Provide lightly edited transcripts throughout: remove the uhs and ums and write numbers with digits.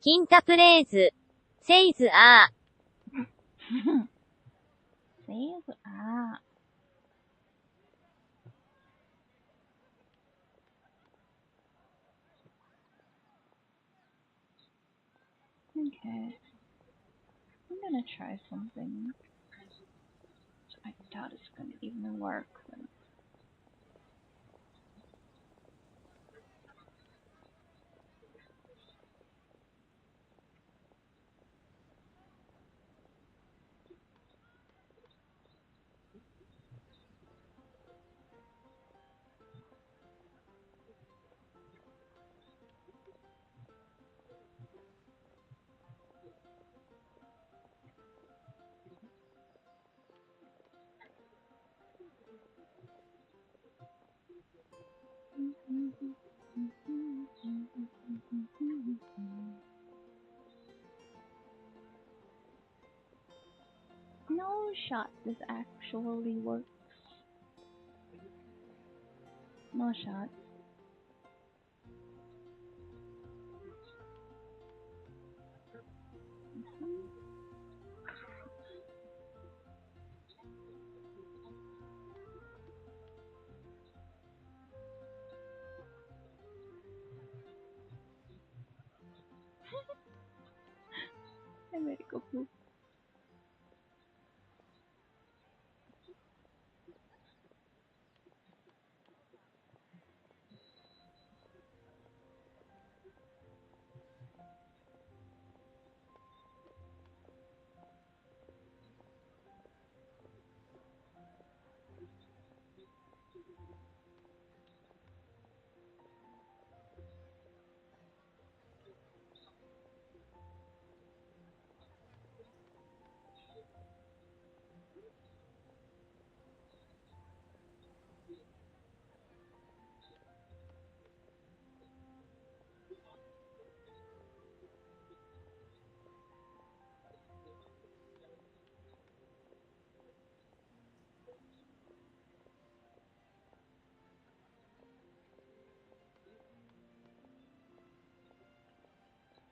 Kinta praise. Says ah. Says ah. Okay. I'm gonna try something. I doubt it's gonna even work. But... No shot this actually works. No shot. I made it go poop.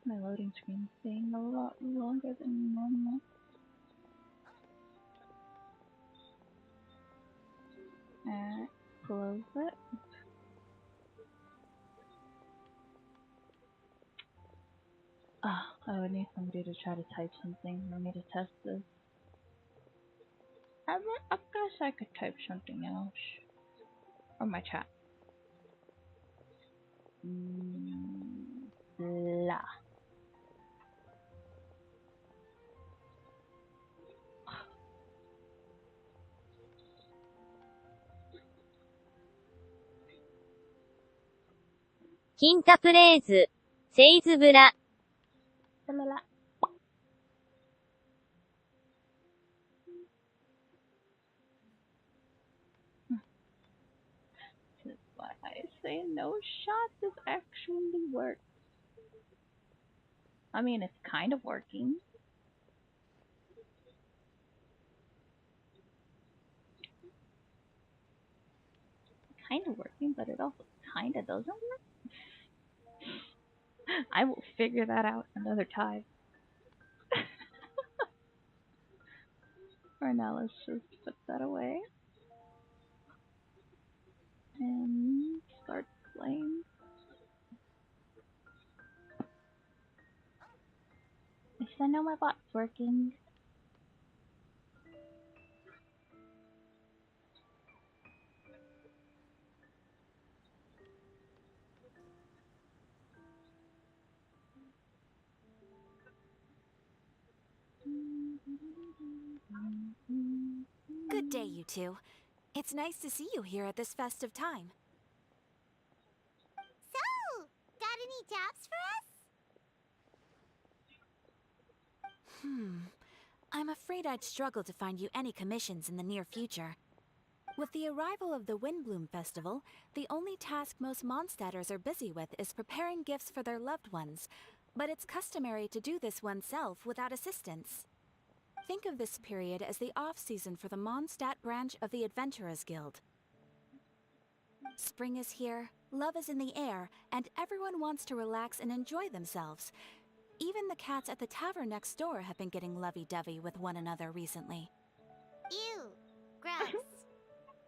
My loading screen is staying a lot longer than normal. Close it. I would need somebody to try to type something for me to test this. I guess I could type something else. Or my chat. Blah. Kinta praise. Says blah. Blah. This is why I say no shot this actually works. I mean, it's kind of working. Kind of working, but it also kind of doesn't work. I will figure that out another time. For now, let's just put that away. And start playing. At least I know my bot's working. day, you two. It's nice to see you here at this festive time. So, got any jobs for us? I'm afraid I'd struggle to find you any commissions in the near future. With the arrival of the Windblume Festival, the only task most Mondstadters are busy with is preparing gifts for their loved ones, but it's customary to do this oneself without assistance. Think of this period as the off-season for the Mondstadt branch of the Adventurers Guild. Spring is here, love is in the air, and everyone wants to relax and enjoy themselves. Even the cats at the tavern next door have been getting lovey-dovey with one another recently. Ew. Gross.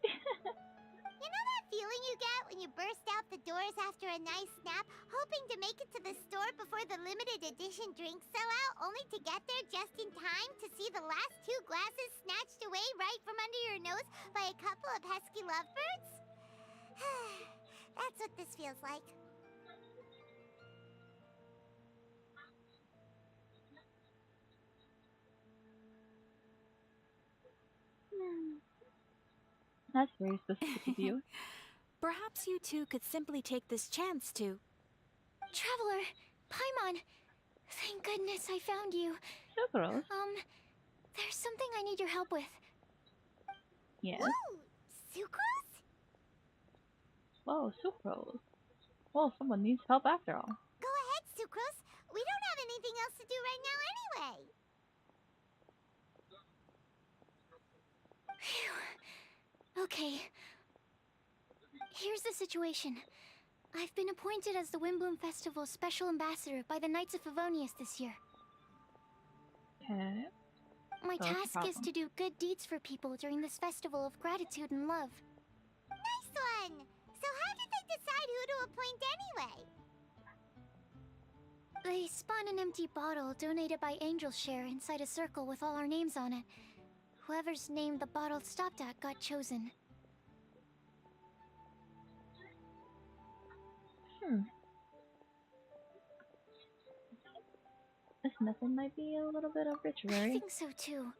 You know that feeling you get when you burst out the doors after a nice nap, hoping to make it to the store before the limited edition drinks sell out, only to get there just in time to see the last 2 glasses snatched away right from under your nose by a couple of pesky lovebirds? That's what this feels like. That's very specific of you. Perhaps you two could simply take this chance to... Traveler, Paimon, thank goodness I found you. Sucrose? There's something I need your help with. Yes. Whoa! Sucrose? Whoa, Sucrose. Well, someone needs help after all. Go ahead, Sucrose. We don't have anything else to do right now anyway. Phew. Okay. Here's the situation. I've been appointed as the Windblume Festival's special ambassador by the Knights of Favonius this year. Okay. My So what's the task is problem? to do good deeds for people during this festival of gratitude and love. Nice one! So how did they decide who to appoint anyway? They spun an empty bottle donated by Angel's Share inside a circle with all our names on it. Whoever's name the bottle stopped at got chosen. This method might be a little bit I arbitrary. think so too.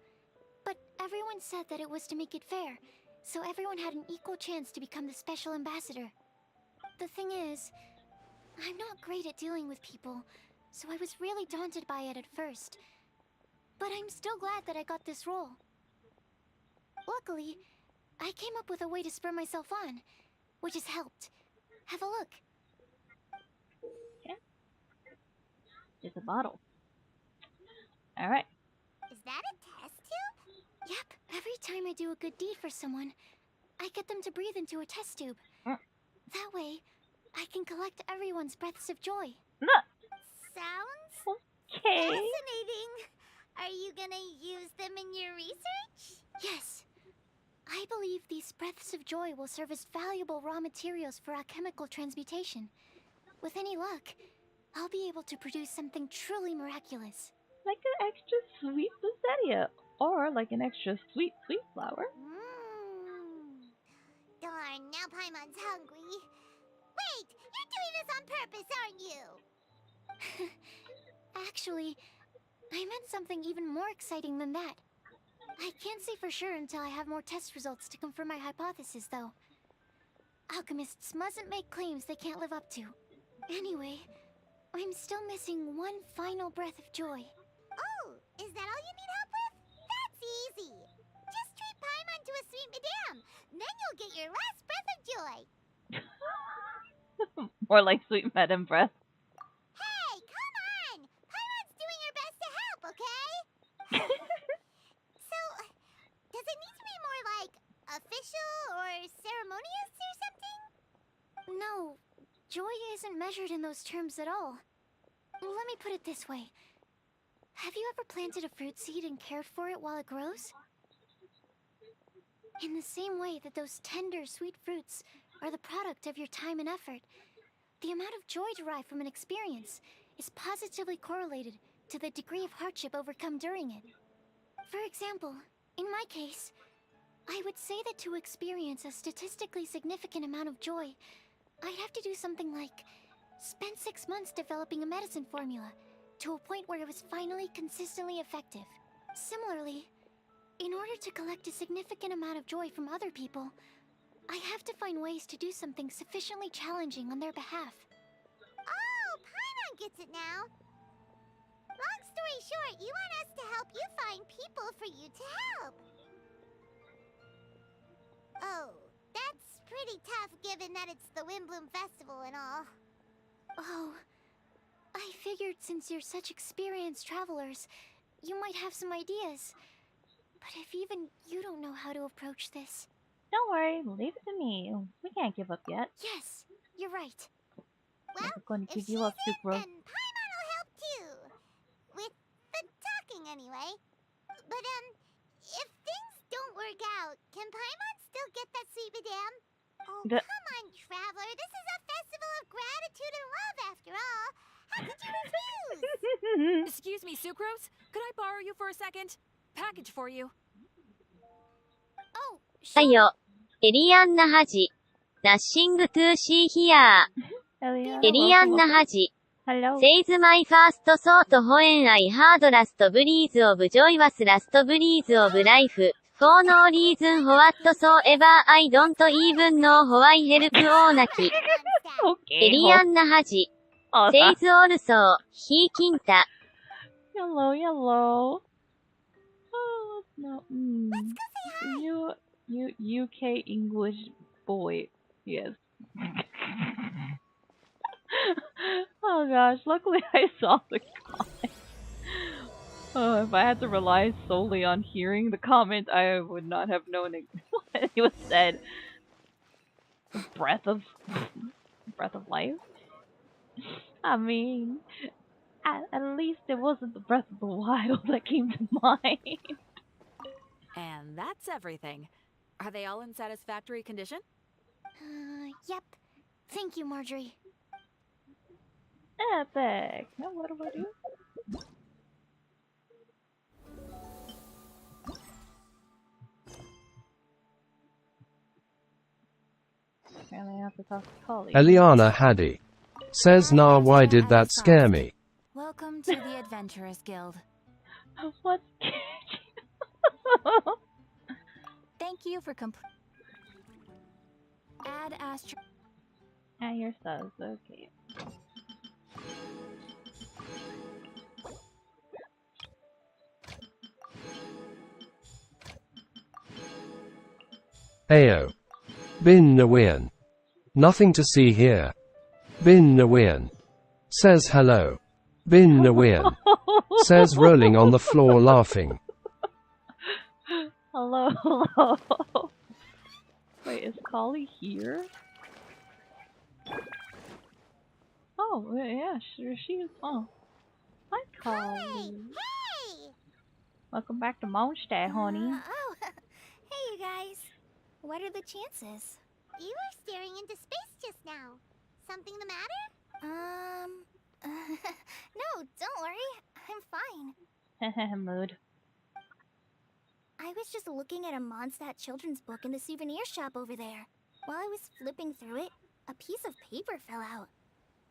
But everyone said that it was to make it fair, so everyone had an equal chance to become the special ambassador. The thing is, I'm not great at dealing with people, so I was really daunted by it at first. But I'm still glad that I got this role. Luckily, I came up with a way to spur myself on, which has helped. Have a look. It's a bottle. Alright. Is that a test tube? Yep, every time I do a good deed for someone, I get them to breathe into a test tube. Mm. That way, I can collect everyone's breaths of joy. No. Sounds Okay. fascinating. Are you gonna use them in your research? Yes. I believe these breaths of joy will serve as valuable raw materials for alchemical transmutation. With any luck, I'll be able to produce something truly miraculous. Like an extra sweet potato. Or like an extra sweet flower. Mmm. Darn, now Paimon's hungry. Wait, you're doing this on purpose, aren't you? Actually, I meant something even more exciting than that. I can't say for sure until I have more test results to confirm my hypothesis, though. Alchemists mustn't make claims they can't live up to. Anyway, I'm still missing one final breath of joy. Oh, is that all you need help with? That's easy. Just treat Paimon to a sweet madame. Then you'll get your last breath of joy. More like sweet madam breath. Hey, come on! Paimon's doing her best to help, okay? So, does it need to be more like official or ceremonious or something? No, joy isn't measured in those terms at all. Let me put it this way. Have you ever planted a fruit seed and cared for it while it grows? In the same way that those tender, sweet fruits are the product of your time and effort, the amount of joy derived from an experience is positively correlated to the degree of hardship overcome during it. For example, in my case, I would say that to experience a statistically significant amount of joy, I'd have to do something like spend 6 months developing a medicine formula to a point where it was finally consistently effective. Similarly, In order to collect a significant amount of joy from other people, I have to find ways to do something sufficiently challenging on their behalf. Oh, Paimon gets it now. Long story short, you want us to help you find people for you to help. Oh, that's pretty tough given that it's the Windblume Festival and all. Oh, I figured since you're such experienced travelers, you might have some ideas. But if even you don't know how to approach this... Don't worry, leave it to me. We can't give up yet. Yes, you're right. Well, Never going to if give she's you up, in, Sucrose. then Paimon will help too. With the talking anyway. But, if things don't work out, can Paimon still get that sweet madame? Oh, The- come on, Traveler. This is a festival of gratitude and love, after all. How could you refuse? Excuse me, Sucrose? Could I borrow you for a second? Package for you. Oh, だ sure. よ。エリアンナハジ。ナッシングトゥーシーヒアー。 Eliana, エリアン welcome, ナ welcome. ハジ。 Hello. セイズマイファーストソートホエンアイハードラストブリーズオブジョイワスラストブリーズオブライフ。フォーノーリーズンホワットソーエバーアイドントイーブンノーホワイヘルプオーナキ。 Okay. エリアンナハジ。 Oh, セイズオルソー、ヒーキンタ。 Hello, hello. Oh, no. You UK English boy. Yes. Oh gosh, luckily I saw the comment. Oh, if I had to rely solely on hearing the comment, I would not have known what it was said. Breath of life? I mean, at least it wasn't the Breath of the Wild that came to mind. And that's everything. Are they all in satisfactory condition? Yep. Thank you, Marjorie. Epic. Now what do I do? Apparently I have to talk to Collie. Eliana Haddy says, "Nah, why did that scare me?" Welcome to the Adventurers Guild. What? Thank you for Add Astro. Ah, your subs. Okay. Ayo. Bin Nawin. Nothing to see here. Bin Nawin. Says hello. Bin Nawin. Says rolling on the floor laughing. Hello, hello. Wait, is Collie here? Oh, yeah, sure she is. Oh. Hi, Collie. Hey! Welcome back to Mondstadt, honey. Oh, hey, you guys. What are the chances? You were staring into space just now. Something the matter? No, don't worry. I'm fine. Mood. I was just looking at a Mondstadt children's book in the souvenir shop over there. While I was flipping through it, a piece of paper fell out.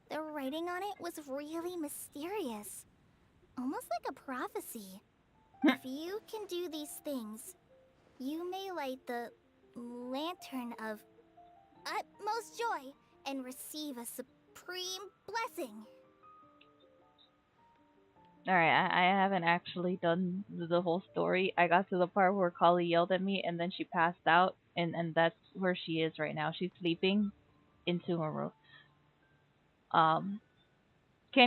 The writing on it was really mysterious. Almost like a prophecy. If you can do these things, you may light the lantern of utmost joy and receive a supreme blessing. Alright, I haven't actually done the whole story. I got to the part where Collie yelled at me and then she passed out, and that's where she is right now. She's sleeping in Sumaru. Can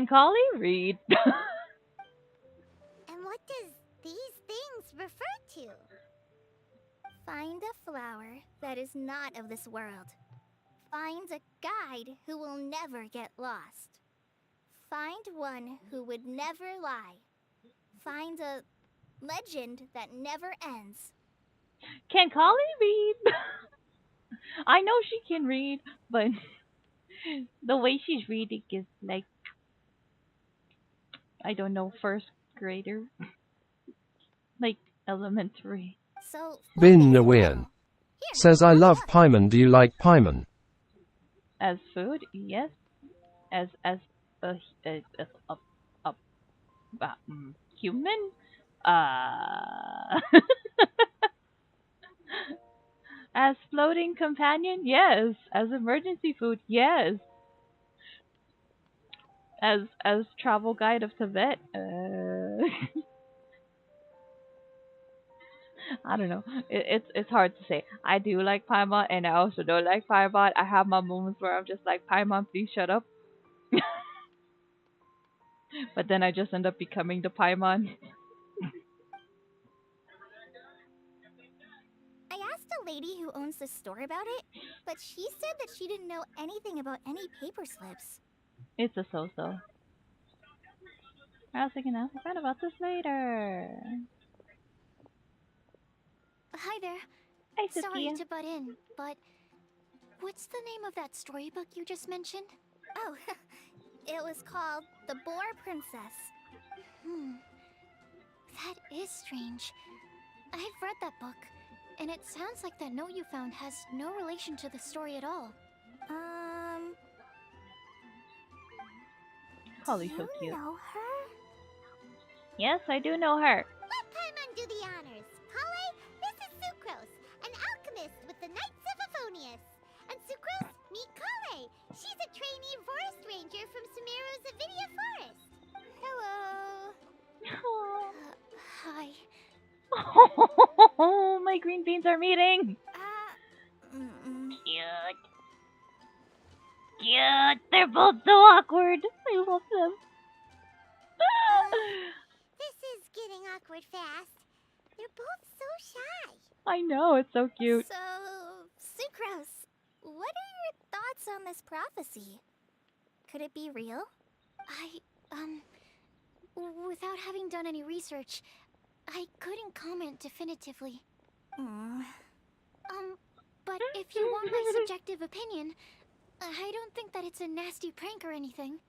Collie read? And what does these things refer to? Find a flower that is not of this world. Find a guide who will never get lost. Find one who would never lie. Find a legend that never ends. Can Collie read? I know she can read, but the way she's reading is like, I don't know, first grader. Like elementary. So Bin Nawin. Says, "I love Paimon. Do you like Paimon?" As food, yes. As a human, As floating companion, yes. As emergency food, yes. As travel guide of Tibet, I don't know. It's hard to say. I do like Paimon, and I also don't like Paimon. I have my moments where I'm just like, Paimon, please shut up. But then I just end up becoming the Paimon. I asked a lady who owns the store about it, but she said that she didn't know anything about any paper slips. It's a so-so. I was thinking, I'll forget about this later. Hi there. Hi, Sorry Sukiya. to butt in, but what's the name of that storybook you just mentioned? Oh, it was called The Boar Princess. That is strange. I've read that book, and it sounds like that note you found has no relation to the story at all. Holly's Do so you cute. know her? Yes, I do know her. Let Paimon do the honors. Kale, this is Sucrose, an alchemist with the Knights of Favonius. And Sucrose, meet Kale. She's a trainee forest ranger from Sumeru's Avidia Forest. Hello. Hi. Oh, my green beans are meeting. Cute. Cute. They're both so awkward. I love them. This is getting awkward fast. They're both so shy. I know, it's so cute. So, Sucrose, what are your thoughts on this prophecy? Could it be real? Without having done any research, I couldn't comment definitively. But if you want my subjective opinion, I don't think that it's a nasty prank or anything.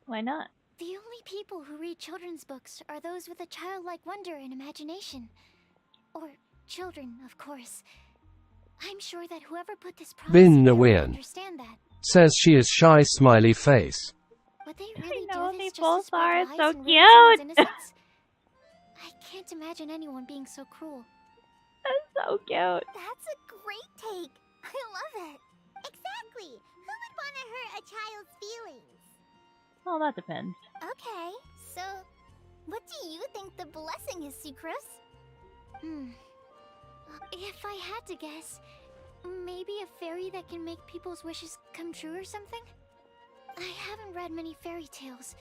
Why not? The only people who read children's books are those with a childlike wonder and imagination. Or children, of course. I'm sure that whoever put this prophecy Bin there the will win. understand that. Says she is shy smiley face. Would they really know, do they this just both to spread are lies so and ruin someone's cute. innocence? I can't imagine anyone being so cruel. That's so cute. That's a great take. I love it. Exactly. Who would want to hurt a child's feelings? Well, that depends. Okay, so what do you think the blessing is, Sucrose? If I had to guess, maybe a fairy that can make people's wishes come true or something? I haven't read many fairy tales,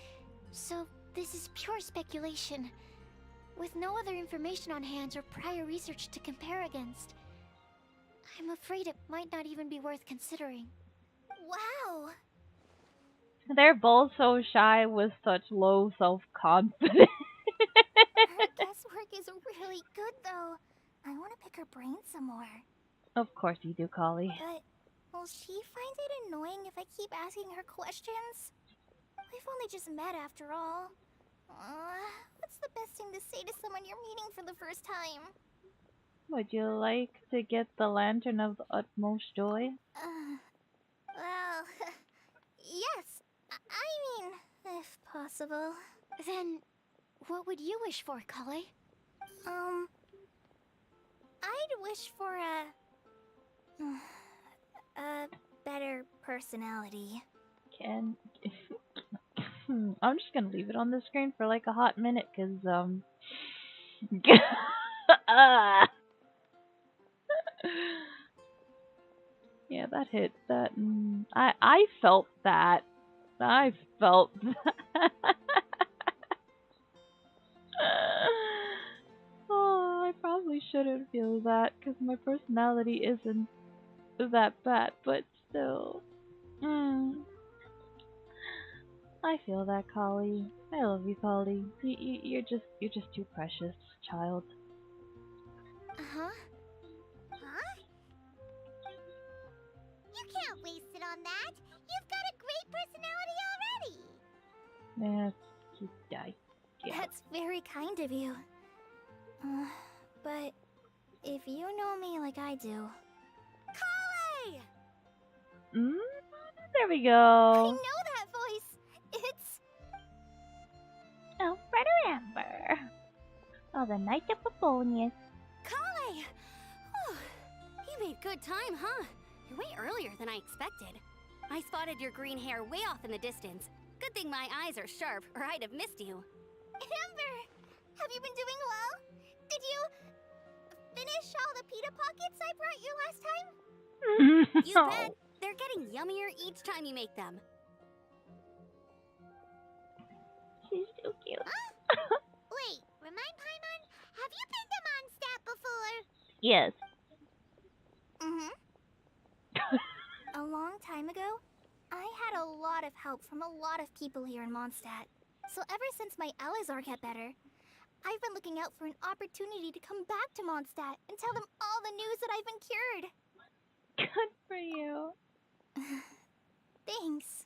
so this is pure speculation. With no other information on hand or prior research to compare against, I'm afraid it might not even be worth considering. Wow. They're both so shy with such low self-confidence. Her guesswork is really good, though. I want to pick her brain some more. Of course you do, Collie. But will she find it annoying if I keep asking her questions? We've only just met after all. What's the best thing to say to someone you're meeting for the first time? Would you like to get the lantern of the utmost joy? Well, yes. I mean, if possible. Then, what would you wish for, Kale? I'd wish for a better personality. I'm just gonna leave it on the screen for like a hot minute, cause yeah, that hit. That I felt that. I felt that. Oh, I probably shouldn't feel that because my personality isn't that bad, but still. I feel that, Collie. I love you, Collie. You're just too precious, child. Huh? You can't waste it on that. You've got a great personality already. That's cute, guy. Yeah. That's very kind of you. But if you know me like I do... Kale! There we I go. know that voice. It's... Oh, Brother Amber. Oh, the Knight of Favonius. Kale! Oh, you made good time, huh? You're way earlier than I expected. I spotted your green hair way off in the distance. Good thing my eyes are sharp, or I'd have missed you. Amber, have you been doing well? Did you finish all the pita pockets I brought you last time? You bet. They're getting yummier each time you make them. She's so cute. Wait, remind Paimon, have you been to Mondstadt before? Yes. Mm-hmm. A long time ago, I had a lot of help from a lot of people here in Mondstadt. So ever since my Alizar got better, I've been looking out for an opportunity to come back to Mondstadt and tell them all the news that I've been cured. Good for you. Thanks.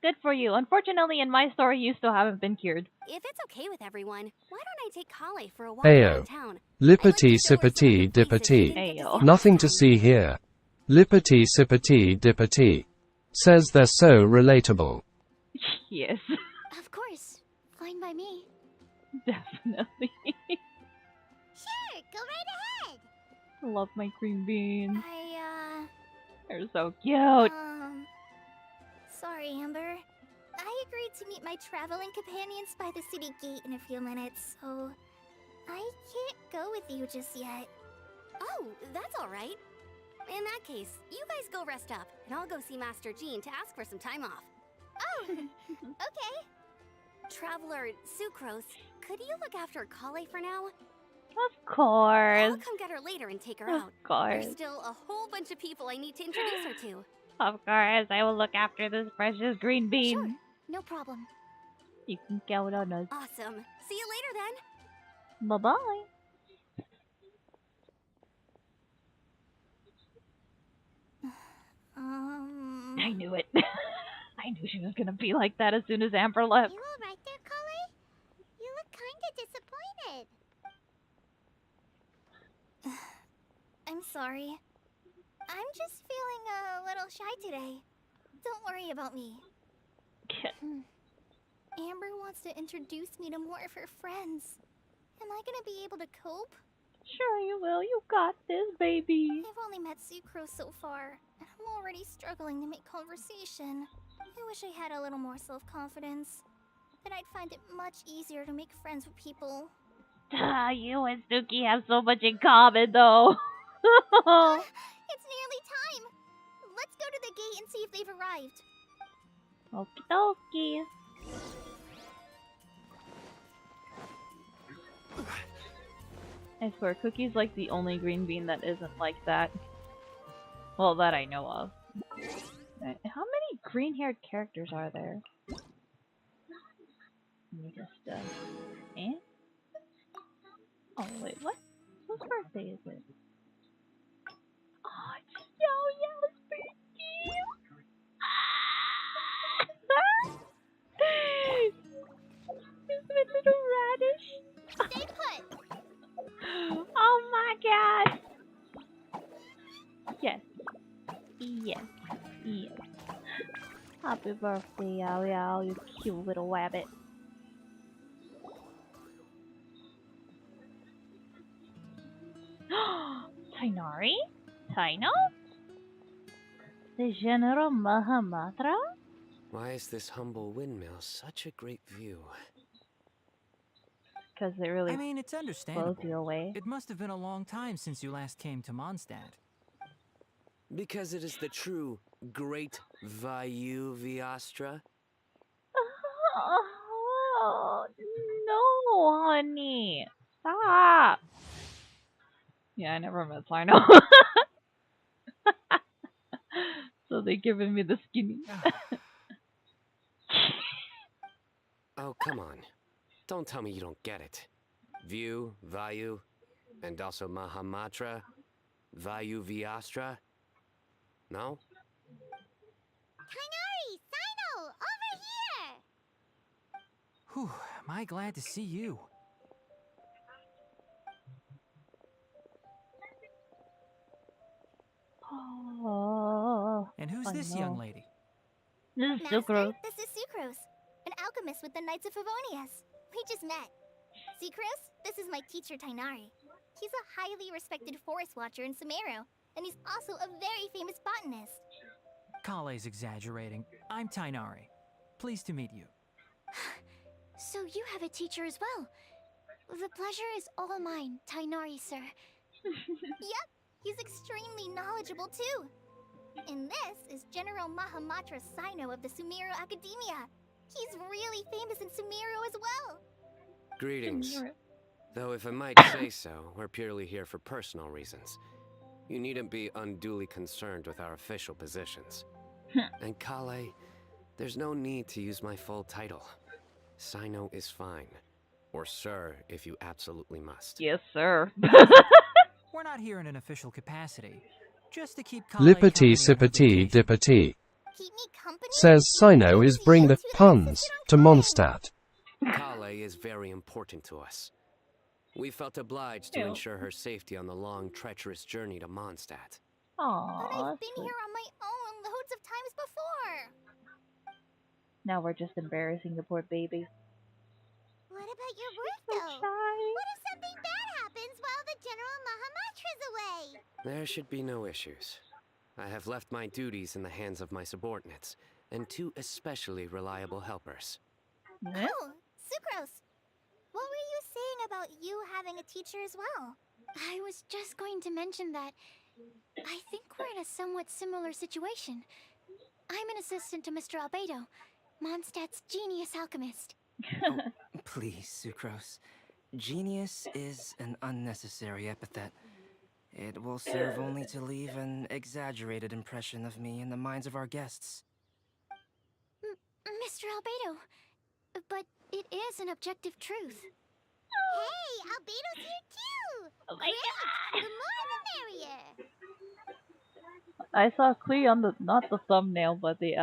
Good for you. Unfortunately, in my story, you still haven't been cured. If it's okay with everyone, why don't I take Kale for a walk Ayo. around town? Lippity sippity dippity. Ayo. Nothing to see here. Lippity sippity dippity. Says they're so relatable. Yes, Of course. Fine by me. definitely. Sure, go right ahead. I love my green beans. I, They're so cute. Sorry, Amber. I agreed to meet my traveling companions by the city gate in a few minutes, so I can't go with you just yet. Oh, that's all right. In that case, you guys go rest up, and I'll go see Master Jean to ask for some time off. Oh, okay. Traveler Sucrose, could you look after Kale for now? Of course. I'll come get her later and take her Of out. course. There's still a whole bunch of people I need to introduce her to. Of course. I will look after this precious green bean. sure. No problem. You can count on us. Awesome. See you later then. Bye-bye. I knew it. I knew she was gonna be like that as soon as Amber left. You alright there, Kale? You look kinda disappointed. I'm sorry. I'm just feeling a little shy today. Don't worry about me. Amber wants to introduce me to more of her friends. Am I gonna be able to cope? Sure you will. You got this, baby. I've only met Sucrose so far, and I'm already struggling to make conversation. I wish I had a little more self-confidence. Then I'd find it much easier to make friends with people. You and Suki have so much in common, though. It's nearly time! Let's go to the gate and see if they've arrived. Okie dokie. I swear, Cookie's like the only green bean that isn't like that. Well, that I know of. How many green-haired characters are there? Let me just, eh? Oh, wait, what? Whose birthday is it? Oh, it's Yao's birthday! This little radish. Stay put! Oh my god! Yes. Yes. Yes. Happy birthday, Yao Yao, you cute little rabbit. Tainari? Taino? The General Mahamatra? Why is this humble windmill such a great view? Because it really I mean, it's blows understandable. you away. It must have been a long time since you last came to Mondstadt. Because it is the true Great Vayu Viastra? Oh, no, honey. Stop. Yeah, I never met Sino. So they given me the skinny. Oh, come on. Don't tell me you don't get it. View, Vayu, and also Mahamatra, Vayu Viastra? No? Kainari! Sino! Over here! Whew, am I glad to see you. Oh, And who's I this know. young lady? This is Master, Sucrose. this is Sucrose, an alchemist with the Knights of Favonius. We just met. Sucrose, this is my teacher Tainari. He's a highly respected forest watcher in Sumeru, and he's also a very famous botanist. Kale's exaggerating. I'm Tainari. Pleased to meet you. So you have a teacher as well. The pleasure is all mine, Tainari, sir. Yep, he's extremely knowledgeable too. And this is General Mahamatra Sino of the Sumeru Academia. He's really famous in Sumeru as well. Greetings. Though if I might say so, we're purely here for personal reasons. You needn't be unduly concerned with our official positions. And Kale, there's no need to use my full title. Sino is fine. Or sir, if you absolutely must. Yes, sir. We're not here in an official capacity. Just to keep Kale Lippity company on her sippity vacation. dippity. Keep me company? Says Sino is bring the puns to Mondstadt. Kale is very important to us. We felt obliged to Ew. ensure her safety on the long, treacherous journey to Mondstadt. But Aww. I've been here on my own loads of times before. Now we're just embarrassing the poor baby. What about your work So though? shy. What if something bad happens while the General Mahamatra's away? There should be no issues. I have left my duties in the hands of my subordinates, and 2 especially reliable helpers. Eh? Oh, Sucrose. What were you saying about you having a teacher as well? I was just going to mention that I think we're in a somewhat similar situation. I'm an assistant to Mr. Albedo, Mondstadt's genius alchemist. Please, Sucrose. Genius is an unnecessary epithet. It will serve only to leave an exaggerated impression of me in the minds of our guests. Mr. Albedo, but it is an objective truth. Hey, Albedo's here too! Oh my Great! The more the merrier! I saw Klee on the not the thumbnail, but the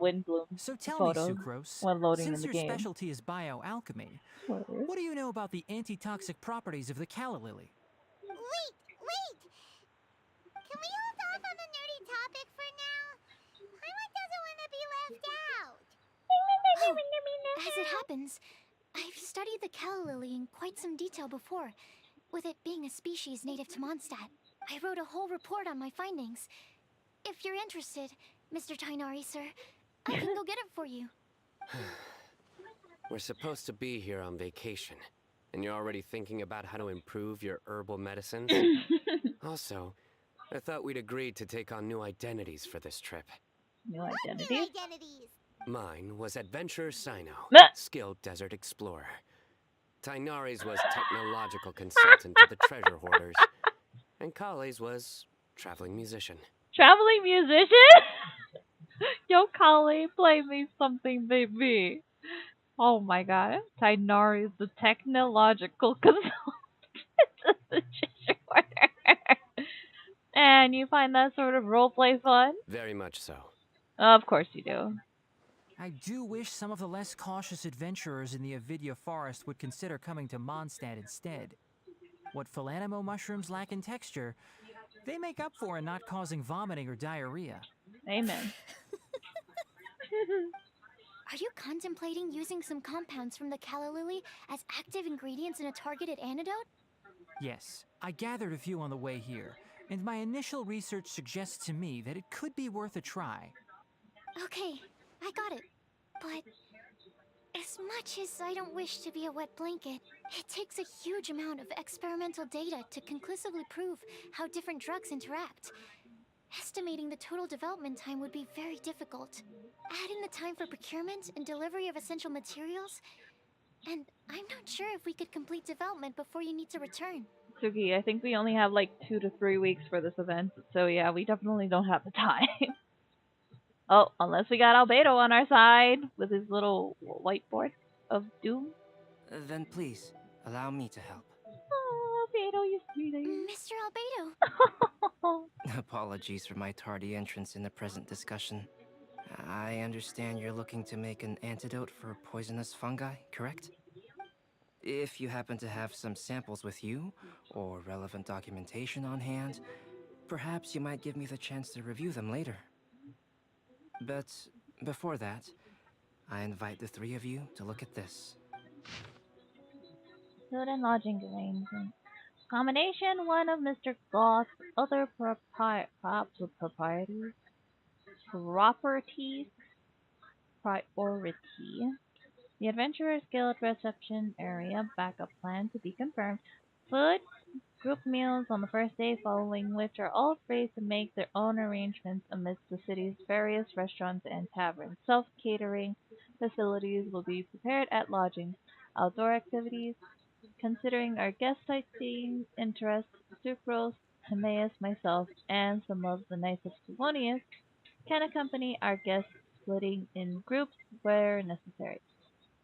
Windblume So tell photo me, Sucrose, when loading since in the your game. specialty is bioalchemy, what do you know about the antitoxic properties of the calla lily? Wait! Can we hold off on the nerdy topic for now? Paimon doesn't want to be left out. As it happens, I've studied the calla lily in quite some detail before, with it being a species native to Mondstadt. I wrote a whole report on my findings. If you're interested, Mr. Tainari, sir, I can go get it for you. We're supposed to be here on vacation, and you're already thinking about how to improve your herbal medicines? Also, I thought we'd agreed to take on new identities for this trip. New What identity. new identities? Mine was Adventurer Sino, Ah! skilled desert explorer. Tainari's was technological consultant to the treasure hoarders. And Kale's was traveling musician. Traveling musician? Yo, Kale, play me something, baby. Oh my god. Tainari is the technological consultant to the treasure hoarder. And you find that sort of roleplay fun? Very much so. Of course you do. I do wish some of the less cautious adventurers in the Avidya forest would consider coming to Mondstadt instead. What Philanimo mushrooms lack in texture, they make up for in not causing vomiting or diarrhea. Amen. Are you contemplating using some compounds from the calla lily as active ingredients in a targeted antidote? Yes, I gathered a few on the way here, and my initial research suggests to me that it could be worth a try. Okay, I got it. But as much as I don't wish to be a wet blanket, it takes a huge amount of experimental data to conclusively prove how different drugs interact. Estimating the total development time would be very difficult. Add in the time for procurement and delivery of essential materials, and I'm not sure if we could complete development before you need to return. Suki, I think we only have like 2 to 3 weeks for this event, so yeah, we definitely don't have the time. Oh, unless we got Albedo on our side with his little whiteboard of doom. Then please, allow me to help. Oh, Albedo, you sweetie. Mr. Albedo! Apologies for my tardy entrance in the present discussion. I understand you're looking to make an antidote for poisonous fungi, correct? If you happen to have some samples with you, or relevant documentation on hand, perhaps you might give me the chance to review them later. But before that, I invite the 3 of you to look at this. Food and lodging arrangements. Combination 1 of Mr. Goth's other properties. Priority. The Adventurers Guild reception area backup plan to be confirmed. Food, group meals on the first day following which are all free to make their own arrangements amidst the city's various restaurants and taverns. Self-catering facilities will be prepared at lodging. Outdoor activities, considering our guest sightseeing interests, Sucrose, Timaeus, myself, and some of the Knights of Slavonius can accompany our guests splitting in groups where necessary.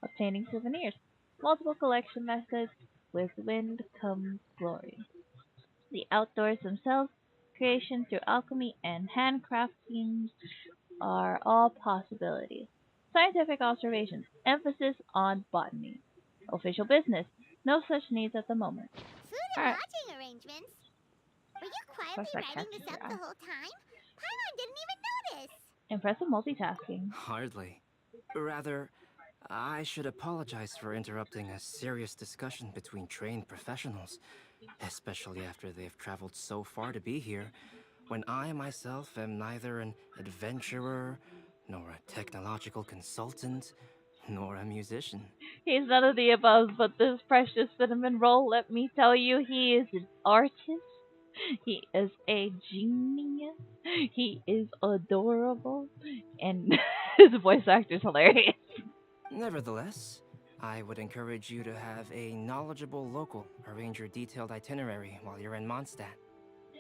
Obtaining souvenirs. Multiple collection methods. With wind comes glory. The outdoors themselves, creation through alchemy and handcrafting are all possibilities. Scientific observations. Emphasis on botany. Official business. No such needs at the moment. Food and Alright. lodging arrangements? Were you quietly that writing this catches up your the eye. whole time? Paimon didn't even notice! Impressive multitasking. Hardly. Rather, I should apologize for interrupting a serious discussion between trained professionals, especially after they've traveled so far to be here, when I myself am neither an adventurer, nor a technological consultant, nor a musician. He's none of the above, but this precious cinnamon roll, let me tell you, he is an artist. He is a genius. He is adorable. And his voice actor's hilarious. Nevertheless, I would encourage you to have a knowledgeable local arrange your detailed itinerary while you're in Mondstadt.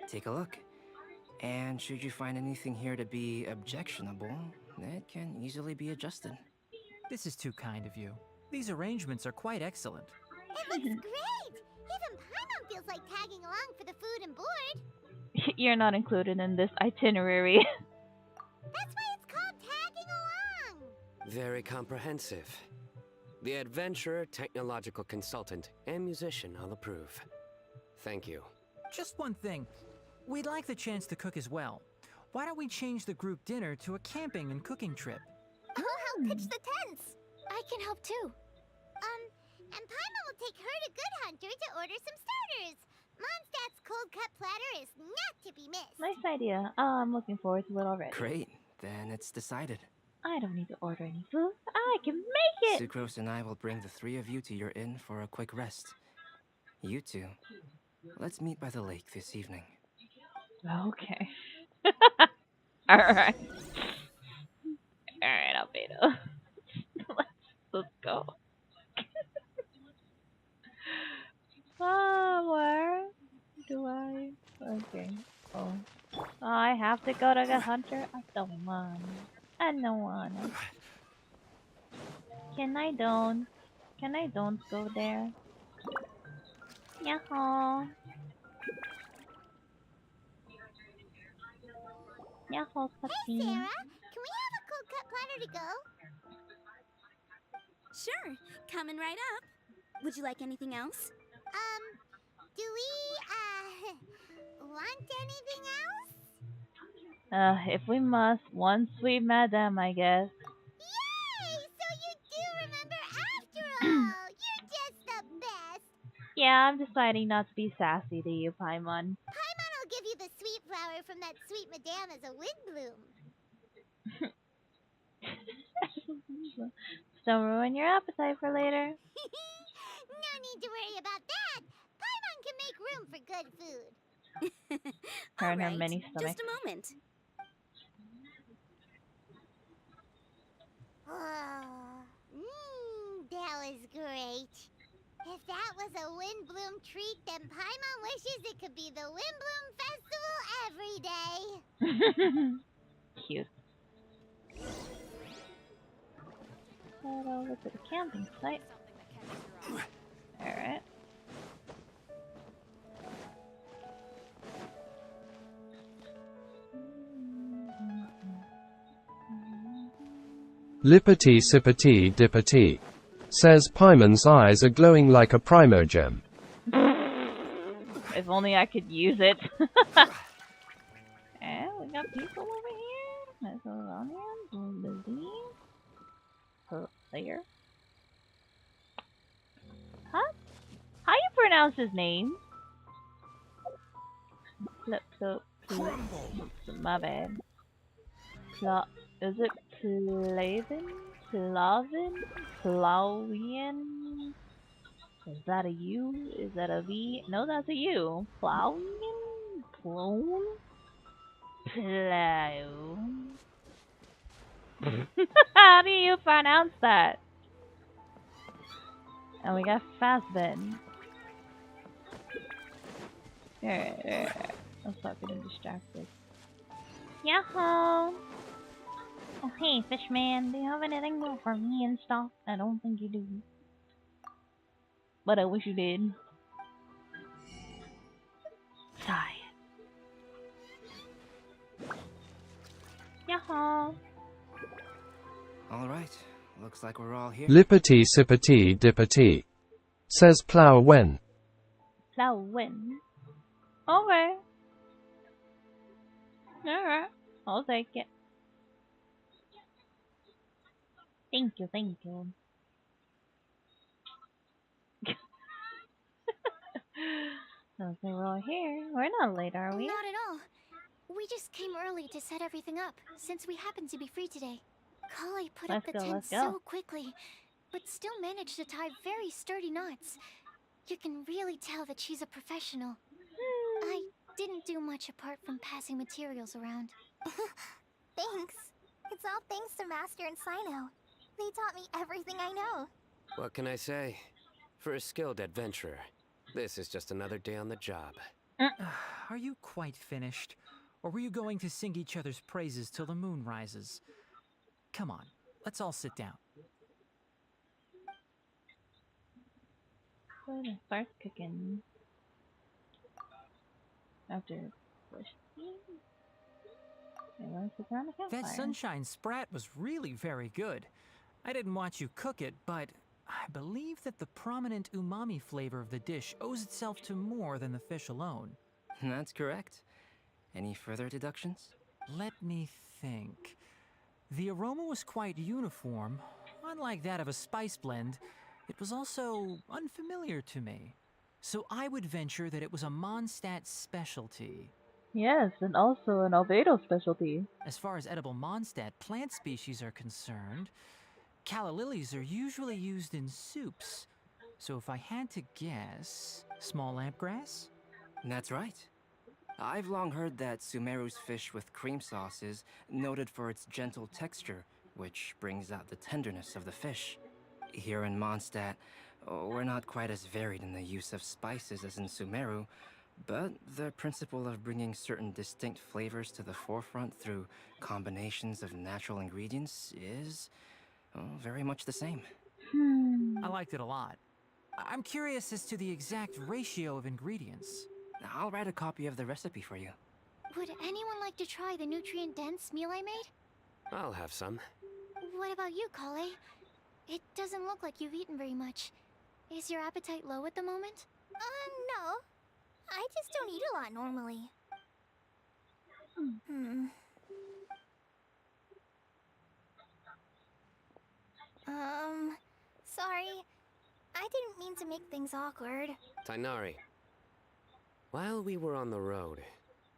Take a look. And should you find anything here to be objectionable, it can easily be adjusted. This is too kind of you. These arrangements are quite excellent. It looks great! Even Paimon feels like tagging along for the food and board. You're not included in this itinerary. That's why it's called tagging along! Very comprehensive. The adventurer, technological consultant, and musician all approve. Thank you. Just one thing. We'd like the chance to cook as well. Why don't we change the group dinner to a camping and cooking trip? I'll help pitch the tents! I can help too. And Paimon will take her to Good Hunter to order some starters. Mondstadt's cold cut platter is not to be missed. Nice idea. I'm looking forward to it already. Great, then it's decided. I don't need to order any food. I can make it! Sucrose and I will bring the three of you to your inn for a quick rest. You two, let's meet by the lake this evening. Okay. Alright. Alright, Albedo. Let's go. Where do I? Okay. Oh. I have to go to the hunter? I don't want. I don't want. Can I don't go there? Yahoo! Yahoo, Hey, puppy. Sarah! Can we have a cold cut platter to go? Sure, coming right up. Would you like anything else? Do we, want anything else? If we must, one sweet madam, I guess. Yay! So you do remember after all! You're just the best! Yeah, I'm deciding not to be sassy to you, Paimon. Paimon will give you the sweet flower from that sweet madame as a Windblume. Don't ruin your appetite for later. No need to worry about that! Paimon can make room for good food. Her and her Alright, mini stomach. just a moment. That was great. If that was a Windblume treat, then Paimon wishes it could be the Windblume Festival every day. Cute. Head over to the camping site. Alright. Lippity sippity dippity. Says Paimon's eyes are glowing like a primogem. If only I could use it. And we got people over here. There's a Lillian, Lizzie, player. Huh? How you pronounce his name? My bad. Is it Plavin? Plavian? Is that a U? Is that a V? No, that's a U. Plavian? Plone? Plow. How do you pronounce that? And we got Fastbin. Alright. I'm stop getting distracted. Yahoo! Oh, hey, Fishman, do you have anything more for me and stuff? I don't think you do. But I wish you did. Sigh. Yahoo! Alright, looks like we're all here. Lippity sippity dippity. Says Plow when. Plow when? Okay. Alright, I'll take it. Thank you. So we're all here. We're not late, are we? Not at all. We just came early to set everything up, since we happen to be free today. Kale put up the tent so quickly, but still managed to tie very sturdy knots. You can really tell that she's a professional. I didn't do much apart from passing materials around. Thanks. It's all thanks to Master and Sino. They taught me everything I know. What can I say? For a skilled adventurer, this is just another day on the job. Are you quite finished? Or were you going to sing each other's praises till the moon rises? Come on, let's all sit down. Start cooking. After that sunshine sprat was really very good. I didn't watch you cook it, but I believe that the prominent umami flavor of the dish owes itself to more than the fish alone. That's correct. Any further deductions? Let me think. The aroma was quite uniform. Unlike that of a spice blend, it was also unfamiliar to me. So I would venture that it was a Mondstadt specialty. Yes, and also an Albedo specialty. As far as edible Mondstadt plant species are concerned, calla lilies are usually used in soups. So if I had to guess, small lampgrass? That's right. I've long heard that Sumeru's fish with cream sauce is noted for its gentle texture, which brings out the tenderness of the fish. Here in Mondstadt, we're not quite as varied in the use of spices as in Sumeru, but the principle of bringing certain distinct flavors to the forefront through combinations of natural ingredients is very much the same. I liked it a lot. I'm curious as to the exact ratio of ingredients. I'll write a copy of the recipe for you. Would anyone like to try the nutrient-dense meal I made? I'll have some. What about you, Kale? It doesn't look like you've eaten very much. Is your appetite low at the moment? No. I just don't eat a lot normally. Sorry. I didn't mean to make things awkward. Tainari. While we were on the road,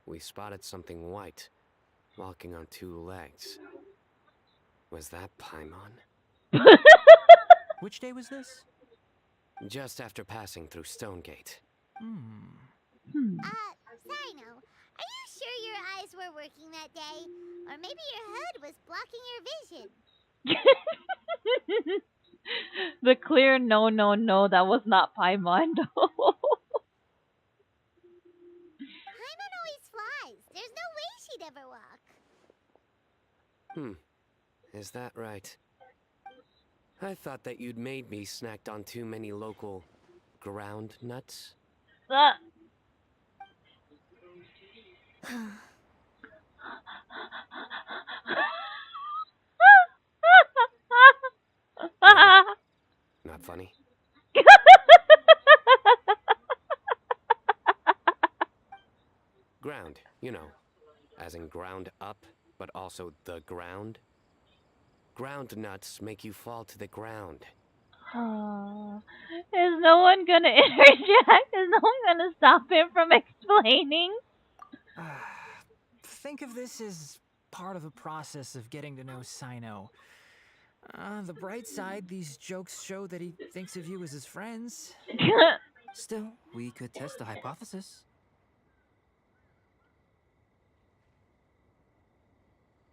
we spotted something white, walking on two legs. Was that Paimon? Which day was this? Just after passing through Stonegate. Sino, are you sure your eyes were working that day? Or maybe your hood was blocking your vision? The clear no, that was not Paimon. Paimon always flies. There's no way she'd ever walk. Is that right? I thought that you'd made me snacked on too many local ground nuts. Not funny? Ground, you know, as in ground up, but also the ground. Ground nuts make you fall to the ground. Is no one gonna interject? Is no one gonna stop him from explaining? Think of this as part of the process of getting to know Sino. The bright side, these jokes show that he thinks of you as his friends. Still, we could test the hypothesis.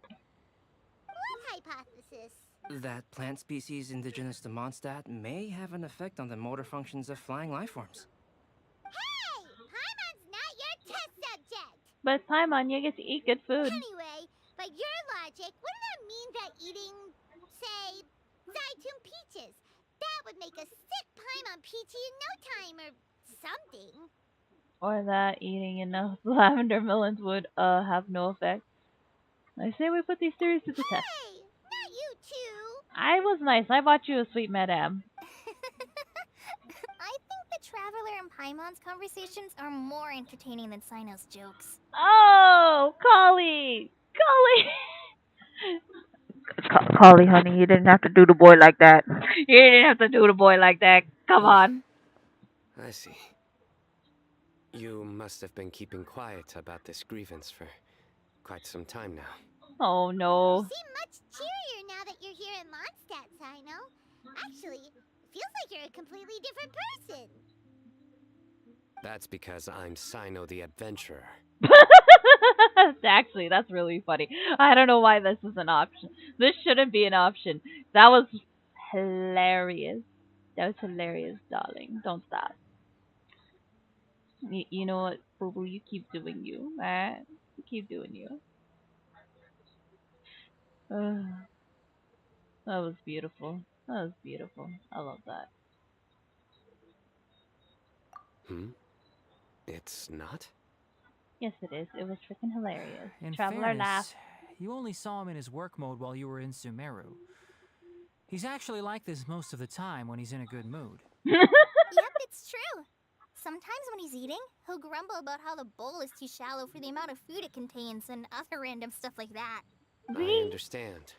What hypothesis? That plant species indigenous to Mondstadt may have an effect on the motor functions of flying lifeforms. Hey! Paimon's not your test subject! But Paimon, you get to eat good food. Anyway, by your logic, wouldn't that mean that eating, say, Zaitun peaches, that would make a sick Paimon peachy in no time or something? Or that eating enough lavender melons would have no effect. I say we put these theories to the test. Hey! Not you too! I was nice. I bought you a sweet madame. I think the Traveler and Paimon's conversations are more entertaining than Sino's jokes. Oh, Collie! Collie, honey, you didn't have to do the boy like that. You didn't have to do the boy like that. Come on. I see. You must have been keeping quiet about this grievance for quite some time now. Oh, no. You seem much cheerier now that you're here in Mondstadt, Sino. Actually, it feels like you're a completely different person. That's because I'm Sino the Adventurer. Actually, that's really funny. I don't know why this is an option. This shouldn't be an option. That was hilarious. That was hilarious, darling. Don't stop. You know what, Boo Boo? You keep doing you, man. You keep doing you. That was beautiful. That was beautiful. I love that. It's not? Yes, it is. It was freaking hilarious. In Traveler fairness, laugh. you only saw him in his work mode while you were in Sumeru. He's actually like this most of the time when he's in a good mood. Yep, it's true. Sometimes when he's eating, he'll grumble about how the bowl is too shallow for the amount of food it contains and other random stuff like that. I understand.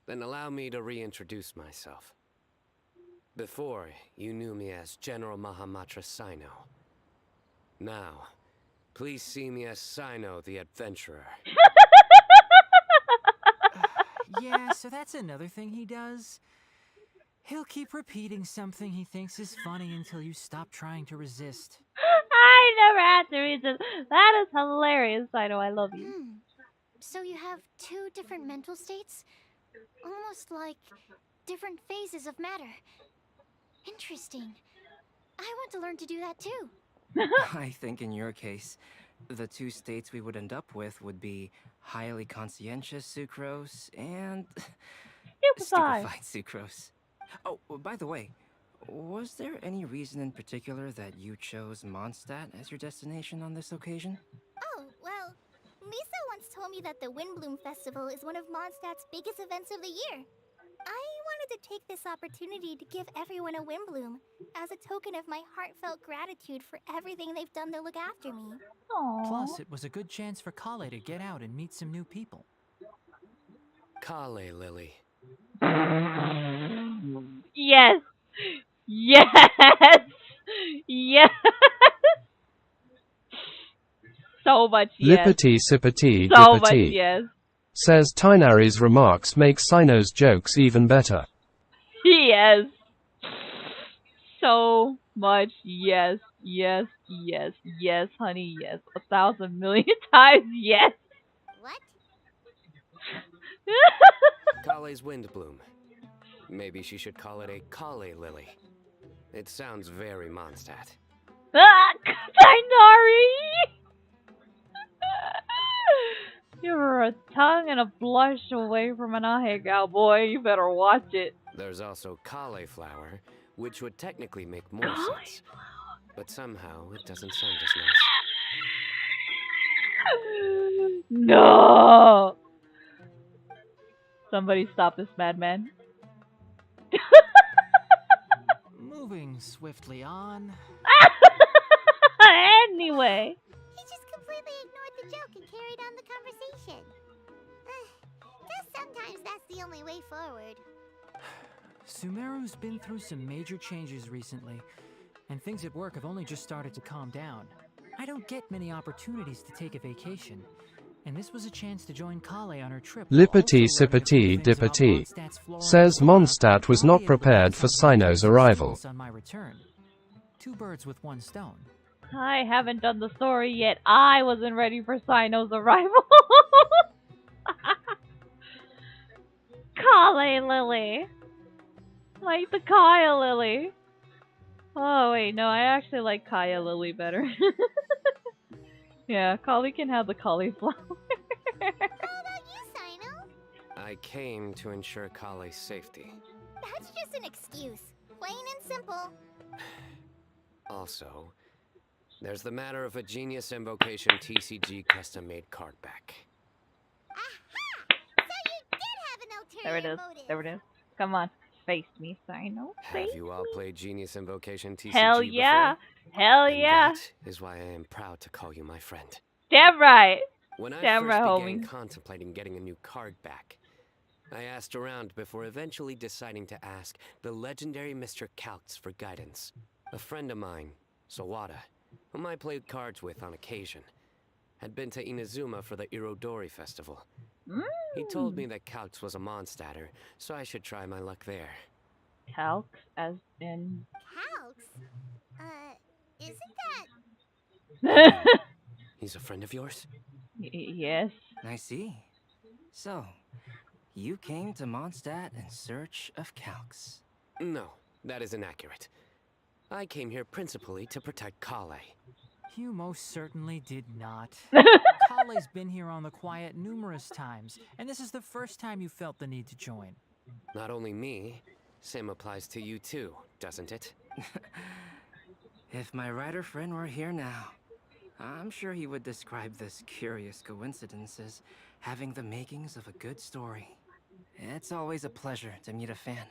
Then allow me to reintroduce myself. Before, you knew me as General Mahamatra Sino. Now, please see me as Sino the Adventurer. Yeah, so that's another thing he does. He'll keep repeating something he thinks is funny until you stop trying to resist. I never had to read this. That is hilarious, Sino. I love you. So you have two different mental states? Almost like different phases of matter. Interesting. I want to learn to do that too. I think in your case, the two states we would end up with would be highly conscientious sucrose and stupefied sucrose. Oh, by the way, was there any reason in particular that you chose Mondstadt as your destination on this occasion? Oh, well, Lisa once told me that the Windblume Festival is one of Mondstadt's biggest events of the year. I wanted to take this opportunity to give everyone a Windblume as a token of my heartfelt gratitude for everything they've done to look after me. Aww. Plus, it was a good chance for Kale to get out and meet some new people. Kale Lily. Yes! Yes! Yes! So much yes. Lippity sippity So much dippity. yes. Says Tinari's remarks make Sino's jokes even better. Yes. So much yes. Yes. Yes. Yes, honey. Yes. 1,000 million times yes. What? Kale's Windblume. Maybe she should call it a Kale Lily. It sounds very Mondstadt. Ah! Tinari! You're a tongue and a blush away from an eye, cowboy. You better watch it. There's also cauliflower, which would technically make more sense. But somehow it doesn't sound as nice. No! Somebody stop this madman. Moving swiftly on. Anyway. He just completely ignored the joke and carried on the conversation. Guess sometimes that's the only way forward. Sumeru's been through some major changes recently, and things at work have only just started to calm down. I don't get many opportunities to take a vacation, and this was a chance to join Kale on her trip. Lippity sippity dippity. Says Mondstadt was not prepared for Sino's arrival. On my return. Two birds with one stone. I haven't done the story yet. I wasn't ready for Sino's arrival. Kale Lily. Like the Kaya Lily. Oh, wait, no, I actually like Kaya Lily better. Yeah, Kali can have the cauliflower. How about you, Sino? I came to ensure Kale's safety. That's just an excuse. Plain and simple. Also, there's the matter of a Genius Invocation TCG custom-made card back. Aha! So you did have an There it ulterior is. motive. There it is. Come on. Face me, Sino. Have you all played Genius Invocation TCG Hell yeah. before? Hell And yeah. that is why I am proud to call you my friend. Damn right. When I Damn first right, began homie. contemplating getting a new card back, I asked around before eventually deciding to ask the legendary Mr. Calx for guidance. A friend of mine, Sawada, whom I played cards with on occasion, had been to Inazuma for the Irodori festival. He told me that Calx was a Mondstadter, so I should try my luck there. Calx, as in... Calx? Isn't that... He's a friend of yours? Yes. I see. So, you came to Mondstadt in search of Calx. No, that is inaccurate. I came here principally to protect Kale. You most certainly did not. Kale's been here on the quiet numerous times, and this is the first time you felt the need to join. Not only me, same applies to you too, doesn't it? If my writer friend were here now, I'm sure he would describe this curious coincidence as having the makings of a good story. It's always a pleasure to meet a fan.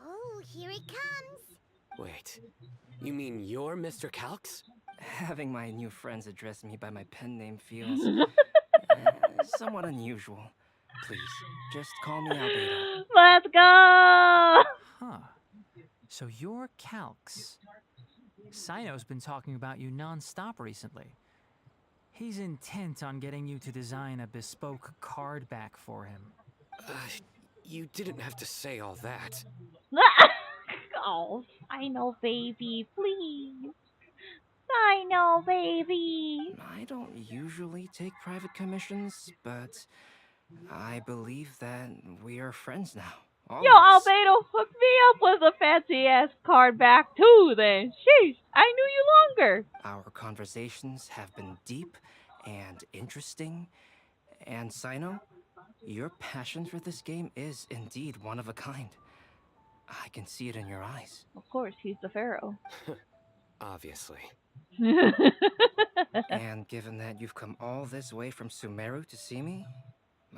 Oh, here it comes. Wait, you mean you're Mr. Calx? Having my new friends address me by my pen name feels somewhat unusual. Please, just call me Albedo. Let's go! Huh. So you're Calx. Sino's been talking about you non-stop recently. He's intent on getting you to design a bespoke card back for him. You didn't have to say all that. Oh, Sino baby, please. Sino baby. I don't usually take private commissions, but I believe that we are friends now. Yo, Albedo, hook me up with a fancy-ass card back too, then. Sheesh, I knew you longer. Our conversations have been deep and interesting. And Sino, your passion for this game is indeed one of a kind. I can see it in your eyes. Of course, he's the pharaoh. Obviously. And given that you've come all this way from Sumeru to see me,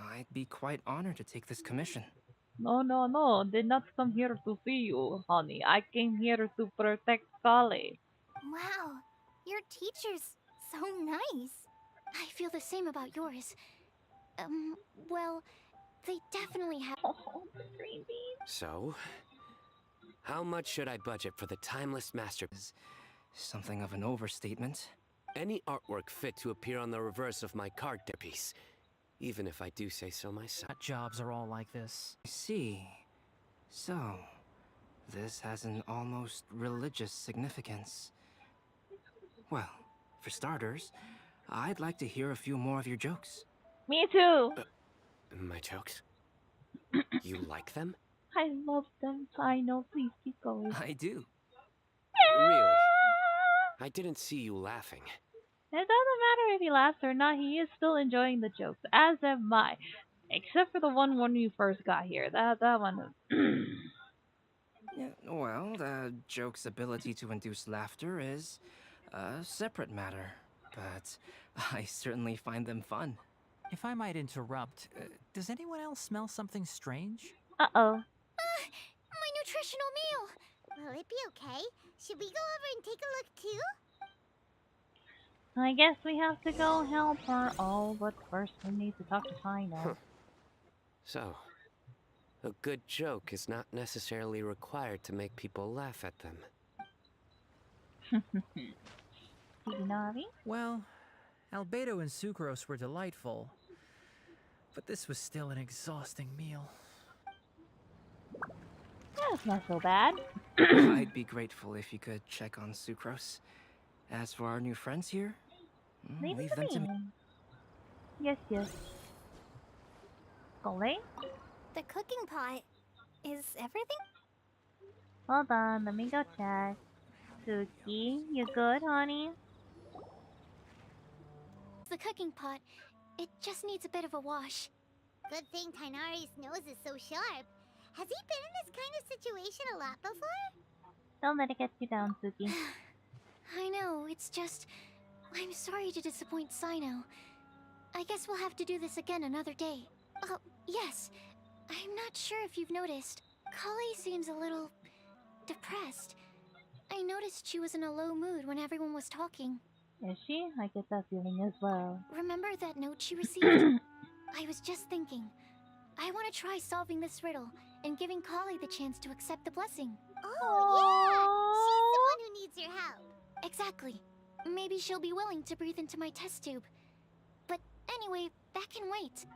I'd be quite honored to take this commission. No. Did not come here to see you, honey. I came here to protect Kale. Wow, your teacher's so nice. I feel the same about yours. Well, they definitely have. Oh, the green bean. So, how much should I budget for the timeless masterpiece? Something of an overstatement. Any artwork fit to appear on the reverse of my card piece, even if I do say so myself. Jobs are all like this. I see. So, this has an almost religious significance. Well, for starters, I'd like to hear a few more of your jokes. Me too. My jokes? You like them? I love them. Sino, please keep going. I do. Really? I didn't see you laughing. It doesn't matter if he laughs or not, he is still enjoying the jokes, as am I. Except for the one when you first got here. That one. Yeah, well, the joke's ability to induce laughter is a separate matter, but I certainly find them fun. If I might interrupt, does anyone else smell something strange? Uh-oh. My nutritional meal! Will it be okay? Should we go over and take a look too? I guess we have to go help her. Oh, but first we need to talk to Sino. So, a good joke is not necessarily required to make people laugh at them. Kuginari? Well, Albedo and Sucrose were delightful, but this was still an exhausting meal. That's not so bad. I'd be grateful if you could check on Sucrose. As for our new friends here, Leave leave it them to to me. me. Yes, yes. Golly? The cooking pot is everything? Hold on, let me go check. Suki, you good, honey? The cooking pot, it just needs a bit of a wash. Good thing Tainari's nose is so sharp. Has he been in this kind of situation a lot before? Don't let it get you down, Suki. I know, it's just... I'm sorry to disappoint Sino. I guess we'll have to do this again another day. Oh, yes. I'm not sure if you've noticed. Kali seems a little... depressed. I noticed she was in a low mood when everyone was talking. Is she? I get that feeling as well. Remember that note she received? I was just thinking. I want to try solving this riddle and giving Kali the chance to accept the blessing. Oh, yeah! She's the one who needs your help. Exactly. Maybe she'll be willing to breathe into my test tube. But anyway, that can wait.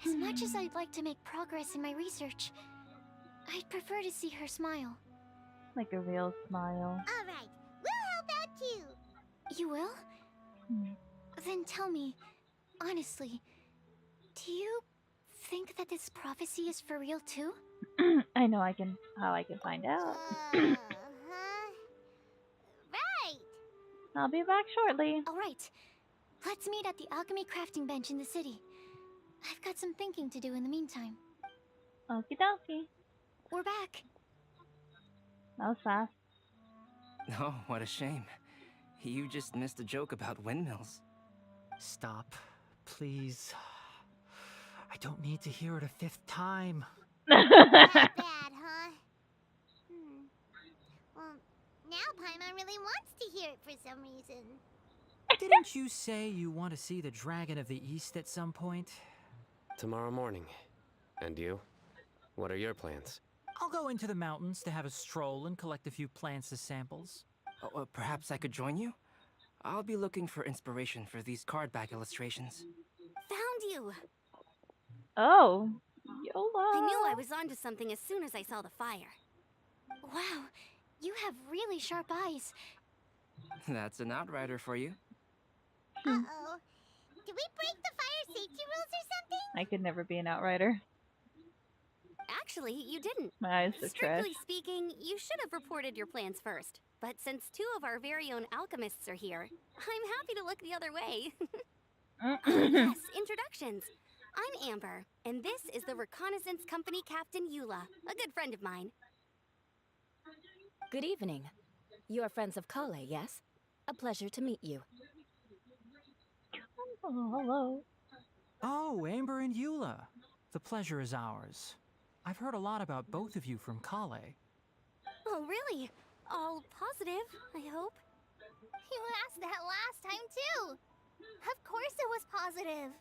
As much as I'd like to make progress in my research, I'd prefer to see her smile. Like a real smile. Alright, we'll help out too. You will? Then tell me, honestly, do you think that this prophecy is for real too? I know how I can find out. Right. I'll be back shortly. Alright, let's meet at the alchemy crafting bench in the city. I've got some thinking to do in the meantime. Okie dokie. We're back. That was fast. Oh, what a shame. You just missed a joke about windmills. Stop, please. I don't need to hear it a fifth time. That bad, huh? Well, now Paimon really wants to hear it for some reason. Didn't you say you want to see the Dragon of the East at some point? Tomorrow morning. And you? What are your plans? I'll go into the mountains to have a stroll and collect a few plants as samples. Oh, perhaps I could join you? I'll be looking for inspiration for these card back illustrations. Found you! Oh. Yola. I knew I was onto something as soon as I saw the fire. Wow, you have really sharp eyes. That's an outrider for you. Uh-oh. Did we break the fire safety rules or something? I could never be an outrider. Actually, you didn't. My eyes are trash. Strictly speaking, you should have reported your plans first. But since two of our very own alchemists are here, I'm happy to look the other way. Yes, introductions. I'm Amber, and this is the Reconnaissance Company Captain Eula, a good friend of mine. Good evening. You are friends of Kale, yes? A pleasure to meet you. Oh, hello. Oh, Amber and Eula. The pleasure is ours. I've heard a lot about both of you from Kale. Oh, really? All positive, I hope. You asked that last time too. Of course it was positive.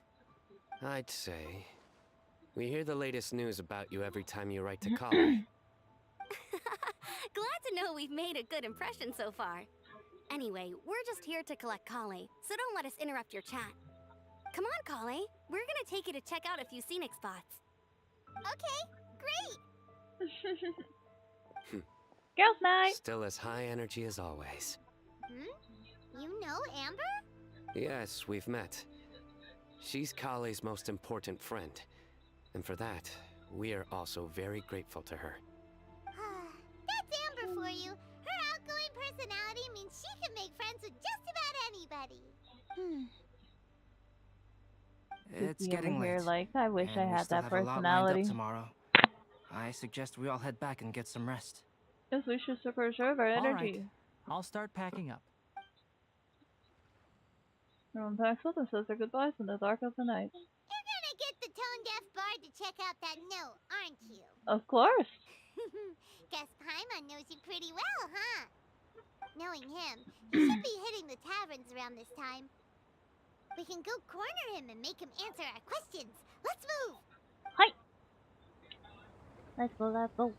I'd say. We hear the latest news about you every time you write to Kali. Glad to know we've made a good impression so far. Anyway, we're just here to collect Kale, so don't let us interrupt your chat. Come on, Kale. We're gonna take you to check out a few scenic spots. Okay, great. Girls' night. Still as high energy as always. You know Amber? Yes, we've met. She's Kale's most important friend. And for that, we are also very grateful to her. That's Amber for you. Her outgoing personality means she can make friends with just about anybody. It's Suki getting over here, late. like, I wish I and we had still that have a lot lined personality. up tomorrow. I suggest we all head back and get some rest. Yes, we should preserve our All energy. right. I'll start packing up. Everyone packs up and says their goodbyes in the dark of the night. You're gonna get the tone-deaf bard to check out that note, aren't you? Of course. Guess Paimon knows you pretty well, huh? Knowing him, he should be hitting the taverns around this time. We can go corner him and make him answer our questions. Let's move! Hi. Let's go, let's go.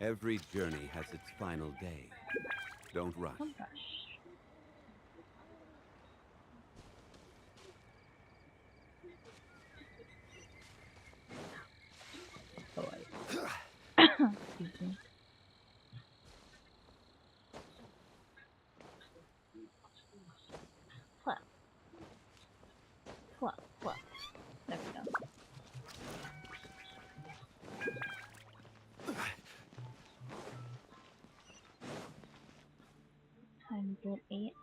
Every journey has its final day. Don't rush. Don't rush. Excuse me. Flap. Flap, flap. There we go. Time to get 8.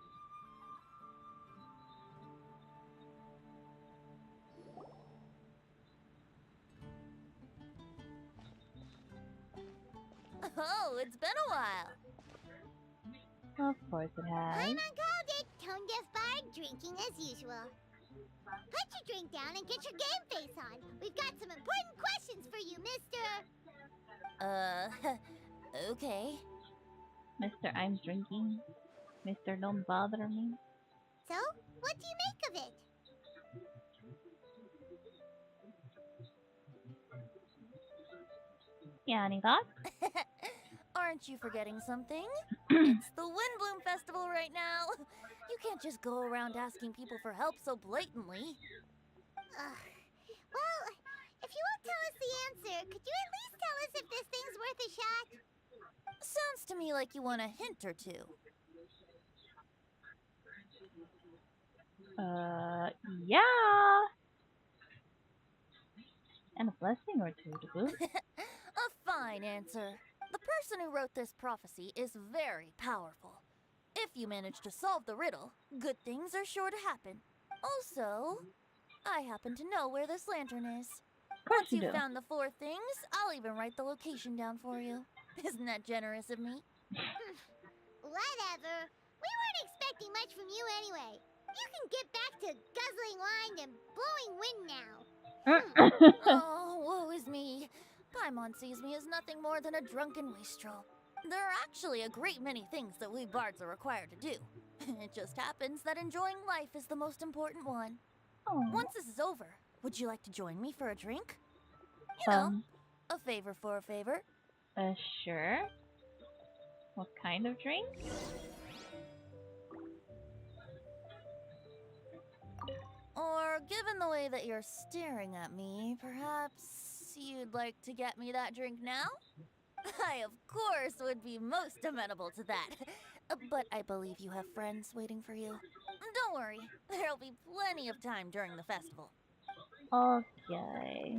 Oh, it's been a while. Of course it has. Paimon called it. Tone deaf bard drinking as usual. Put your drink down and get your game face on. We've got some important questions for you, mister. Okay. Mr. I'm drinking. Mr. Don't bother me. So, what do you make of it? Yeah, any thoughts? Aren't you forgetting something? It's the Windblume Festival right now. You can't just go around asking people for help so blatantly. Well, if you won't tell us the answer, could you at least tell us if this thing's worth a shot? Sounds to me like you want a hint or two. Yeah. And a blessing or two to boot. A fine answer. The person who wrote this prophecy is very powerful. If you manage to solve the riddle, good things are sure to happen. Also, I happen to know where this lantern is. Once you you've do. found the 4 things, I'll even write the location down for you. Isn't that generous of me? Whatever. We weren't expecting much from you anyway. You can get back to guzzling wine and blowing wind now. Oh, woe is me. Paimon sees me as nothing more than a drunken wastrel. There are actually a great many things that we bards are required to do. It just happens that enjoying life is the most important one. Oh. Once this is over, would you like to join me for a drink? You know, a favor for a favor. Sure. What kind of drink? Or, given the way that you're staring at me, perhaps you'd like to get me that drink now? I, of course, would be most amenable to that. But I believe you have friends waiting for you. Don't worry, there'll be plenty of time during the festival. Okay.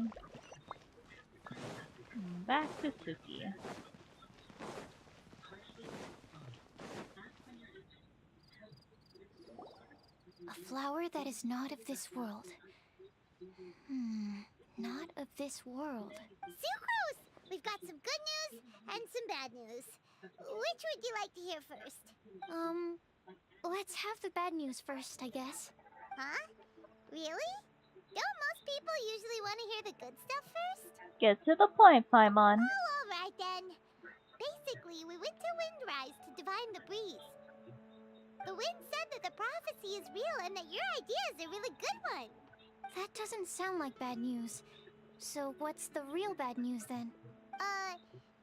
Back to Suki. A flower that is not of this world. Not of this world. Sucrose! We've got some good news and some bad news. Which would you like to hear first? Let's have the bad news first, I guess. Huh? Really? Don't most people usually want to hear the good stuff first? Get to the point, Paimon. Oh, alright then. Basically, we went to Windrise to divine the breeze. The wind said that the prophecy is real and that your idea is a really good one. That doesn't sound like bad news. So what's the real bad news then?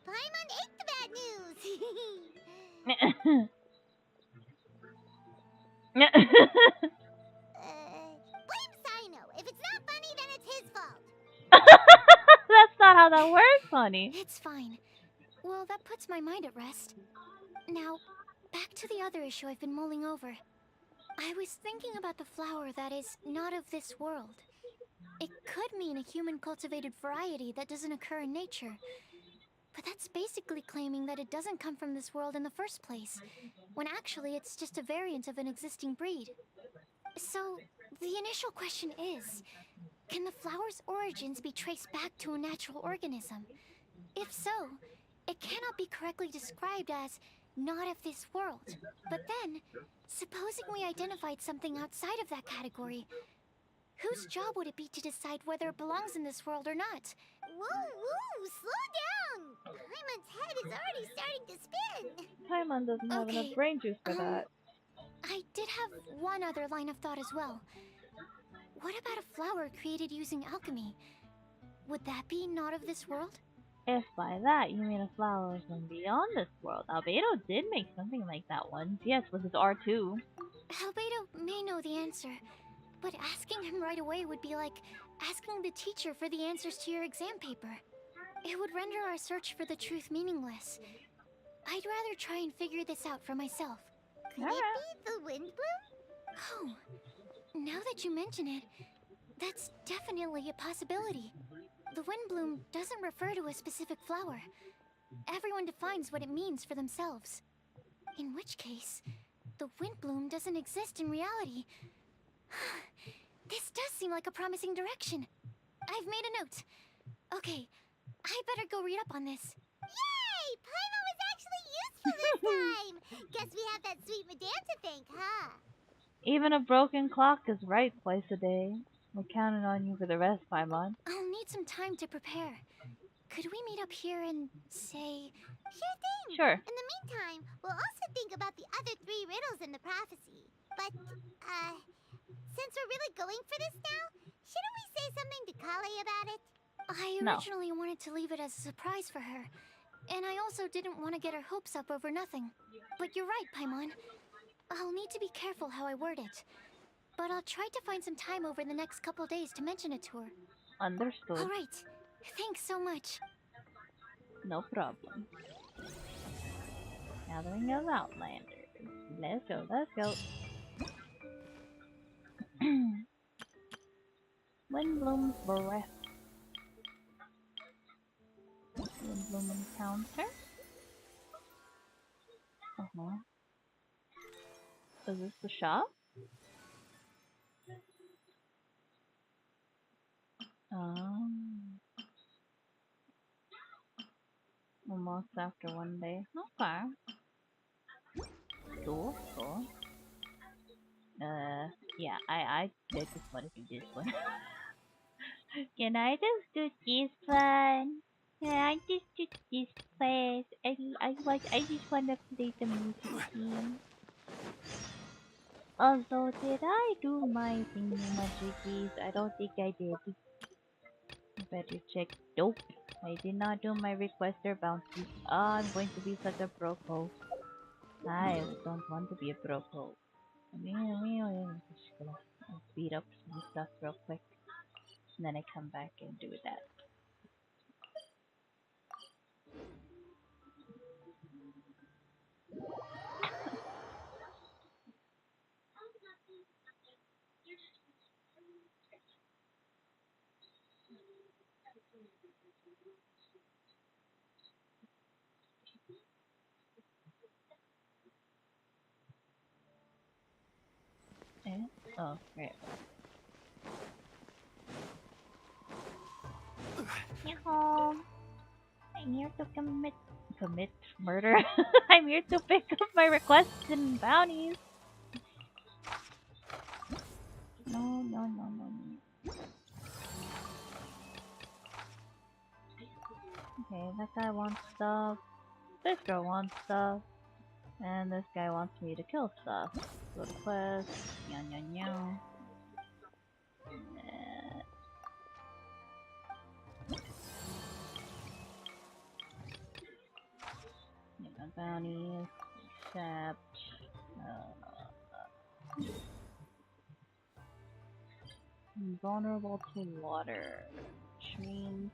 Paimon ate the bad news! Blame Sino. If it's not funny, then it's his fault. That's not how that works, honey. It's fine. Well, that puts my mind at rest. Now, back to the other issue I've been mulling over. I was thinking about the flower that is not of this world. It could mean a human-cultivated variety that doesn't occur in nature. But that's basically claiming that it doesn't come from this world in the first place, when actually it's just a variant of an existing breed. So, the initial question is, can the flower's origins be traced back to a natural organism? If so, it cannot be correctly described as not of this world. But then, supposing we identified something outside of that category, whose job would it be to decide whether it belongs in this world or not? Whoa, slow down! Paimon's head is already starting to spin. Paimon doesn't have enough brain juice for that. I did have one other line of thought as well. What about a flower created using alchemy? Would that be not of this world? If by that you mean a flower from beyond this world, Albedo did make something like that once. Yes, with his R2. Albedo may know the answer, but asking him right away would be like asking the teacher for the answers to your exam paper. It would render our search for the truth meaningless. I'd rather try and figure this out for myself. Could it be the Windblume? Oh, now that you mention it, that's definitely a possibility. The Windblume doesn't refer to a specific flower. Everyone defines what it means for themselves. In which case, the Windblume doesn't exist in reality. This does seem like a promising direction. I've made a note. Okay, I better go read up on this. Yay! Paimon was actually useful this time! Guess we have that sweet madame to thank, huh? Even a broken clock is right twice a day. We're counting on you for the rest, Paimon. I'll need some time to prepare. Could we meet up here and say... Sure thing! Sure. In the meantime, we'll also think about the other 3 riddles in the prophecy. But, since we're really going for this now, shouldn't we say something to Kale about it? I originally wanted to leave it as a surprise for her. And I also didn't want to get her hopes up over nothing. But you're right, Paimon. I'll need to be careful how I word it. But I'll try to find some time over the next couple days to mention it to her. Understood. Alright. Thanks so much. No problem. Gathering of Outlanders. Let's go, let's go. Windblume's breath. Windblume encounter. Is this the shop? Almost after 1 day. Okay. Cool. Yeah, I just want to do this one. Can I just do this one? Can I just do this place? I just want to play the music game. Also, did I do my thingamajiggies? I don't think I did. Better check. Nope. I did not do my requester bounties. Oh, I'm going to be such a broke hoe. I don't want to be a broke hoe. I'm just gonna speed up some stuff real quick. And then I come back and do that. Oh, great. Yoo-hoo. I'm here to commit murder. I'm here to pick up my requests and bounties. No. Okay, that guy wants stuff. This girl wants stuff. And this guy wants me to kill stuff. Request. Nyan. Bounties. Accept. Vulnerable to water. Which means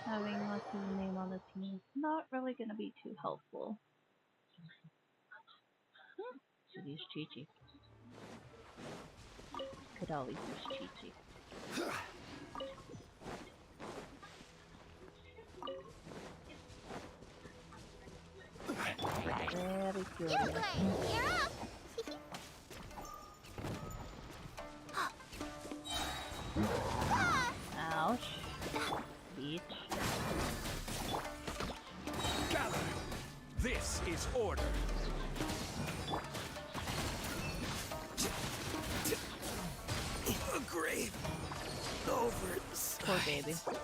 having Lucky's name on the team is not really going to be too helpful. Should use Chi-Chi. Could always use Chi-Chi. Very curious. You're up! Ouch. Beach. Gather! This is order. A grave oversight. Poor baby. Stay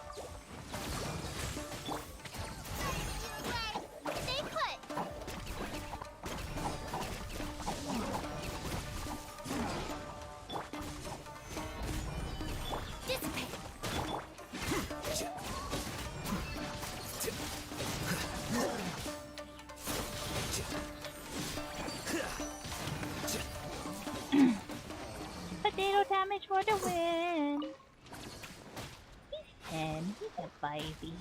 put! Dissipate! Potato damage for the win! He's 10. He's a baby.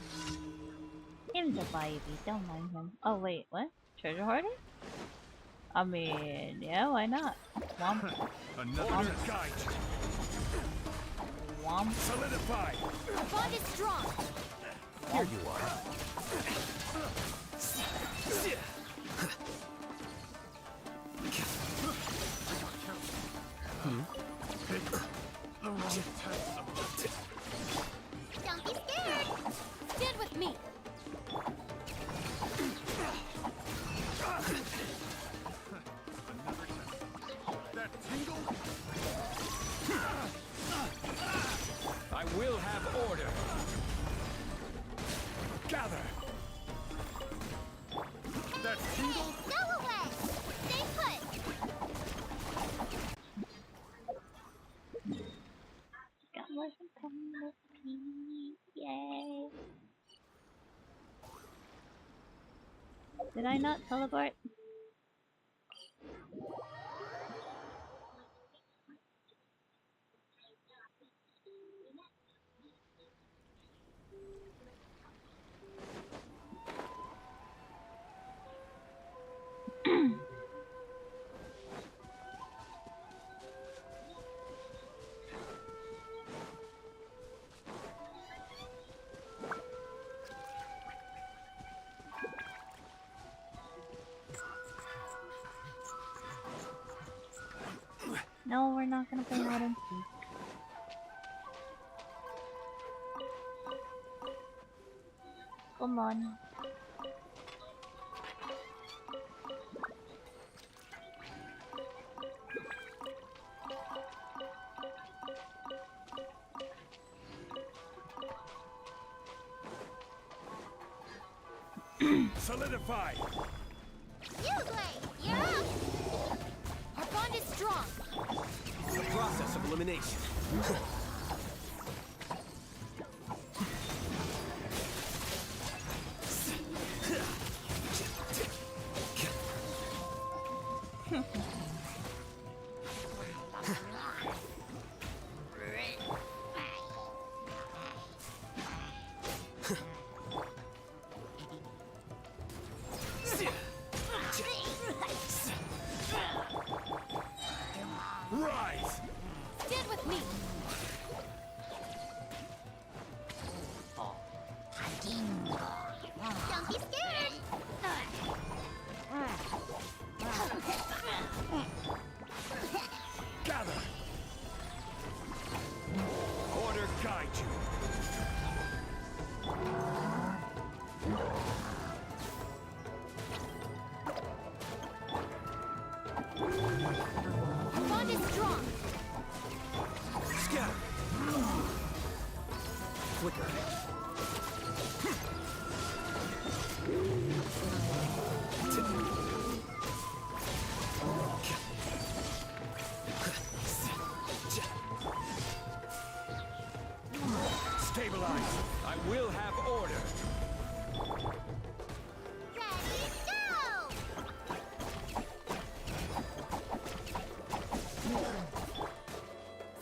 Him's a baby. Don't mind him. Oh, wait. What? Treasure hoarder? I mean, yeah, why not? Womp. Another guide. Womp. Solidify. Our bond is strong. Here you are. Don't be scared! Stand with me. That tingle? I will have order. Gather. That tingle? Go away! Stay put! Got more than 10 rupees. Yay. Did I not teleport? No, we're not gonna play hide and seek. Come on. Solidify. Blade, you're up! Our bond is strong. The process of elimination. Rise! Stand with me. Don't be scared! Gather! Order guide you. Our bond is strong. Scatter! Flicker. Stabilize. I will have order. Ready, go!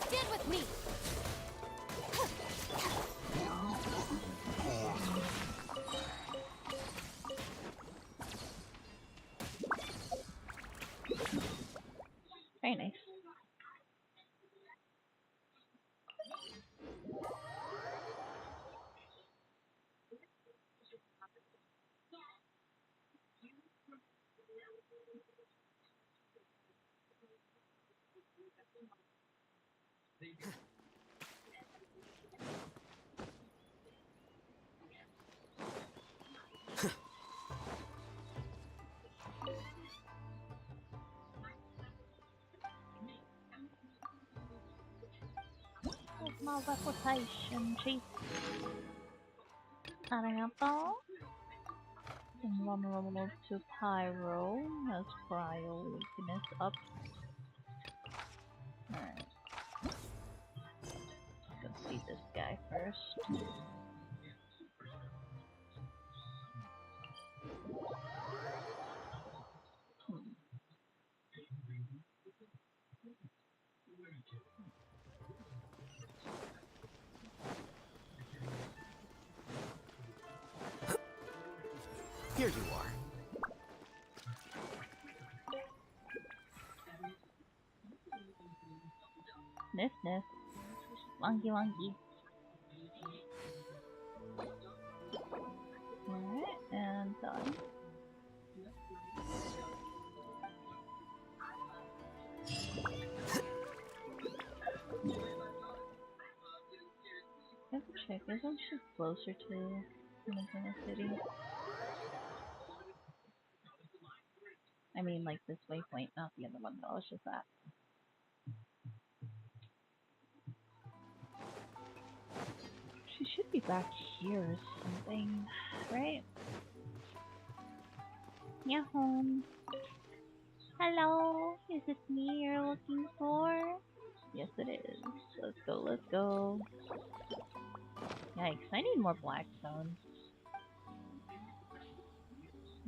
Stand with me. Very nice. Where's my reputation, chief? Arigato. Invulnerable to pyro. Has cryo weakness up. Alright. Let's go see this guy first. Here you are. Sniff, sniff. Wonky, wonky. Alright, and done. I have to check, isn't she closer to Kinta City? I mean, like this waypoint, not the other one though, it's just that. She should be back here or something, right? Yeah, home. Hello, is it me you're looking for? Yes, it is. Let's go, let's go. Yikes, I need more blackstones.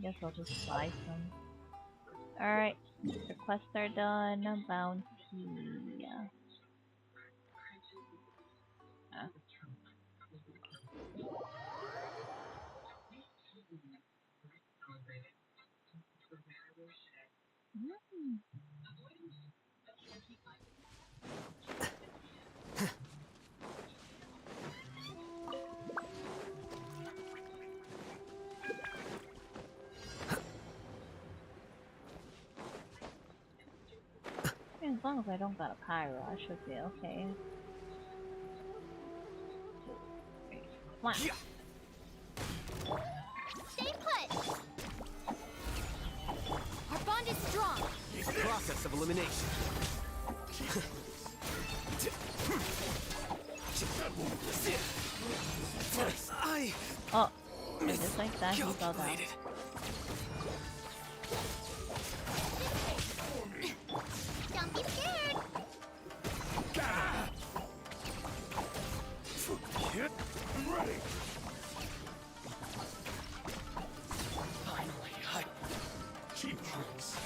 Guess I'll just buy some. Alright, requests are done. Bounty. Ah. Mm. As long as I don't got a pyro, I should be okay. Come on. Stay put! Our bond is strong! Process of elimination. Oh, just like that, he fell down. Don't be scared! Get ready. Finally, Cheap tricks.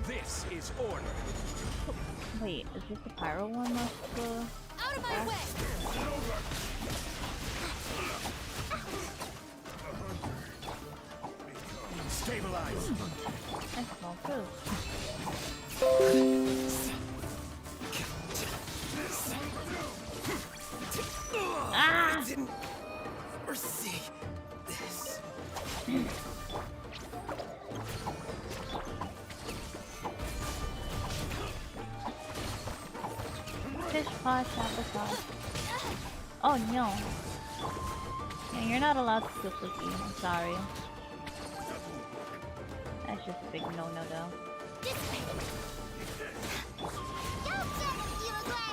This is order. Wait, is this the pyro one that's the... Out of my way! Stabilize. I smell food. Ah! I didn't foresee this. Fish pot, sabotage. Oh no. Yeah, you're not allowed to do flicky. I'm sorry. That's just a big no-no though. This way! Go get it, Uruguay!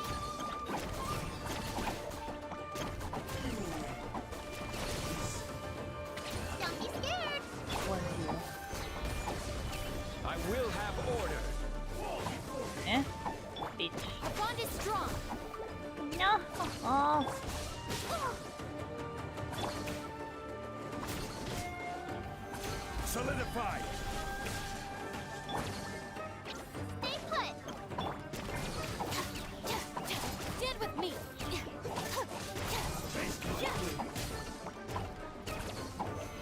Don't be scared! What are you? I will have order. Eh? Bitch. Our bond is strong! No! Oh! Solidify. Stay put! Stand with me!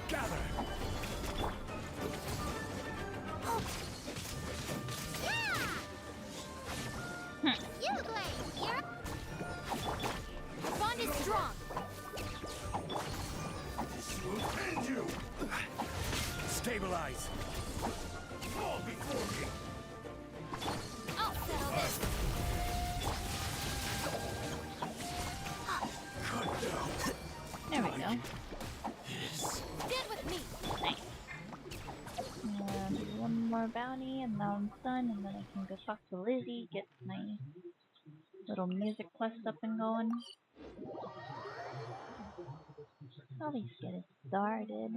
Gather. Uruguay, you're... Our bond is strong! This will end you. Stabilize. Fall before me. I'll settle this! Cut down. There we go. Stand with me! Nice. And one more bounty, and now I'm done, and then I can go talk to Lizzie, get my little music quest up and going. At least get it started.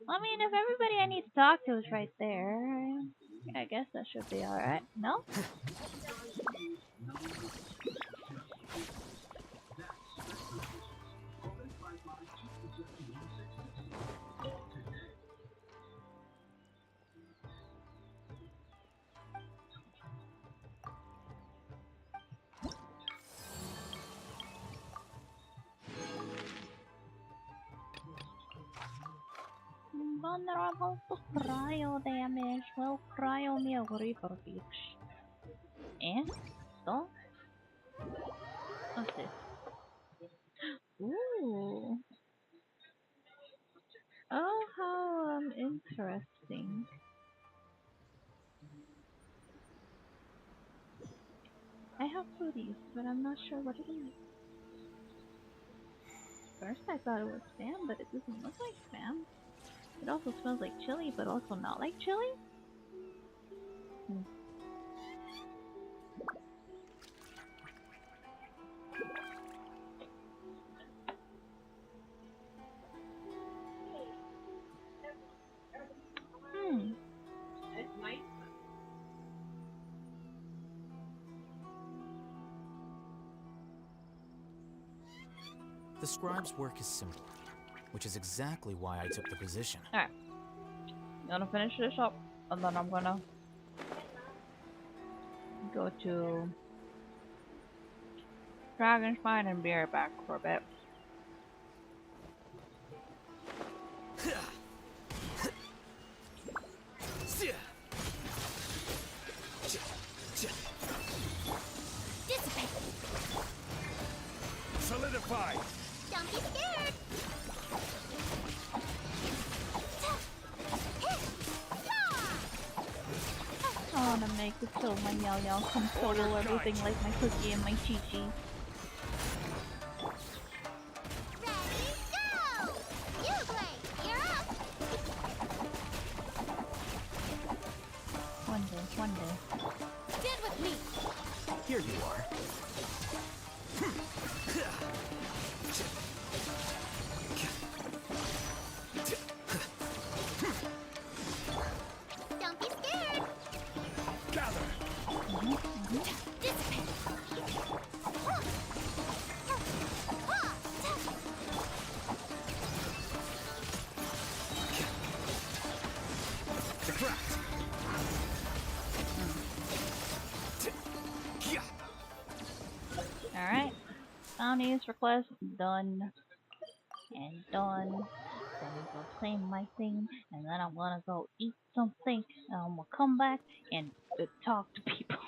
I mean, if everybody I need to talk to is right there, I guess that should be alright. No? vulnerable to cryo damage. Well, cryo me a reaper bitch. Eh? So? What's this? Ooh. Oh, how interesting. I have foodies, but I'm not sure what it is. First I thought it was spam, but it doesn't look like spam. It also smells like chili, but also not like chili? Hmm. The scribe's work is simple, which is exactly why I took the position. Alright. I'm gonna finish this up, and then I'm gonna go to Dragon's Mine and be right back for a bit. Dissipate! Solidify! Don't be scared! I wanna make it so my Yao Yao can solo everything like my Cookie and my Chi Chi. Ready, go! You Blade, you're up! One day. Stand with me! Here you are. Don't be scared! Gather! Dissipate! Subtract! Alright. Bounties request done. And done. Then I'm gonna claim my thing, and then I'm gonna go eat something, and I'm gonna come back and talk to people.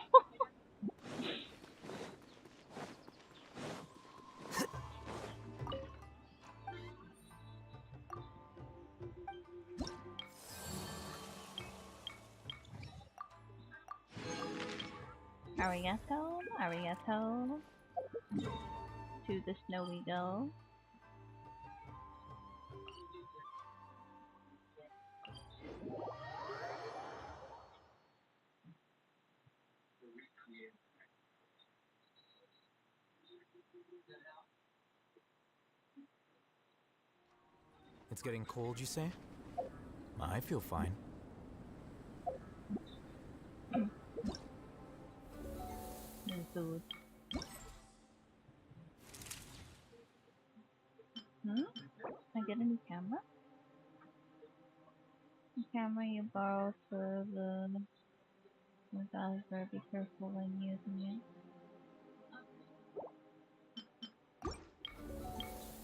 Arigato, arigato. To the snow we go. It's getting cold, you say? I feel fine. Food. I get a new camera? The camera you borrowed for the... Be careful when using it.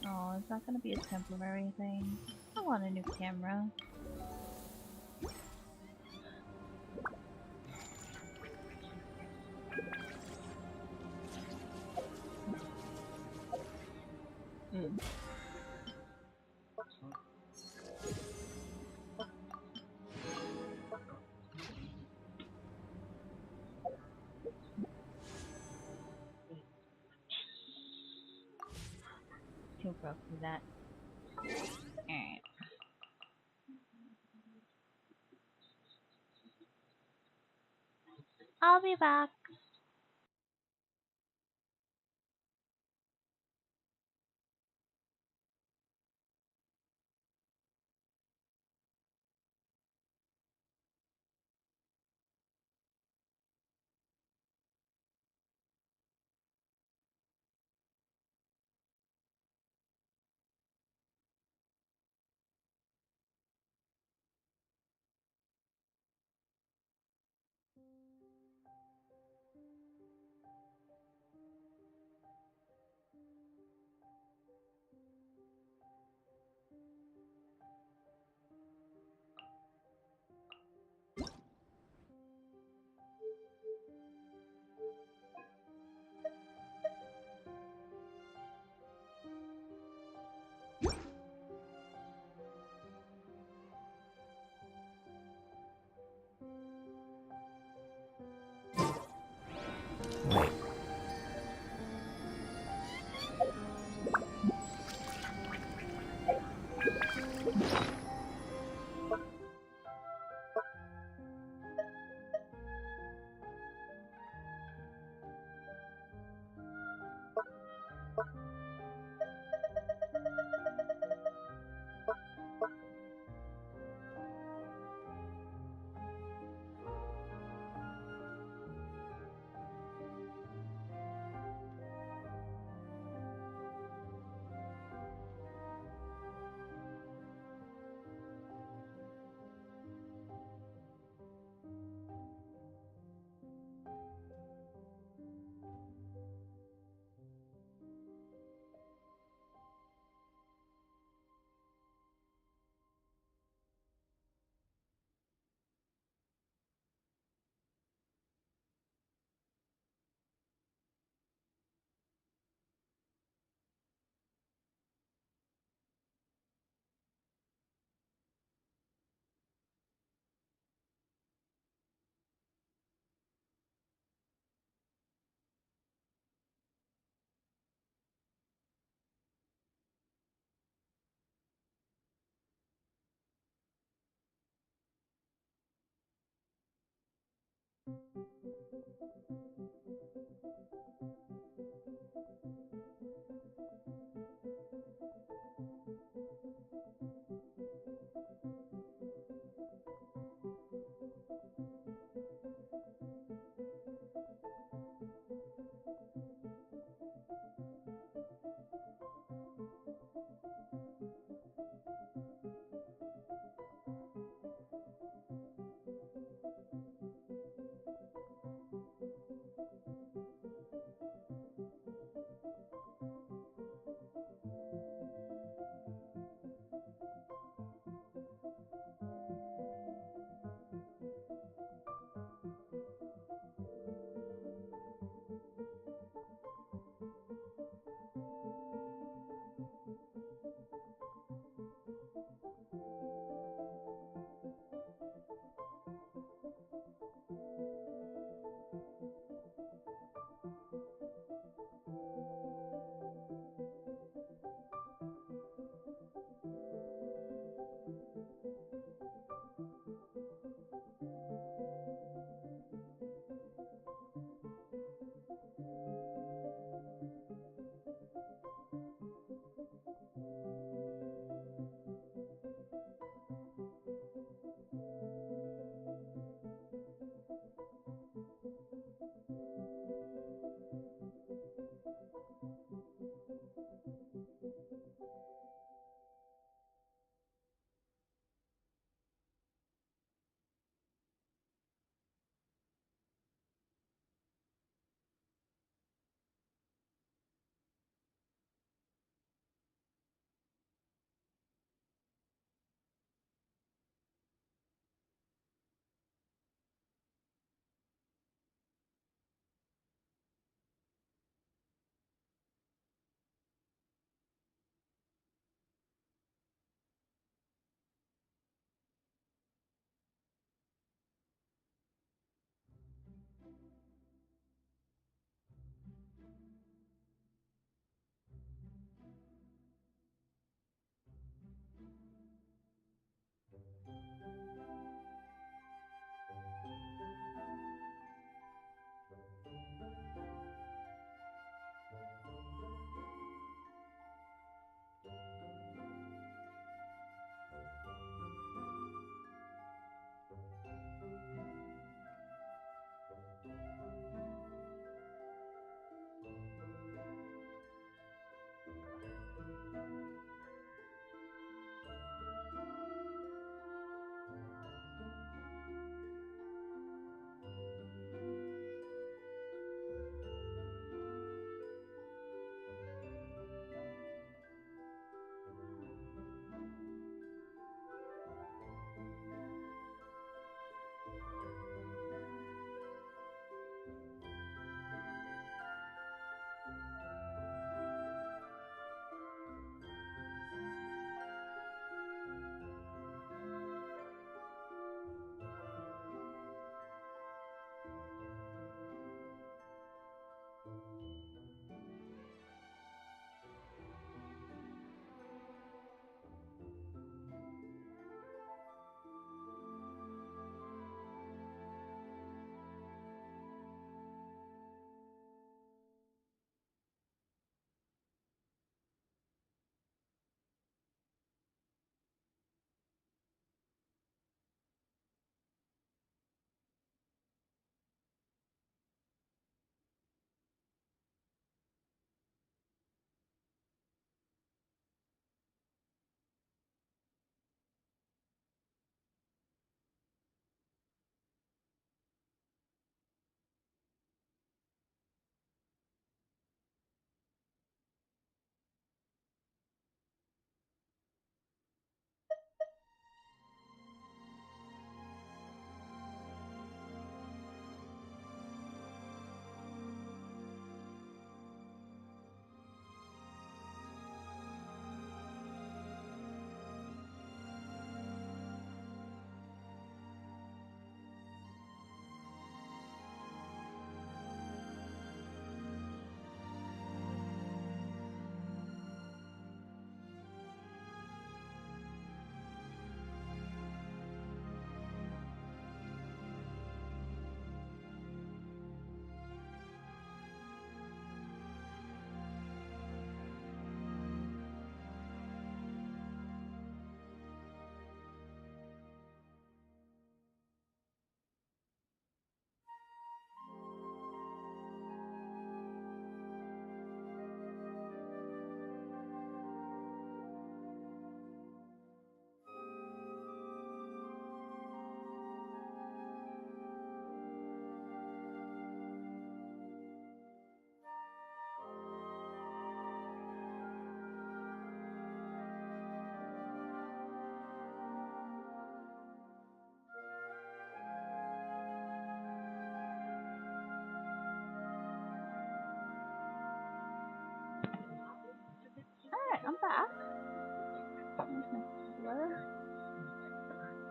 Oh, is that gonna be a temporary thing? I want a new camera. Too broke for that. Alright. I'll be back.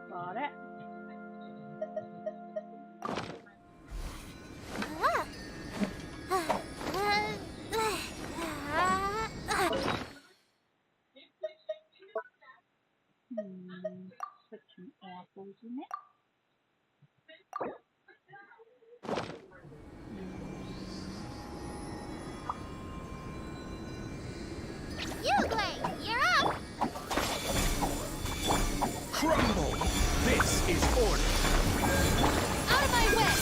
Got it. Put some apples in it. You're up! Crumble! This is order! Out of my way!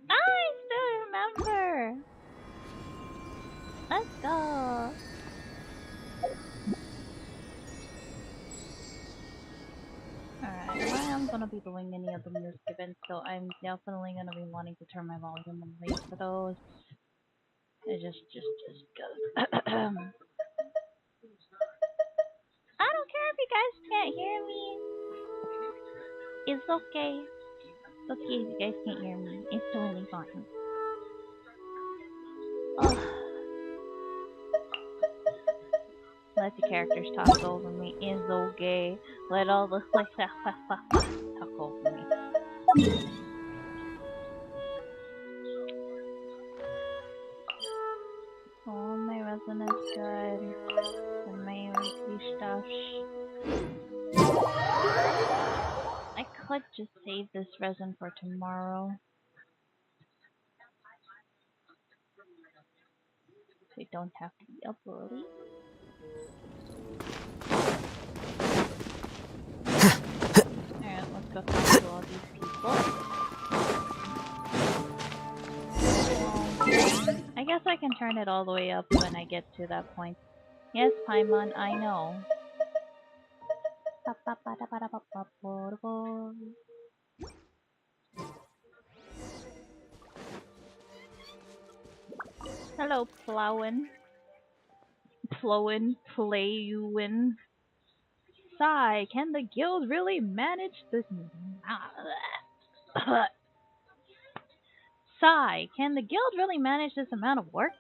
I still remember. Let's go. Alright, I am gonna be doing any of the music events, so I'm definitely gonna be wanting to turn my volume on rate for those. It just goes. I don't care if you guys can't hear me. It's okay. It's okay if you guys can't hear me. It's totally fine. Oh. Let the characters talk over me. It's okay. Let all the talk over me. Oh, my resin is good. And my weekly stuff. I could just save this resin for tomorrow. So we don't have to be up early. Alright, let's go talk to all these people. I guess I can turn it all the way up when I get to that point. Yes, Paimon, I know. Hello, Plowin. Playuin. Sigh, can the guild really manage this? Sigh, can the guild really manage this amount of work?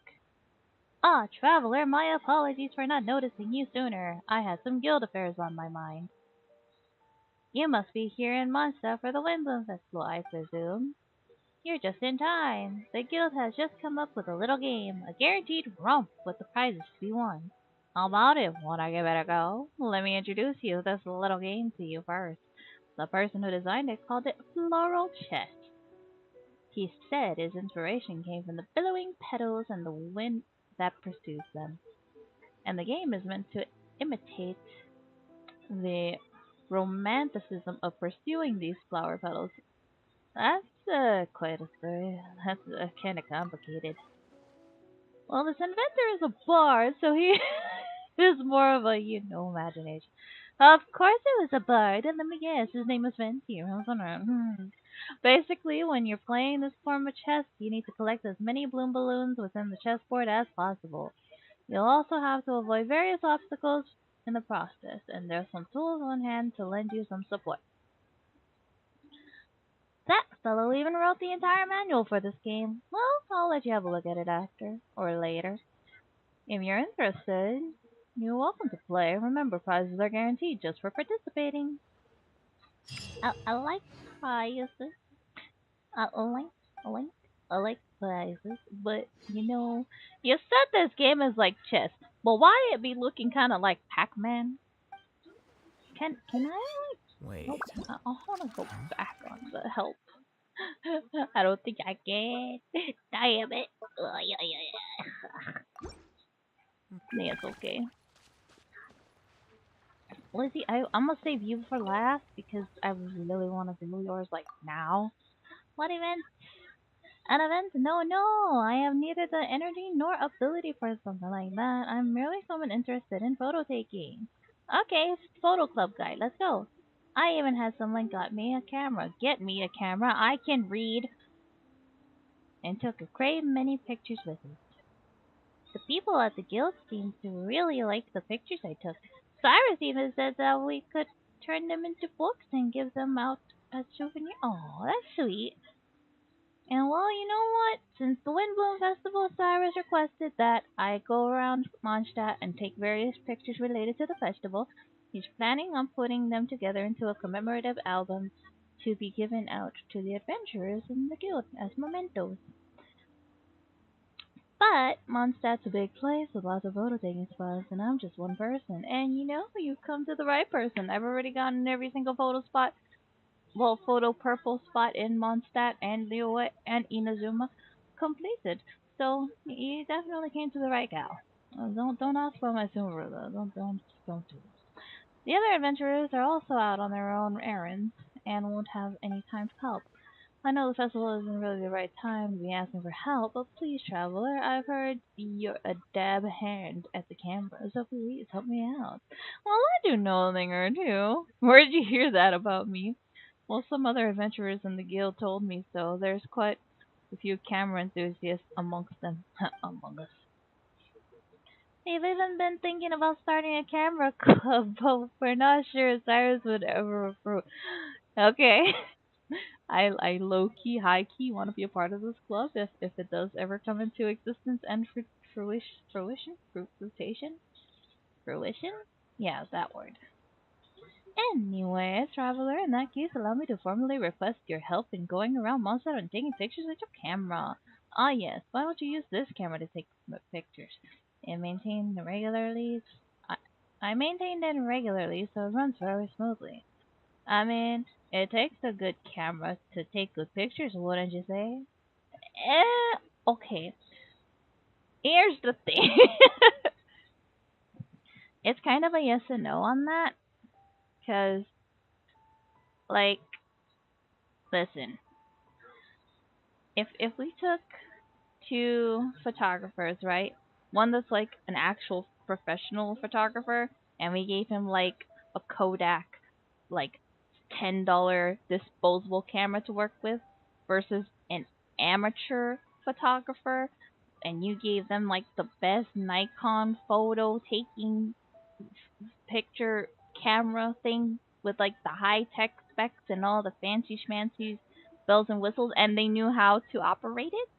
Ah, traveler, my apologies for not noticing you sooner. I had some guild affairs on my mind. You must be here in Mondstadt for the Windblume Festival, I presume. You're just in time. The guild has just come up with a little game, a guaranteed romp with the prizes to be won. How about it? Wanna give it a go? Let me introduce you this little game to you first. The person who designed it called it Floral Chest. He said his inspiration came from the billowing petals and the wind that pursues them. And the game is meant to imitate the romanticism of pursuing these flower petals. That's quite a story. That's kind of complicated. Well, this inventor is a bard, so he is more of a, imagination. Of course it was a bard, and let me guess, his name was Ventir. Basically, when you're playing this form of chess, you need to collect as many bloom balloons within the chessboard as possible. You'll also have to avoid various obstacles in the process, and there's some tools on hand to lend you some support. That fellow even wrote the entire manual for this game. Well, I'll let you have a look at it after, or later. If you're interested, you're welcome to play. Remember, prizes are guaranteed just for participating. I like prizes. I like, I like, I like prizes. But, you said this game is like chess. But why it be looking kind of like Pac-Man? Can I, Wait. nope, I want to go back on the help. I don't think I can. Damn it. Yeah, it's okay. Lizzie, I'm gonna save you for last because I really want to do yours like now. What event? An event? No. I have neither the energy nor ability for something like that. I'm merely someone interested in photo taking. Okay, photo club guy. Let's go. I even had someone got me a camera. Get me a camera. I can read. And took a great many pictures with it. The people at the guild seemed to really like the pictures I took. Cyrus even said that we could turn them into books and give them out as souvenirs. Oh, that's sweet. And well, you know what? Since the Windblume Festival, Cyrus requested that I go around Mondstadt and take various pictures related to the festival. He's planning on putting them together into a commemorative album to be given out to the adventurers in the guild as mementos. But Mondstadt's a big place with lots of photo taking spots, and I'm just one person. And you've come to the right person. I've already gotten every single photo spot, photo purple spot in Mondstadt and Liyue and Inazuma completed. So you definitely came to the right gal. Don't ask for my silver though. Don't do it. The other adventurers are also out on their own errands and won't have any time to help. I know the festival isn't really the right time to be asking for help, but please, traveler, I've heard you're a dab hand at the camera, so please help me out. Well, I do know a thing or two. Where'd you hear that about me? Well, some other adventurers in the guild told me so. There's quite a few camera enthusiasts amongst them. Among us. They've even been thinking about starting a camera club, but we're not sure if Cyrus would ever approve. Okay. I low key, high key want to be a part of this club if it does ever come into existence and fruition? Yeah, that word. Anyway, traveler, in that case, allow me to formally request your help in going around Monster and taking pictures with your camera. Ah, yes. Why don't you use this camera to take pictures? And maintain regularly. I maintained it regularly, so it runs very smoothly. I mean, it takes a good camera to take good pictures, wouldn't you say? Okay. Here's the thing. It's kind of a yes and no on that. Because, like, listen. If we took two photographers, right? One that's like an actual professional photographer, and we gave him like a Kodak, like $10 disposable camera to work with, versus an amateur photographer, and you gave them like the best Nikon photo taking picture camera thing with like the high tech specs and all the fancy schmancy bells and whistles, and they knew how to operate it.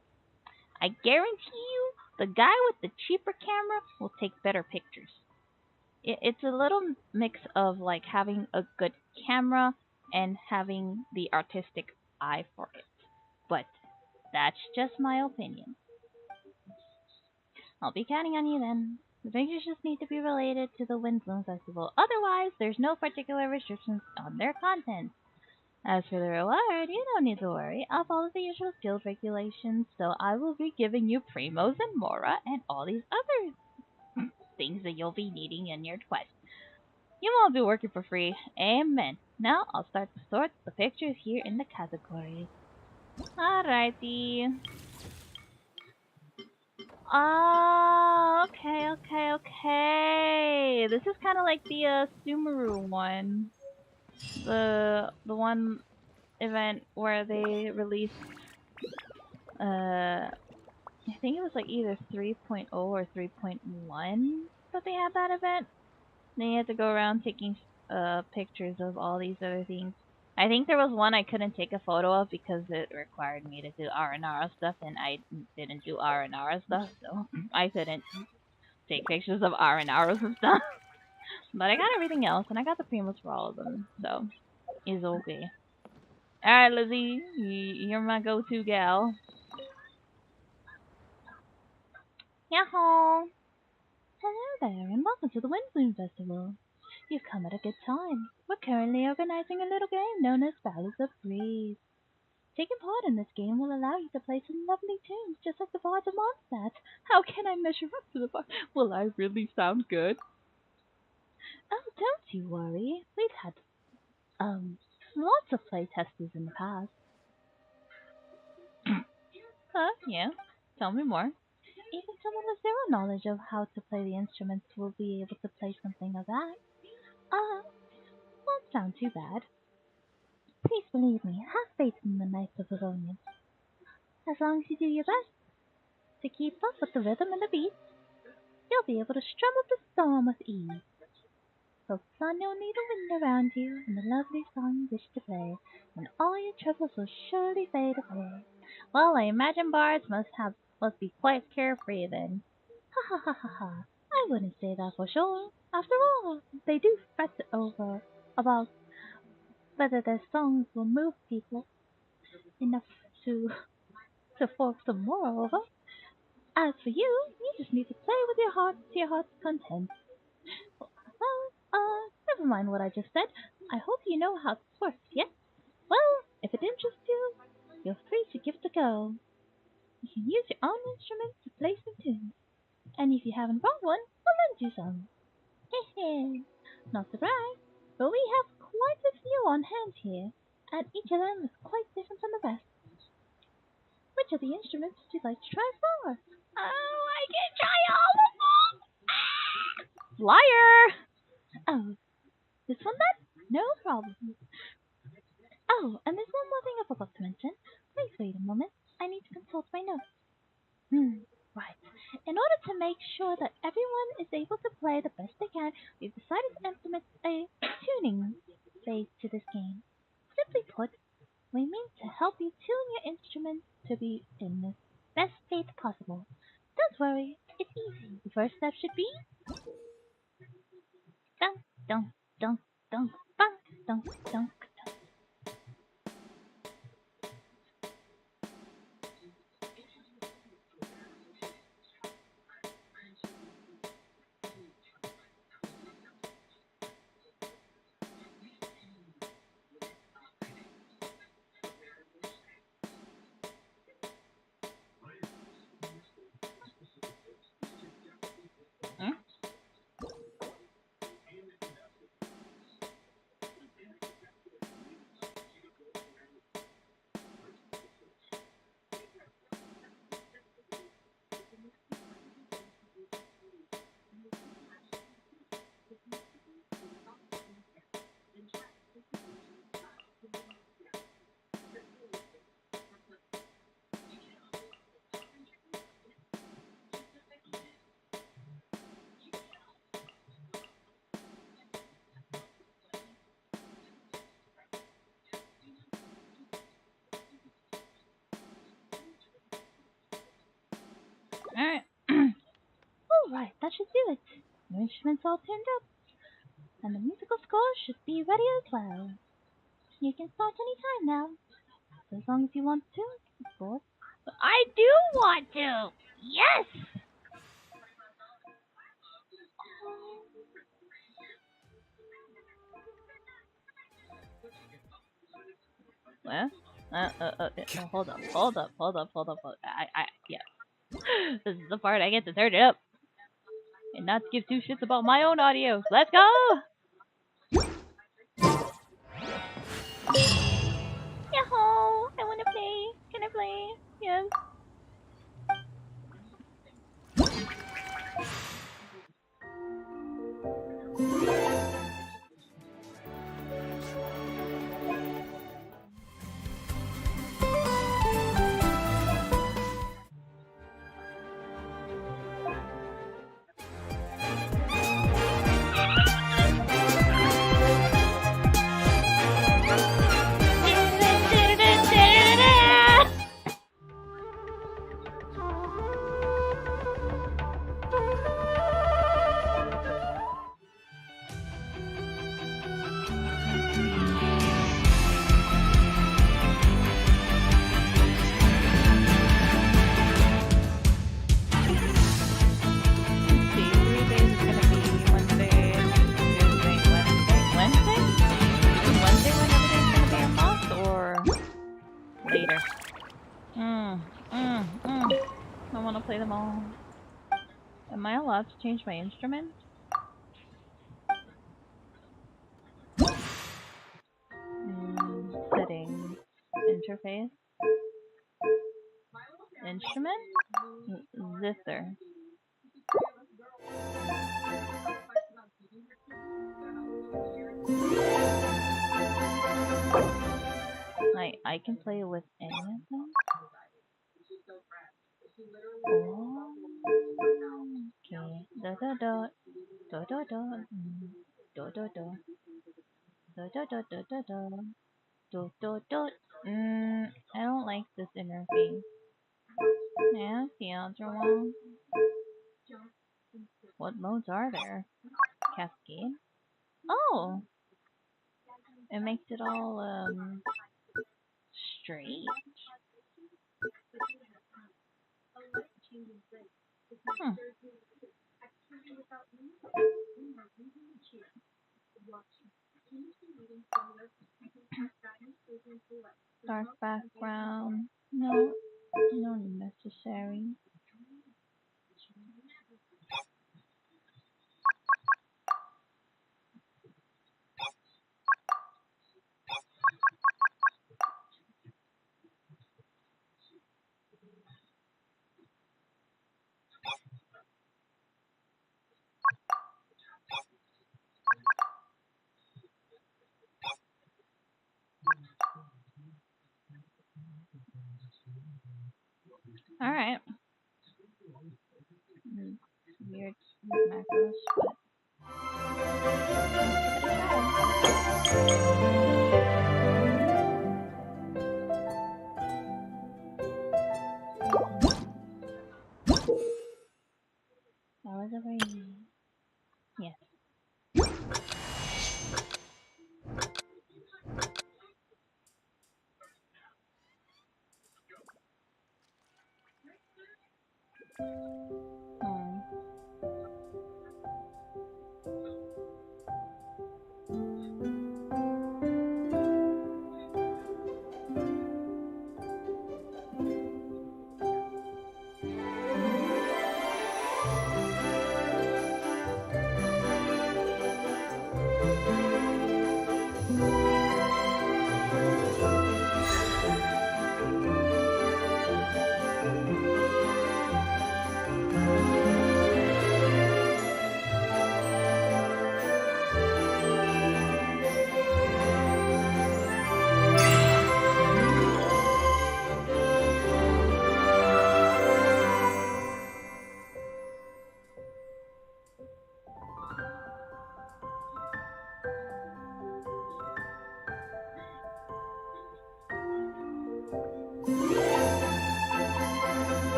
I guarantee you, the guy with the cheaper camera will take better pictures. It's a little mix of like having a good camera and having the artistic eye for it. But that's just my opinion. I'll be counting on you then. The pictures just need to be related to the Windblume Festival. Otherwise, there's no particular restrictions on their content. As for the reward, you don't need to worry. I'll follow the usual guild regulations, so I will be giving you Primos and Mora and all these other things that you'll be needing in your quest. You won't be working for free. Amen. Now I'll start to sort the pictures here in the categories. Alrighty. Okay. This is kind of like the Sumeru one. The one event where they released I think it was like either 3.0 or 3.1 that they had that event. They had to go around taking pictures of all these other things. I think there was one I couldn't take a photo of because it required me to do Aranara stuff, and I didn't do Aranara stuff, so I couldn't take pictures of Aranaras and stuff. But I got everything else, and I got the Primos for all of them, so it's okay. Alright, Lizzie, you're my go-to gal. Yahoo! Hello there, and welcome to the Windblume Festival. You've come at a good time. We're currently organizing a little game known as Ballads of Breeze. Taking part in this game will allow you to play some lovely tunes, just like the bards of Mondstadt. How can I measure up to the bar? Will I really sound good? Oh, don't you worry. We've had, lots of play testers in the past. Yeah. Tell me more. Even someone with zero knowledge of how to play the instruments will be able to play something of that. Won't sound too bad. Please believe me, have faith in the Knights of Livonia. As long as you do your best to keep up with the rhythm and the beat, you'll be able to strum up the storm with ease. Focus on you'll need a wind around you and the lovely song you wish to play, and all your troubles will surely fade away. Well, I imagine bards must be quite carefree then. Ha ha ha ha ha. I wouldn't say that for sure. After all, they do fret over about whether their songs will move people enough to fork some more over. As for you, you just need to play with your heart to your heart's content. Well, never mind what I just said. I hope you know how this works, yes? Well, if it interests you, you're free to give it a go. You can use your own instrument to play some tunes. And if you haven't brought one, we'll lend you some. Hehe. Not surprised, but we have quite a few on hand here, and each of them is quite different from the rest. Which of the instruments would you like to try first? Oh, I can try all of them! Liar! Oh, this one then? No problem. Oh, and there's one more thing I forgot to mention. Please wait a moment. I need to consult my notes. Right. In order to make sure that everyone is able to play the best they can, we've decided to implement a tuning phase to this game. Simply put, we mean to help you tune your instrument to be in the best state possible. Don't worry, it's easy. The first step should be dunk, dunk, dunk, dunk, dunk, dunk, dunk. Alright. Alright, that should do it. Your instrument's all tuned up. And the musical score should be ready as well. You can start any time now. So as long as you want to, of course. But I do want to! Yes! Hold up. Yeah. This is the part I get to turn it up. And not give two shits about my own audio. Let's go! Yahoo! I wanna play. Can I play? Yes. I want to play them all. Am I allowed to change my instrument? Settings. Interface. Instrument? Zither. I can play with any of them? Oh, okay. Da da da. Da da da. Da da da. Da da da da da da. Da da da. I don't like this interface. Yeah, the other one. What modes are there? Cascade? Oh! It makes it all, straight. Dark background. No, not necessary. Alright. Weird macros, but... That was a very... Yes.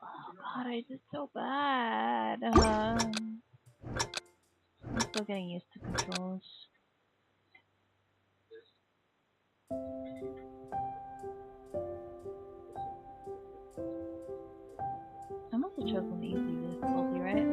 Oh god, I did so bad. I'm still getting used to controls. I must have chosen the easy difficulty, right?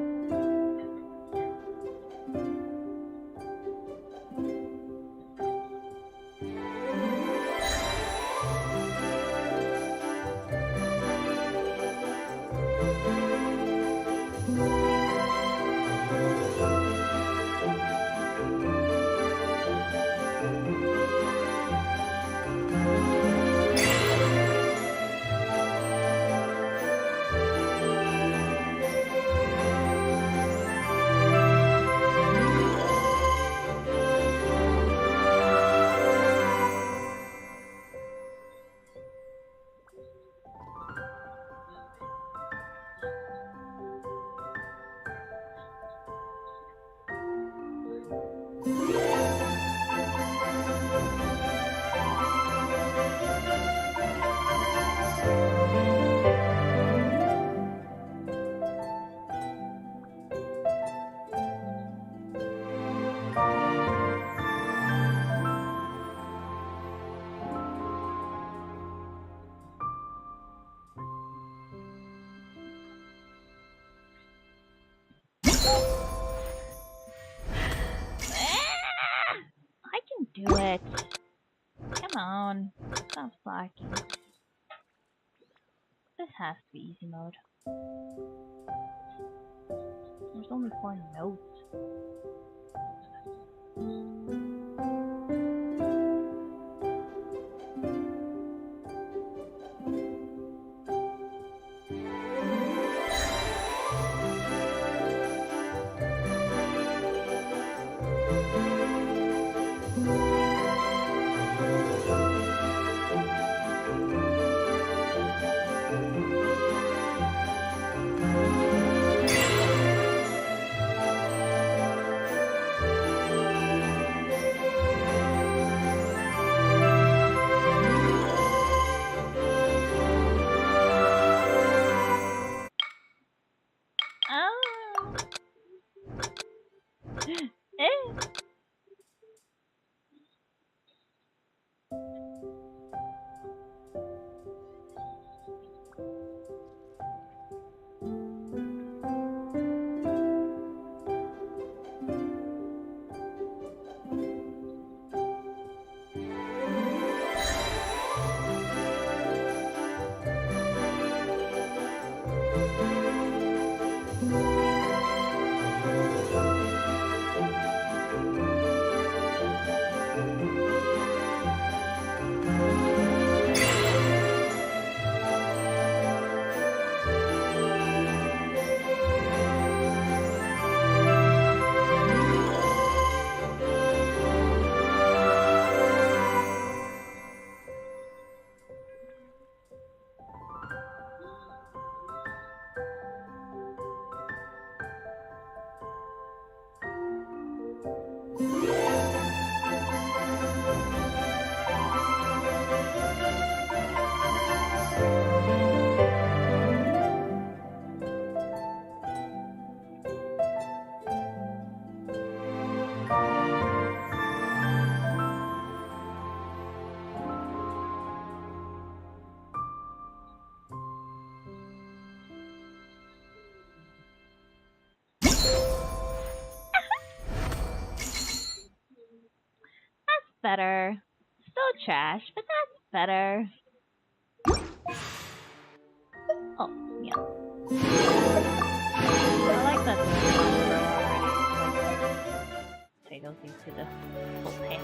I can do it. Come on. Stop slacking. This has to be easy mode. There's only 4 notes. Better. Still trash, but that's better. Oh, yeah. I like that potatoes into the full patch.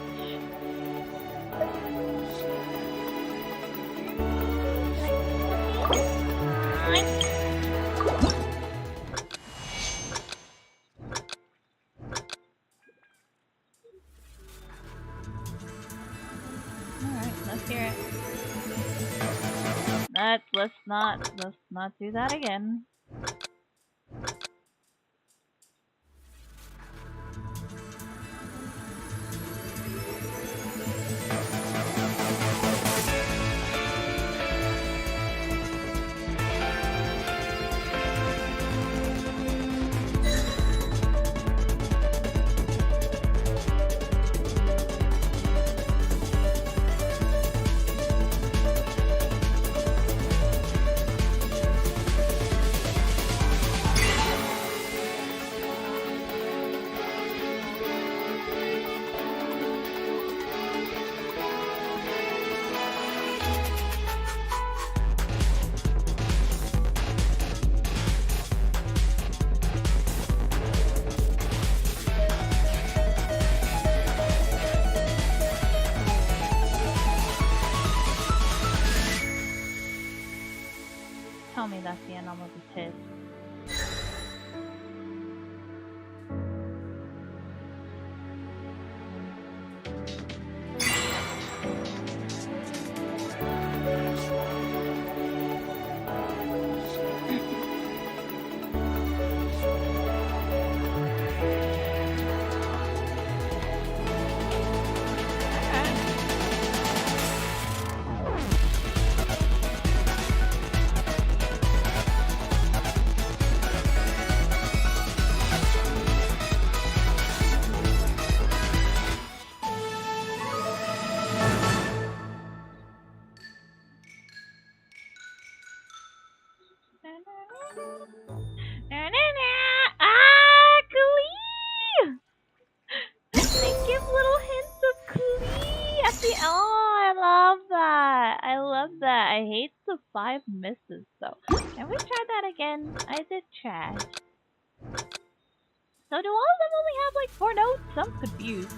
Alright, let's hear it. Let's not do that again. tell me that's the end. I'm gonna be pissed. Glee! They give little hints of Glee at the. Oh, I love that. I love that. I hate the 5 misses though. Can we try that again? I did try. So do all of them only have like 4 notes? I'm confused.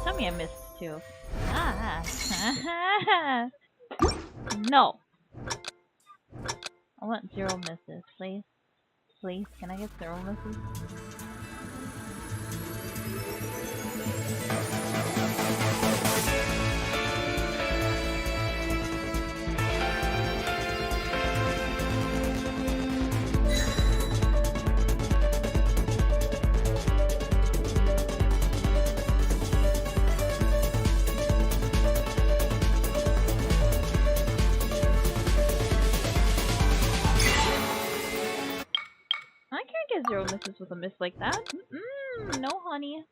Tell me I missed 2. Ah. No. I want 0 misses, please. Please, can I get 0 misses? I can't get 0 misses with a miss like that. No, honey.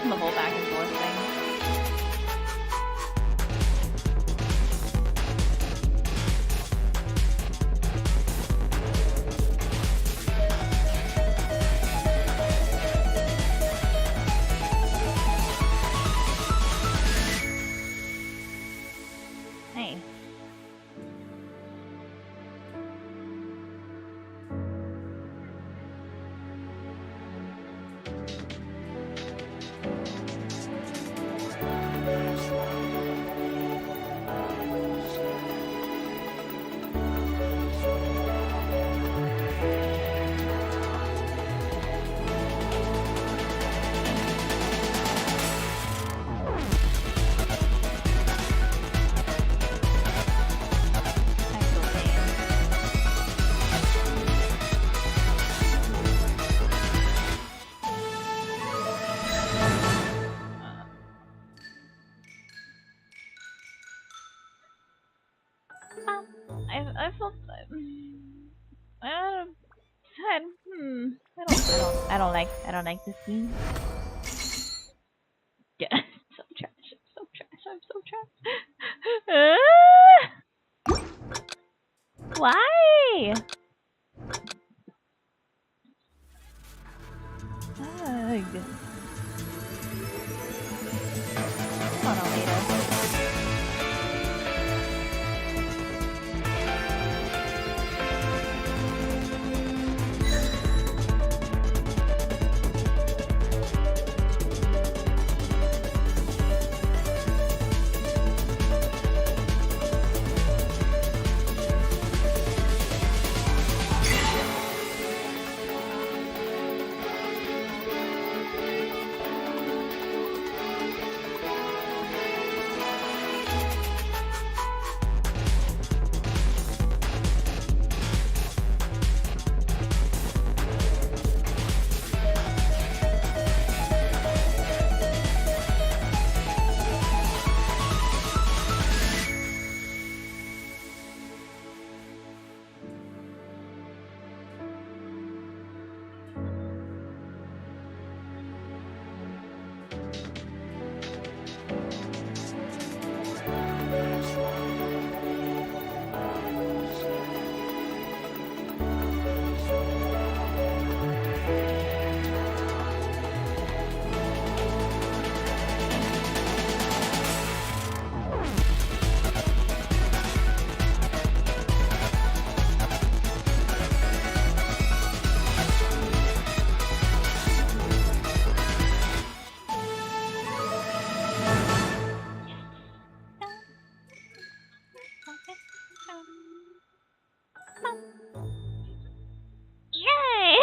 The whole back and forth thing. Hey. I felt. I don't like this scene. Yeah, so trash. So trash. I'm so trash. Why? Ugh. Come on, Almeida. Yay!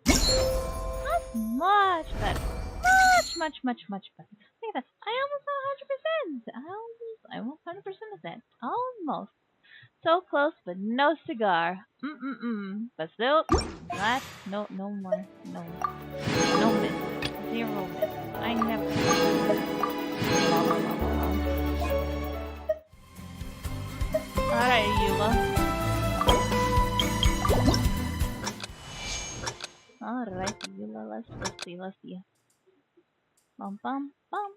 That's much better. Much better. Look at that. I almost 100%. I almost 100% of that. Almost. So close, but no cigar. But still, that no more. No miss. 0 miss. I never. Alright, Eula. Alright, Eula, let's see. Bum bum bum.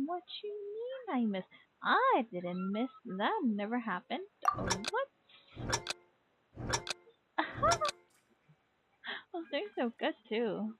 What you mean I missed? I didn't miss. That never happened. What? I was doing so good too.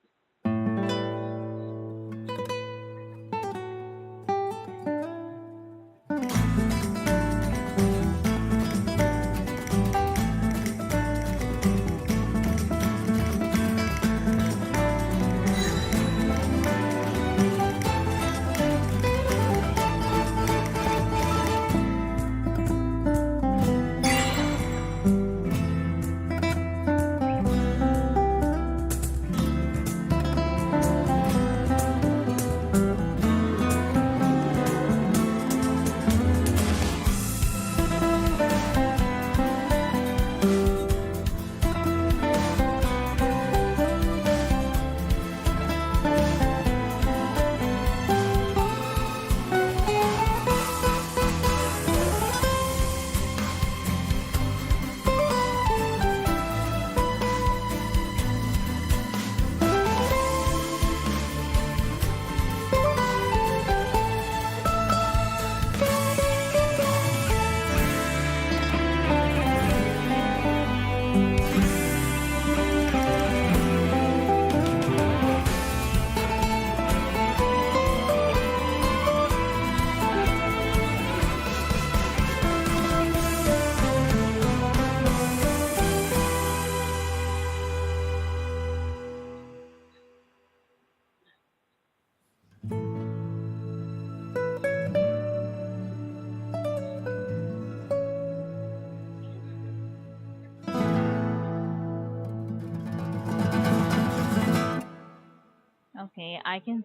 Okay, I can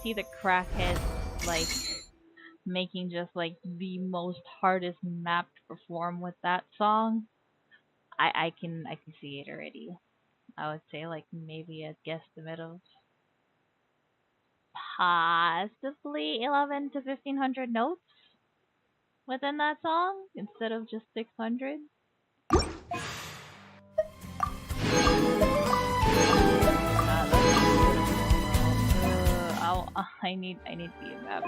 see the crackheads like making just like the most hardest map to perform with that song. I can see it already. I would say like maybe a guesstimate of possibly 11 to 1500 notes within that song instead of just 600. I need BMF.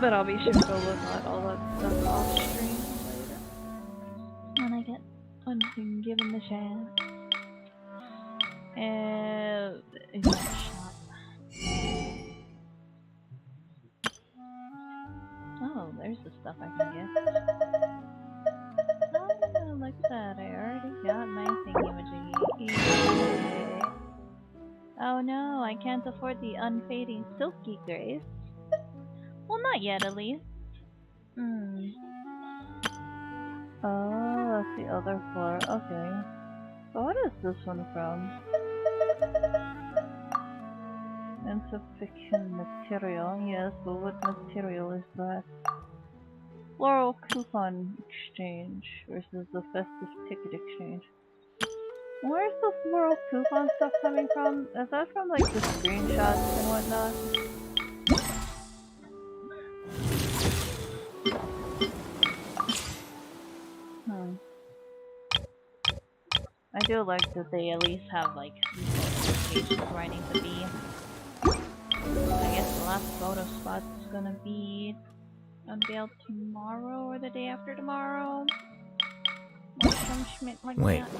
But I'll be sure to look at all that stuff off stream later when I get given the chance. Shot. Oh, there's the stuff I can get. Oh, look at that! I already got my thingy-majiggy. Oh no, I can't afford the unfading silky grace. Well, not yet, at least. Oh, that's the other floor. Okay. So what is this one from? Insufficient material. Yes, but what material is that? Floral coupon exchange versus the festive ticket exchange. Where's the floral coupon stuff coming from? Is that from like the screenshots and whatnot? I do like that they at least have like notifications where I need to be. I guess the last photo spot is gonna be unveiled tomorrow or the day after tomorrow. Or some schmidt like Wait. that.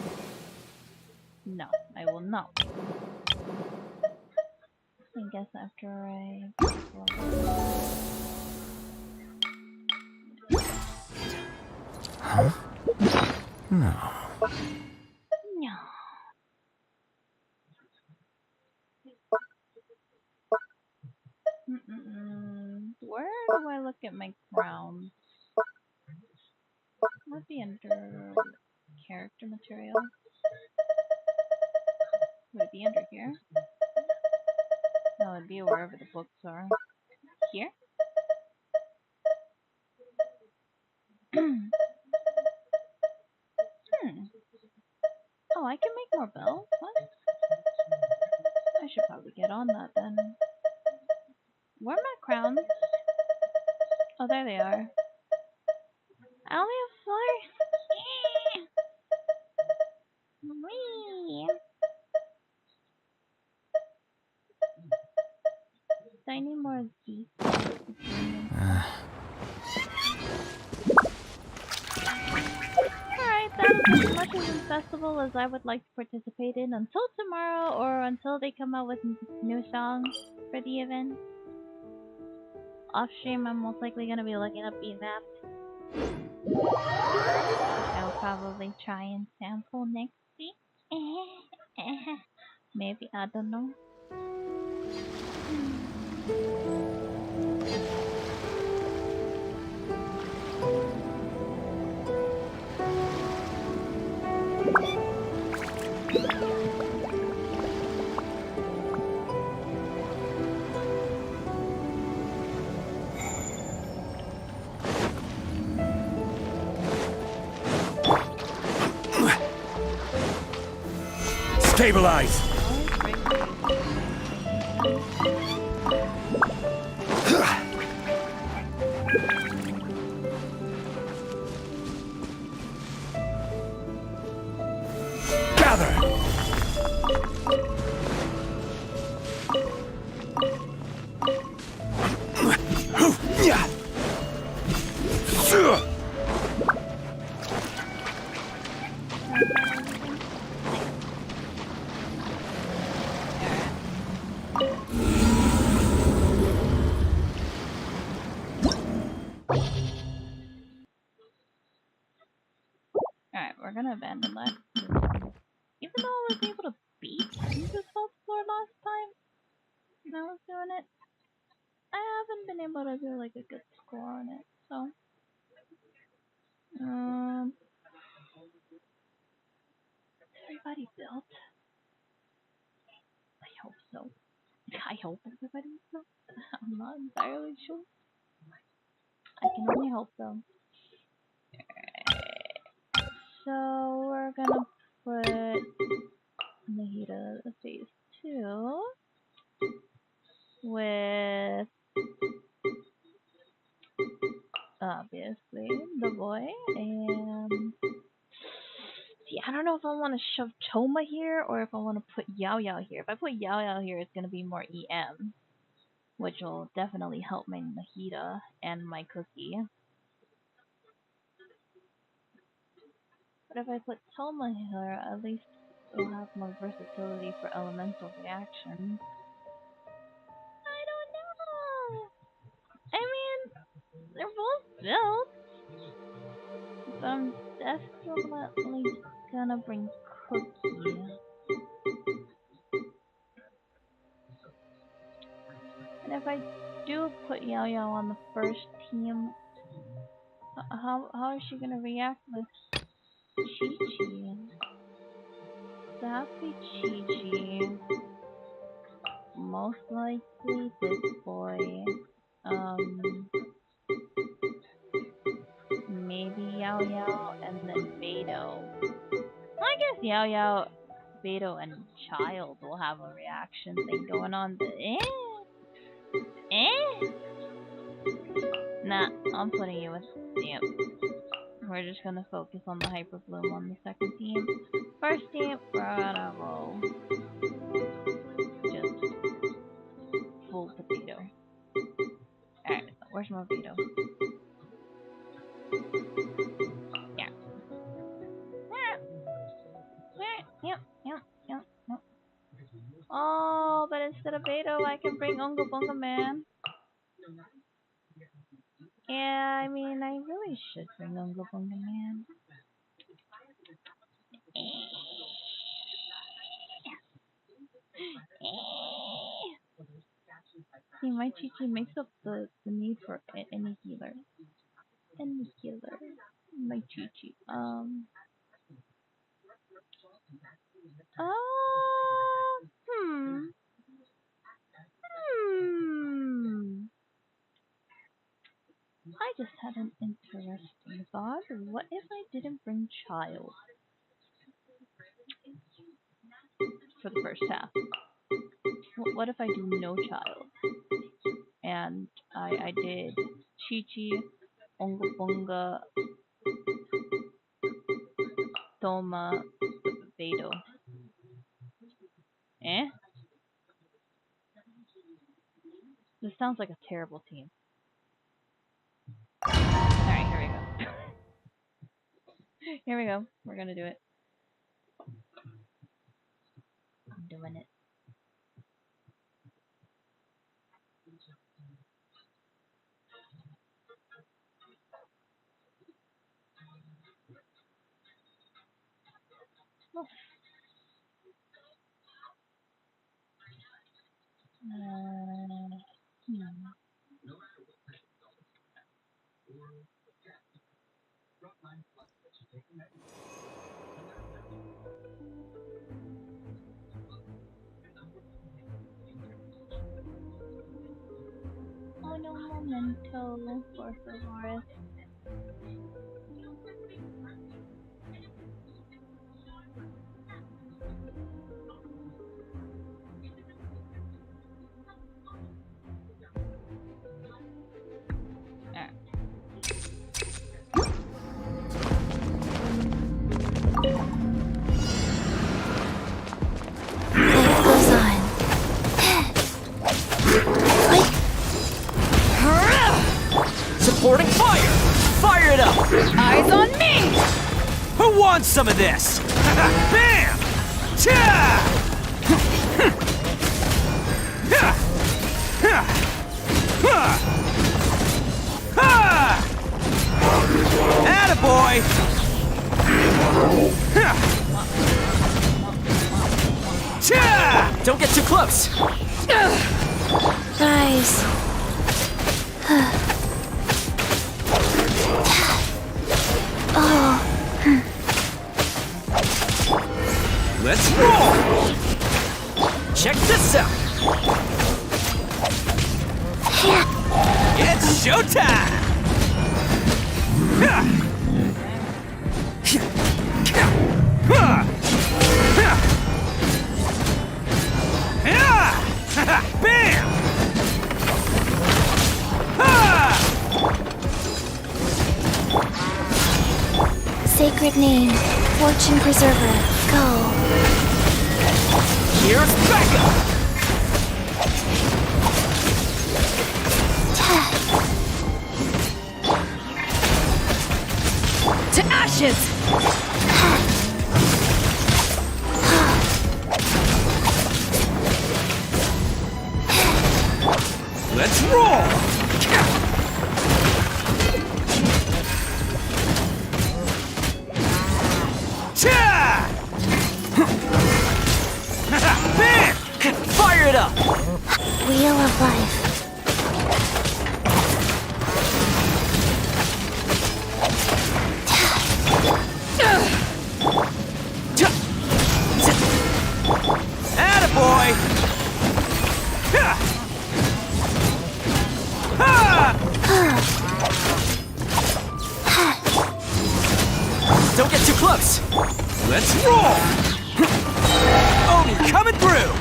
No, I will not. I guess after I... Huh? No. No. Where do I look at my crowns? Might be under character material. Would it be under here? No, it'd be wherever the books are. Here? Oh, I can make more bells? What? I should probably get on that then. Where are my crowns? Oh, there they are. I only have 4. Wee. I need more of these. Alright, that is as much of the festival as I would like to participate in until tomorrow or until they come out with new songs for the event. Off stream, I'm most likely going to be looking up BMAP. I'll probably try and sample next week. Maybe, I don't know. Stabilize! Gather! Alright, we're gonna abandon that. Even though I was able to beat this whole floor last time when I was doing it, I haven't been able to do like a good score on it, so. Everybody built. I think so. I'm not entirely sure. I can only hope though. So we're gonna put Nahida phase 2 with obviously the boy, and see, I don't know if I want to shove Toma here or if I want to put Yao Yao here. If I put Yao Yao here, it's gonna be more EM, which will definitely help my Nahida and my Cookie. But if I put Toma here, at least we'll have more versatility for elemental reactions. I don't know. I mean, they're both built. So I'm definitely gonna bring Cookie. And if I do put Yao Yao on the first team, how is she gonna react with Chi-Chi? So have to be Chi-Chi. Most likely this boy. Maybe Yao Yao and then Beto. Well, I guess Yao Yao, Beto, and Child will have a reaction thing going on. Nah, I'm putting you with Stamp. We're just gonna focus on the Hyper Bloom on the second team. First team, we're gonna roll just full potato. Alright, where's my Beto? Yeah. Yep. Oh, but instead of Beto, I can bring Unga Bunga Man. Yeah, I mean, I really should bring Unga Bunga Man. See, my Chi-Chi makes up the need for any healer. Any healer. My Chi-Chi. I just had an interesting thought. What if I didn't bring Child for the first half? What if I do no Child? And I did Chi-Chi, Unga Bunga, Toma, Beto. This sounds like a terrible team. Alright, here we go. Here we go. We're gonna do it. I'm doing it. Oh. Oh no, Memento for Forest. Supporting fire! Fire it up! Eyes on me! Who wants some of this? Bam! Cha! Attaboy! Cha! Don't get too close! Guys. Let's roll! Check this out! showtime! Bam! Sacred name, fortune preserver, go. Here's backup! To ashes! Let's roll! Bam! Fire it up! Wheel of life. Attaboy! Don't get too close! Let's roll! Oni coming through!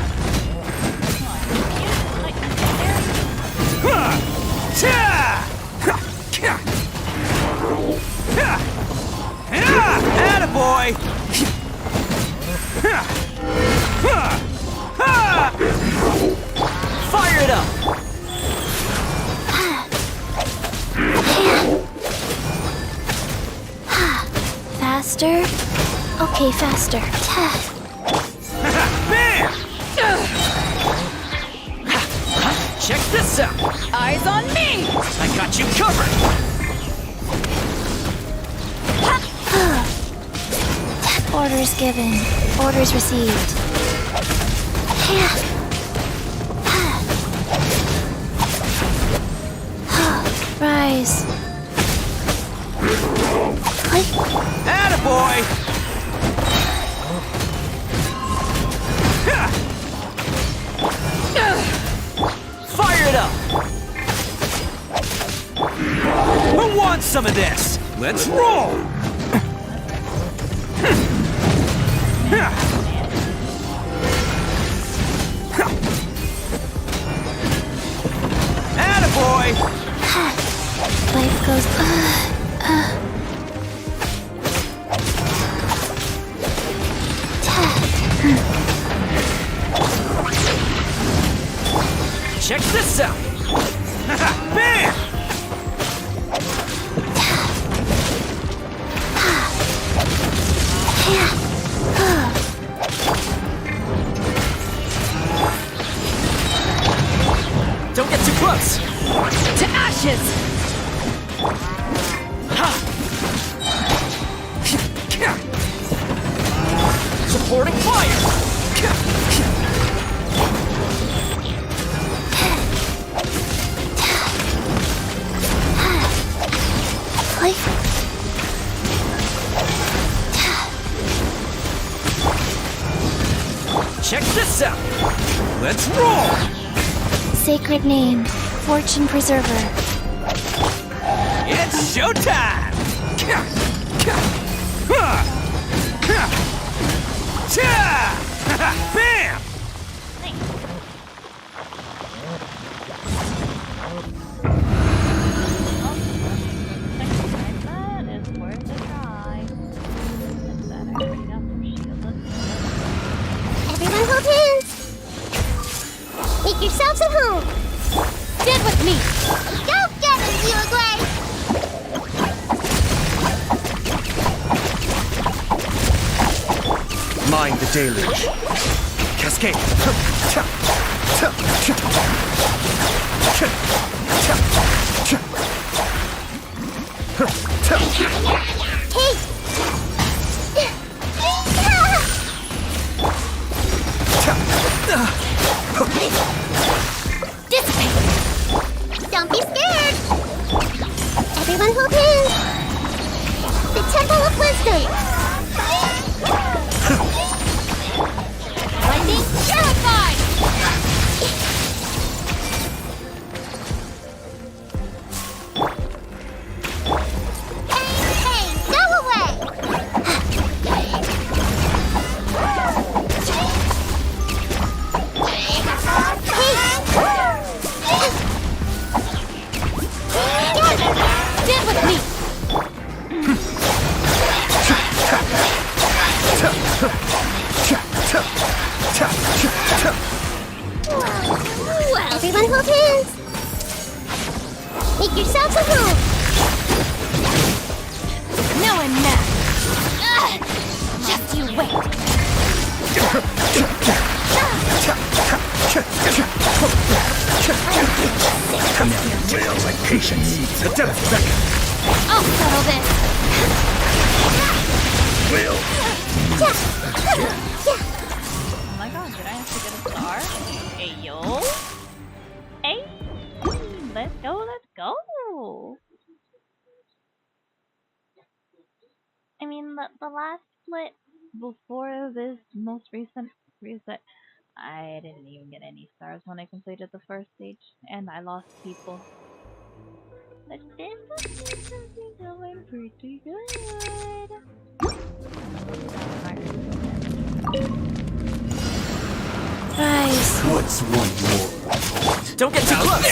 Attaboy! Fire it up! Faster? Okay, faster. Bam! Check this out! Eyes on me! I got you covered! Orders given. Orders received. Rise. Attaboy! Fire it up! Who wants some of this? Let's roll! Attaboy! Life goes. Check this out! Bam! Don't get too close! To ashes! Supporting fire! Check this out! Let's roll! Sacred name, fortune preserver. It's showtime! Bam! That is worth a try. Everyone hold hands! Make yourselves at home! Stand with me! Go get it, Uruguay! Mind the deluge. Cascade. Hey! Dissipate! Don't be scared! Everyone hold hands! The Temple of Wisdom! Lightning terrified! I'll settle this. Oh my god, did I have to get a star? Hey yo! Hey! Let's go, let's go! I mean, the last split before this most recent reset, I didn't even get any stars when I completed the first stage, and I lost people. But this is going pretty good. Rise. What's one more? Don't get too close!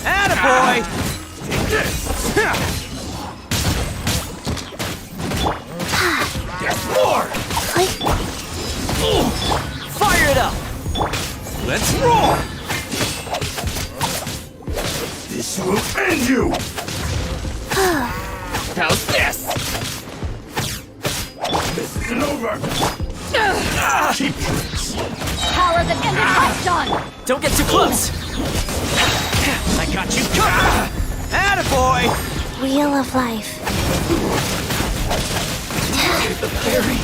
Attaboy! Take this! Get more! Fire it up! Let's roll! This will end you! How's this? This isn't over! Cheap tricks! Power that ended Touchdown! Don't get too close! I got you covered! Attaboy! Wheel of Life. The fairy!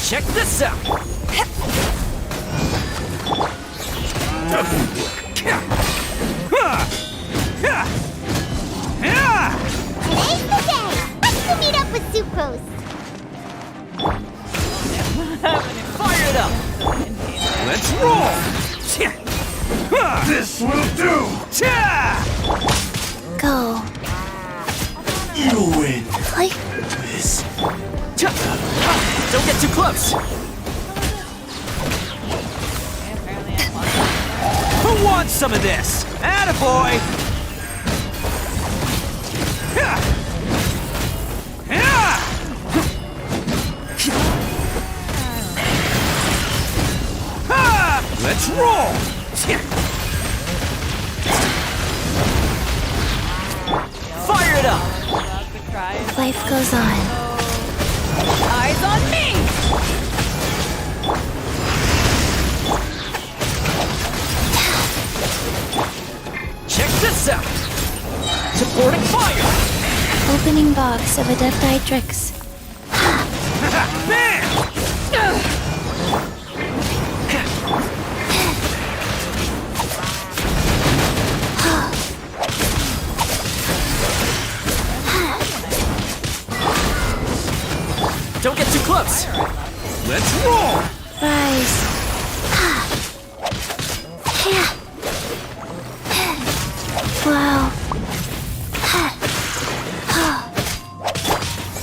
Check this out! Doesn't work. Today's the day! Let's go meet up with Sucrose! Fire it up! Let's roll! This will do! Go. You win! Like This. Don't get too close! Who wants some of this? Attaboy! Let's roll! Fire it up! life goes on. Eyes on me! Check this out! Supporting fire! Opening box of Adeptitrix. Bam! Don't get too close! Let's roll! Rise. Wow.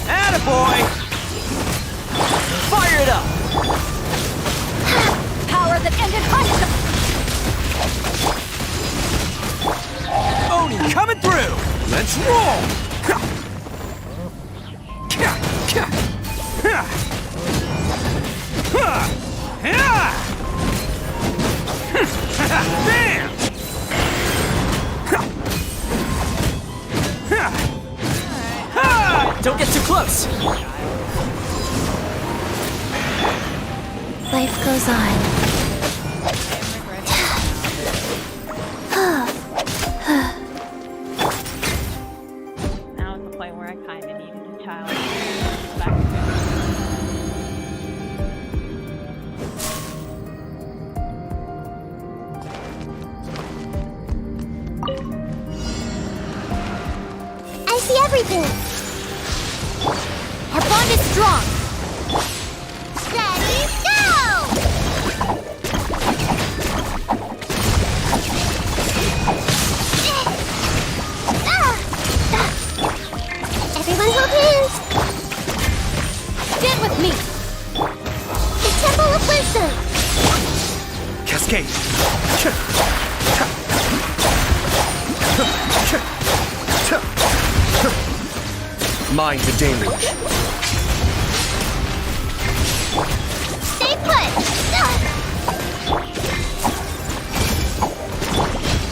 Attaboy! Fire it up! Power that ended Hudson! Oni coming through! Let's roll! Bam! Don't get too close! Life goes on. Now it's the point where I kind of needed a child. I see everything! Our bond is strong! Ready, go! Everyone hold hands! Stand with me! The Temple of Wisdom! Cascade! Mind the deluge. Stay put!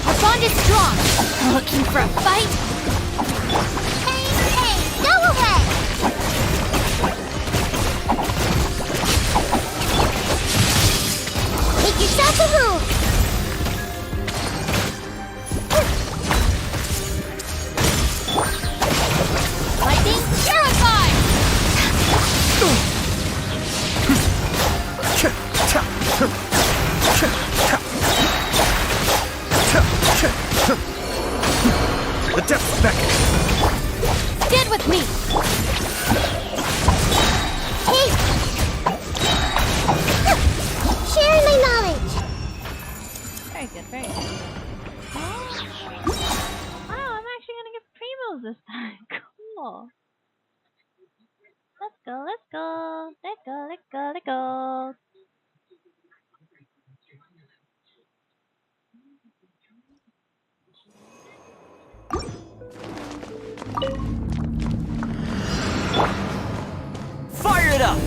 Our bond is strong! Looking for a fight? Hey, go away! That's a move! Lightning terrified! The depths beckon. Stand with me! Hey! Sharing my knowledge! Very good, very good. Wow, I'm actually gonna get primos this time. Cool. Let's go, let's go. Let's go, let's go, let's go. Fire it up!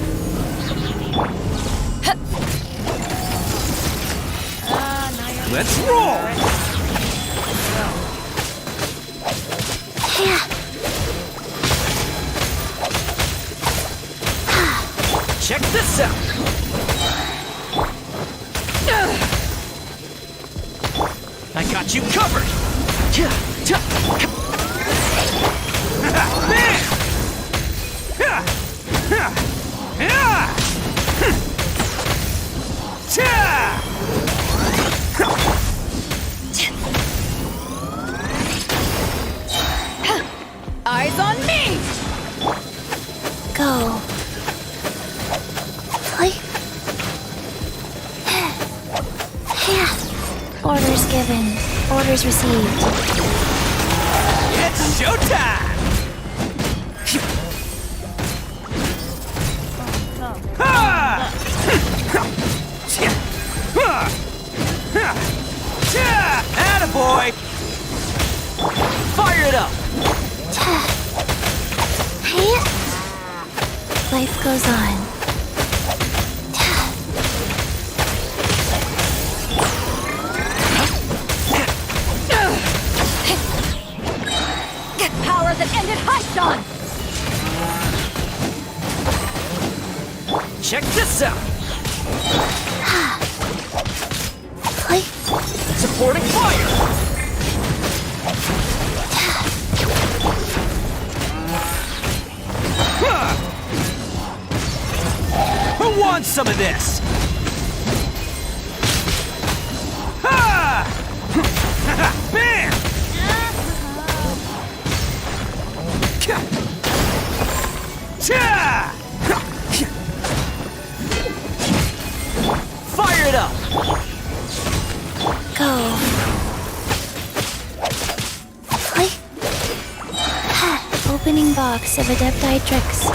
Let's roll! Check this out! I got you covered! Eyes on me! Go. Play. Orders given. Orders received. It's showtime! Attaboy! Fire it up! Life goes on. Power that ended Haishan! Check this out! Play. Supporting fire! Who wants some of this? Ha! Bam! Cha! Fire it up! Go. Play. Opening box of Adepti tricks.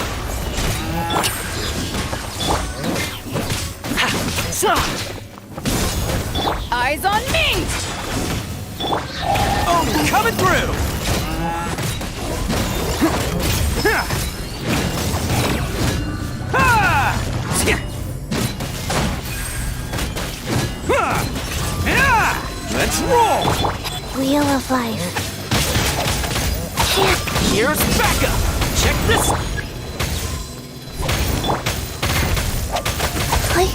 Eyes on me! Oh, coming through! Let's roll! Wheel of Life. Here's backup! Check this! Play.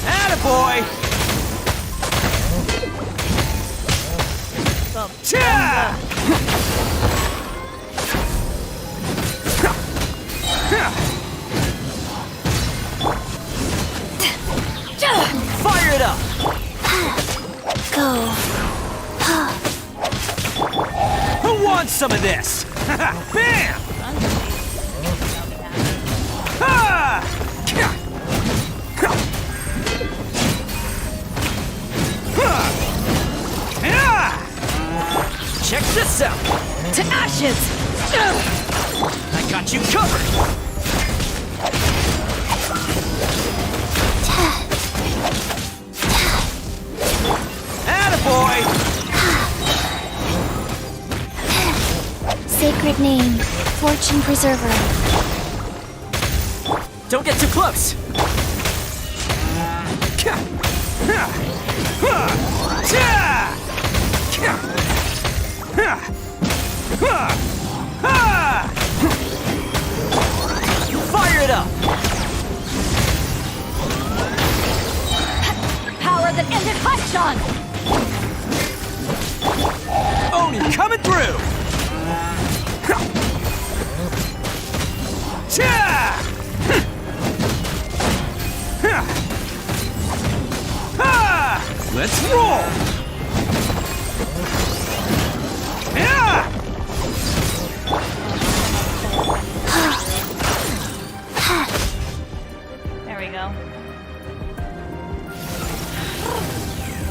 Attaboy! Cha! Fire it up! Go. Who wants some of this? Bam! Ha! Check this out! To ashes! I got you covered! Attaboy! Sacred name. Fortune Preserver. Don't get too close! Fire it up! that ended Hanchan! Oni coming through! Let's roll! There we go.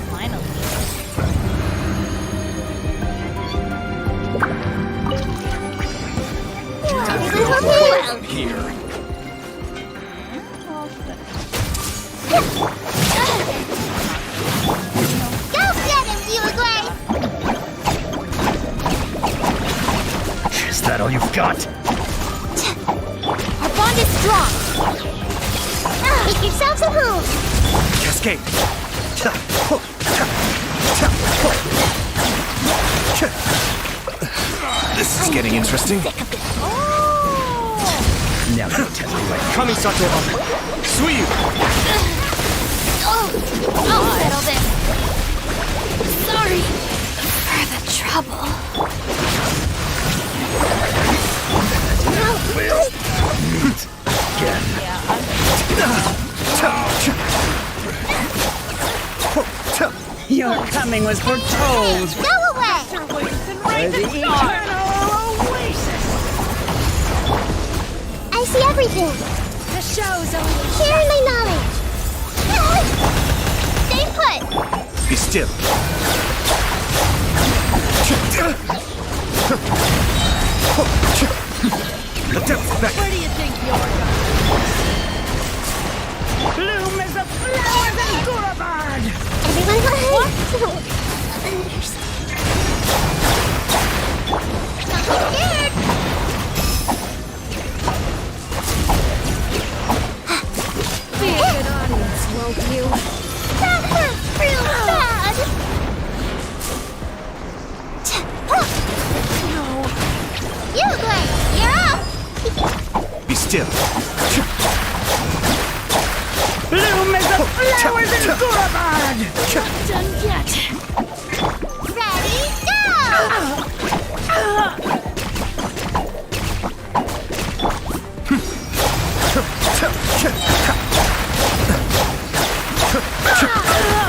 Finally. Here. Go get him, Uruguay! Is that all you've got? Our bond is strong. Make yourselves at home. Cascade. This is getting interesting. Now don't tell me right. Kamisato up. Suiyu! I'll settle this. Sorry for the trouble. Your coming was foretold. Go away! The eternal oasis. I see everything. The show's over. Sharing my knowledge. Stay put. Be still. The devil's back. Where do you think you're going? Bloom is a flower than Gurabard. Everyone go ahead. Don't be scared. Be a good audience, won't you? That hurt real bad. No. Uruguay, you're up. Be still. Bloom is a flower than Gurabard. Not done yet. Ready, go!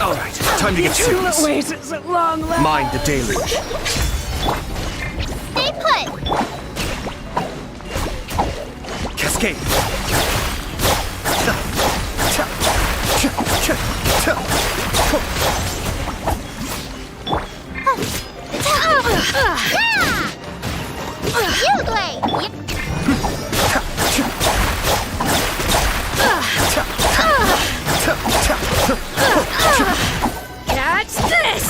All right, time to get serious. Oasis at long last. Mind the deluge. Stay put. Cascade. Uruguay, Catch this!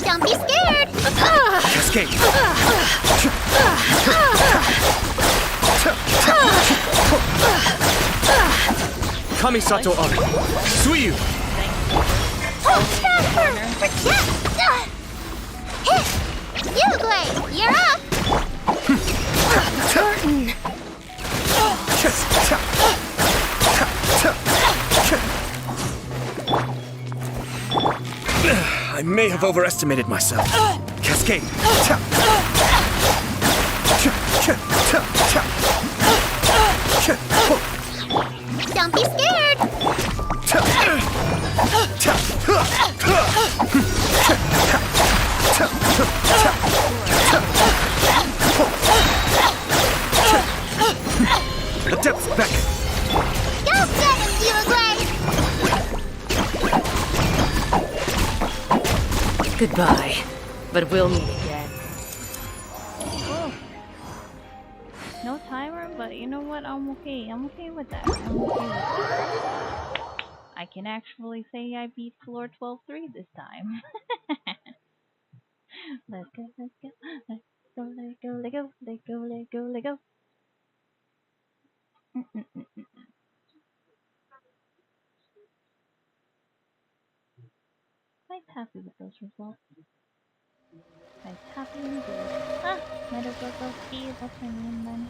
don't be scared. Cascade. Kamisato up. Suiyu. Uruguay, you're up. Curtain. I may have overestimated myself. Cascade. Don't be scared. The depth's beckon. Go get him, Uruguay. Goodbye, but we'll meet again. Oh. No timer, but you know what? I'm okay. I'm okay with that. I'm okay with that. I can actually say I beat floor 12-3 this time. Let's go, let's go, let's go, let's go, let's go, let's go, let's go, let's go. Quite happy with those results. Quite happy indeed. Ah, might as well go ski, that's what I mean then.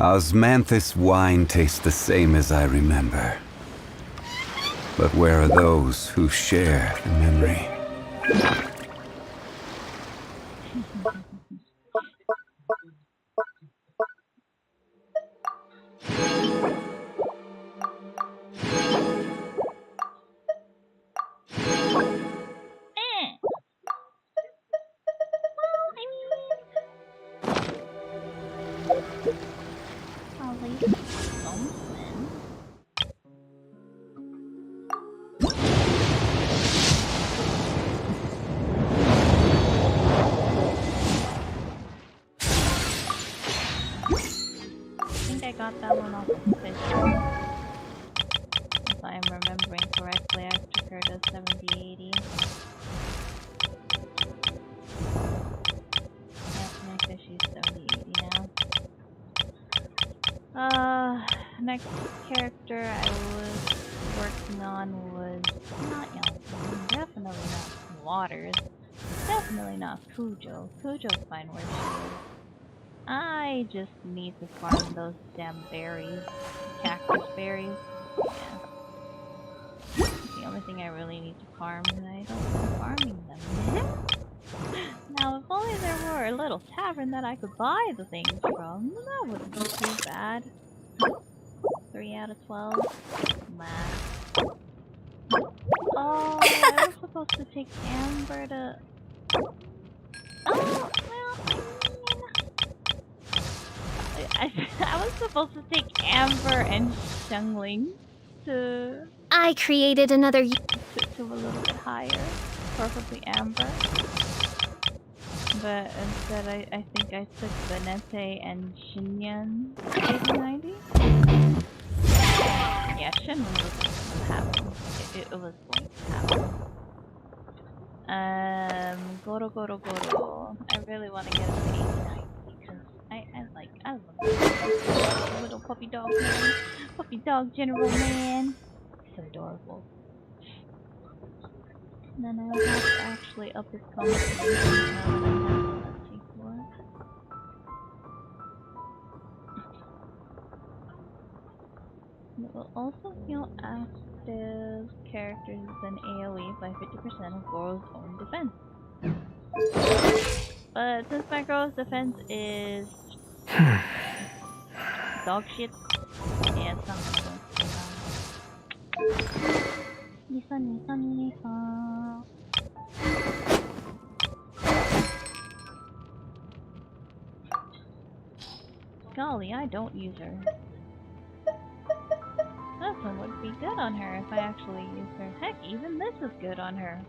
Osmanthus wine tastes the same as I remember. But where are those who share the memory? Got that one off the fish. If I'm remembering correctly, I took her to 70-80. Yes, my fishy's 70-80 now. Next character I was working on was not Yellow, definitely not Waters, definitely not Cujo. Cujo's fine where she is. I just need to farm those damn berries. Cactus berries. Yeah. It's the only thing I really need to farm, and I don't like farming them. Now, if only there were a little tavern that I could buy the things from, that wouldn't be too bad. 3 out of 12. Nah. Oh, I was supposed to take Amber to... Oh, well... I was supposed to take Amber and Xiangling to... I created another... to a little bit higher. Preferably Amber. But instead I think I took Benete and Xinyan 80-90? Yeah, Xinyan was going to happen. It was going to happen. Goro. I really want to get him to 80-90 because I love the little puppy dog man. Puppy dog general man. So adorable. And then I would have to actually up his conversation. Let's see what. It will also heal active characters in AoE by 50% of Goro's own defense. But since my Goro's defense is dog shit, yeah, it's not gonna work. Nisa. Golly, I don't use her. This one would be good on her if I actually used her. Heck, even this is good on her.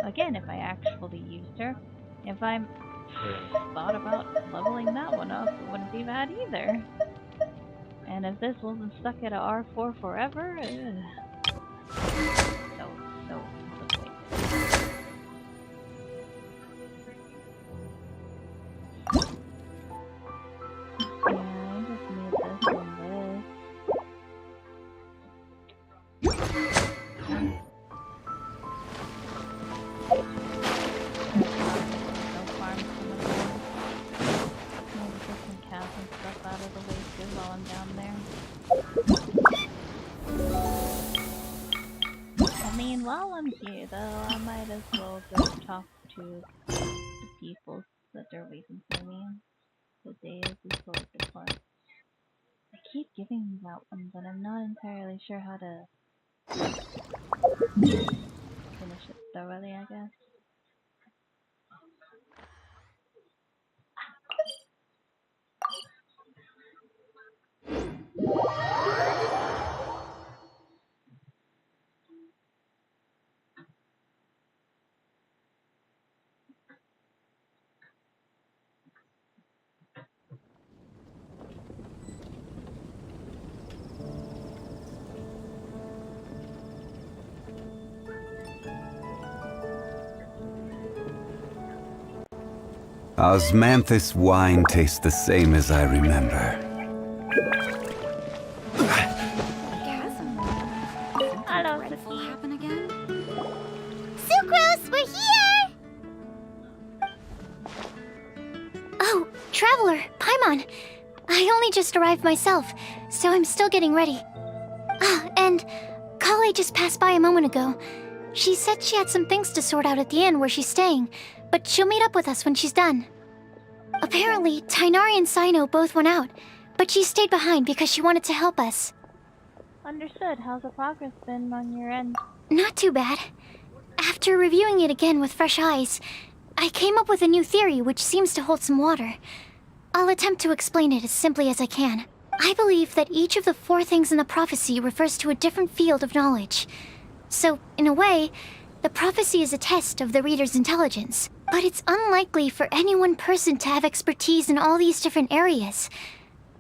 Again, if I actually used her. If I'm thought about leveling that one up, it wouldn't be bad either. And if this wasn't stuck at a R4 forever, so disappointed. Yeah, I just need this and this. Go farm some of those. Maybe get some cows and stuff out of the way too while I'm down there. I mean, while I'm here though, I might as well go talk to the people that are waiting for me. The day is before it departs. I keep giving these out one, but I'm not entirely sure how to finish it thoroughly, I guess. Osmanthus wine tastes the same as I remember. Hello, Will happen again? Sucrose, we're here! Oh, Traveler, Paimon. I only just arrived myself, so I'm still getting ready. Ah, and Kale just passed by a moment ago. She said she had some things to sort out at the inn where she's staying, but she'll meet up with us when she's done. Apparently, Tainari and Sino both went out, but she stayed behind because she wanted to help us. Understood. How's the progress been on your end? Not too bad. After reviewing it again with fresh eyes, I came up with a new theory which seems to hold some water. I'll attempt to explain it as simply as I can. I believe that each of the 4 things in the prophecy refers to a different field of knowledge. So, in a way, the prophecy is a test of the reader's intelligence. But it's unlikely for any one person to have expertise in all these different areas.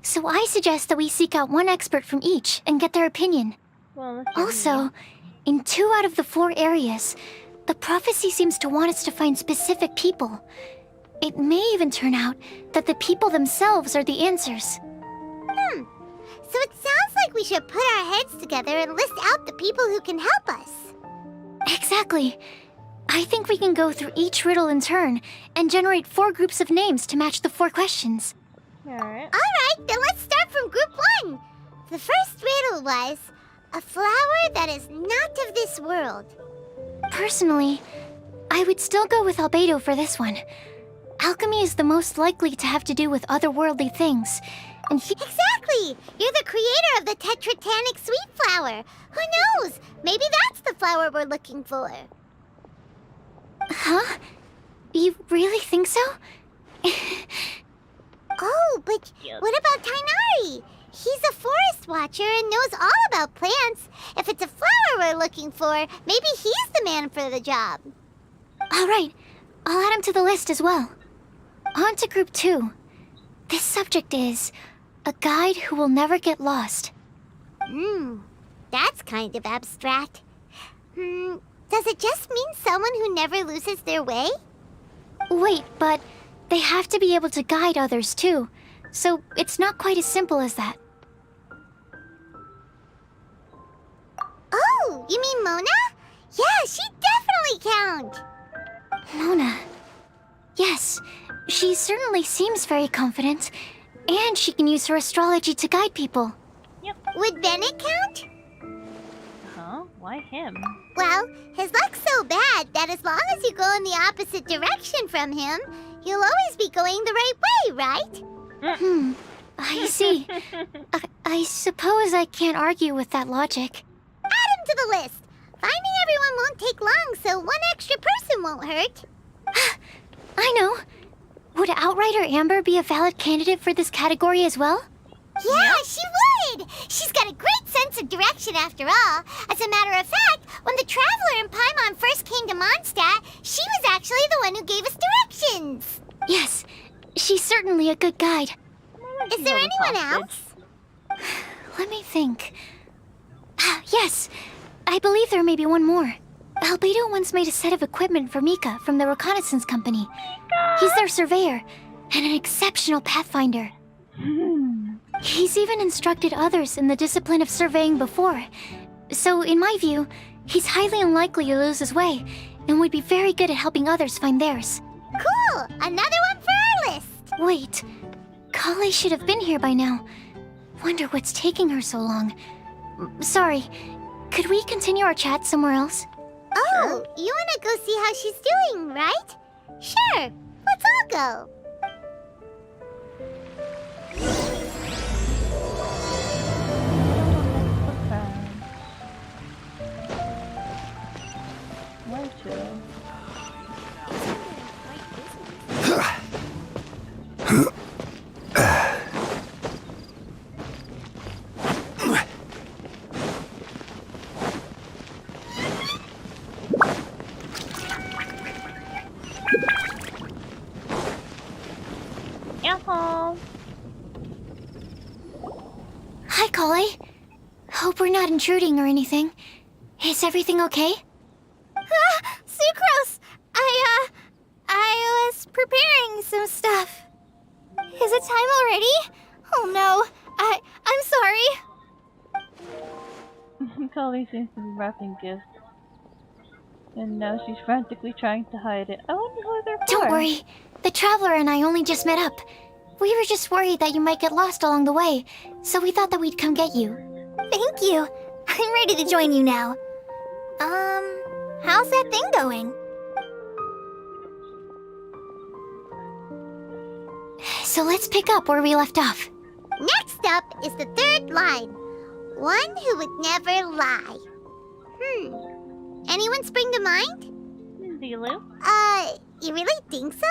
So I suggest that we seek out one expert from each and get their opinion. Well, also, in 2 out of the 4 areas, the prophecy seems to want us to find specific people. It may even turn out that the people themselves are the answers. So it sounds like we should put our heads together and list out the people who can help us. Exactly. I think we can go through each riddle in turn and generate 4 groups of names to match the 4 questions. Alright. Alright, then let's start from group 1. The first riddle was, a flower that is not of this world. Personally, I would still go with Albedo for this one. Alchemy is the most likely to have to do with otherworldly things, and Exactly! You're the creator of the tetratanic sweet flower. Who knows? Maybe that's the flower we're looking for. Huh? You really think so? Oh, but what about Tainari? He's a forest watcher and knows all about plants. If it's a flower we're looking for, maybe he's the man for the job. Alright, I'll add him to the list as well. On to group 2. This subject is a guide who will never get lost. That's kind of abstract. Does it just mean someone who never loses their way? Wait, but they have to be able to guide others too, so it's not quite as simple as that. Oh, you mean Mona? Yeah, she definitely count. Mona. Yes, she certainly seems very confident, and she can use her astrology to guide people. Yep. Would Bennett count? Huh? Why him? Well, his luck's so bad that as long as you go in the opposite direction from him, you'll always be going the right way, right? I see. I suppose I can't argue with that logic. Add him to the list. Finding everyone won't take long, so one extra person won't hurt. I know. Would Outrider Amber be a valid candidate for this category as well? Yeah, she would! She's got a great sense of direction after all. As a matter of fact, when the Traveler and Paimon first came to Mondstadt, she was actually the one who gave us directions. Yes, she's certainly a good guide. Is there anyone else? Let me think. Yes, I believe there may be one more. Albedo once made a set of equipment for Mika from the reconnaissance company. He's their surveyor, and an exceptional pathfinder. He's even instructed others in the discipline of surveying before. So, in my view, he's highly unlikely to lose his way, and would be very good at helping others find theirs. Cool! Another one for our list! Wait, Kale should have been here by now. Wonder what's taking her so long. Sorry, could we continue our chat somewhere else? Oh, you wanna go see how she's doing, right? Sure, let's all go. Where to? Yahoo! Hi, Kale. Hope we're not intruding or anything. Is everything okay? Sucrose! I was preparing some stuff. Is it time already? Oh no, I'm sorry. Kale seems to be wrapping gifts. And now she's frantically trying to hide it. I wonder who they're for. Don't worry. The Traveler and I only just met up. We were just worried that you might get lost along the way, so we thought that we'd come get you. Thank you. I'm ready to join you now. How's that thing going? So let's pick up where we left off. Next up is the third line. One who would never lie. Anyone spring to mind? Zilu? You really think so?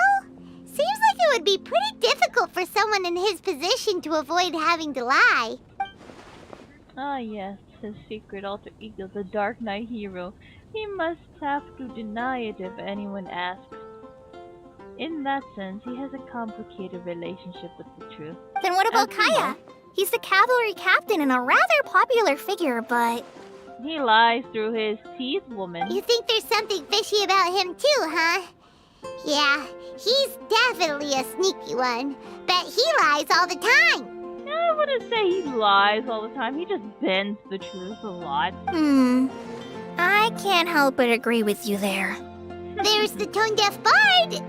Seems like it would be pretty difficult for someone in his position to avoid having to lie. Ah yes, his secret alter ego, the Dark Knight hero. He must have to deny it if anyone asks. In that sense, he has a complicated relationship with the truth. Then what about As we Kaya? know. He's the cavalry captain and a rather popular figure, but... He lies through his teeth, woman. You think there's something fishy about him too, huh? Yeah, he's definitely a sneaky one. Bet he lies all the time. I wouldn't say he lies all the time. He just bends the truth a lot. I can't help but agree with you there. There's the tone-deaf bard.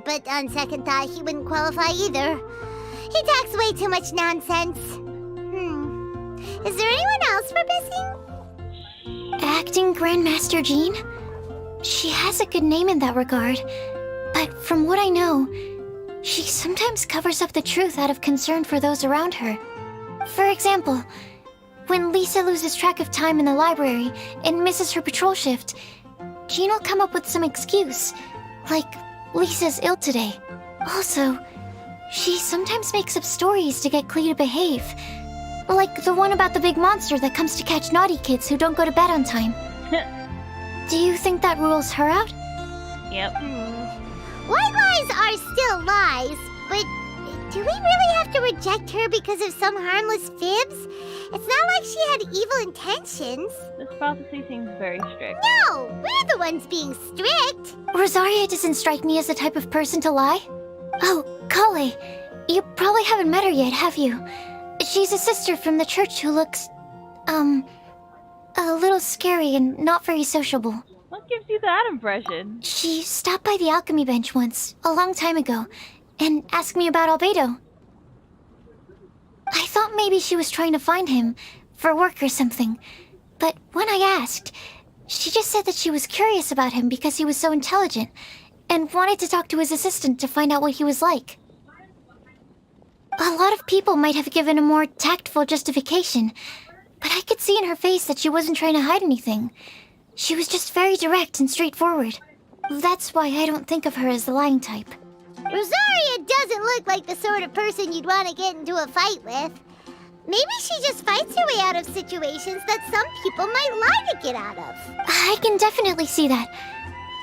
But on second thought, he wouldn't qualify either. He talks way too much nonsense. Is there anyone else we're missing? Acting Grandmaster Jean? She has a good name in that regard, but from what I know, she sometimes covers up the truth out of concern for those around her. For example, when Lisa loses track of time in the library and misses her patrol shift, Jean will come up with some excuse, like Lisa's ill today. Also, she sometimes makes up stories to get Klee to behave, like the one about the big monster that comes to catch naughty kids who don't go to bed on time. Do you think that rules her out? Yep. White lies are still lies, but do we really have to reject her because of some harmless fibs? It's not like she had evil intentions. This prophecy seems very strict. No, we're the ones being strict. Rosaria doesn't strike me as the type of person to lie. Oh, Kale, you probably haven't met her yet, have you? She's a sister from the church who looks, a little scary and not very sociable. What gives you that impression? She stopped by the alchemy bench once, a long time ago, and asked me about Albedo. I thought maybe she was trying to find him, for work or something. But when I asked, she just said that she was curious about him because he was so intelligent, and wanted to talk to his assistant to find out what he was like. A lot of people might have given a more tactful justification, but I could see in her face that she wasn't trying to hide anything. She was just very direct and straightforward. That's why I don't think of her as the lying type. Rosaria doesn't look like the sort of person you'd want to get into a fight with. Maybe she just fights her way out of situations that some people might lie to get out of. I can definitely see that.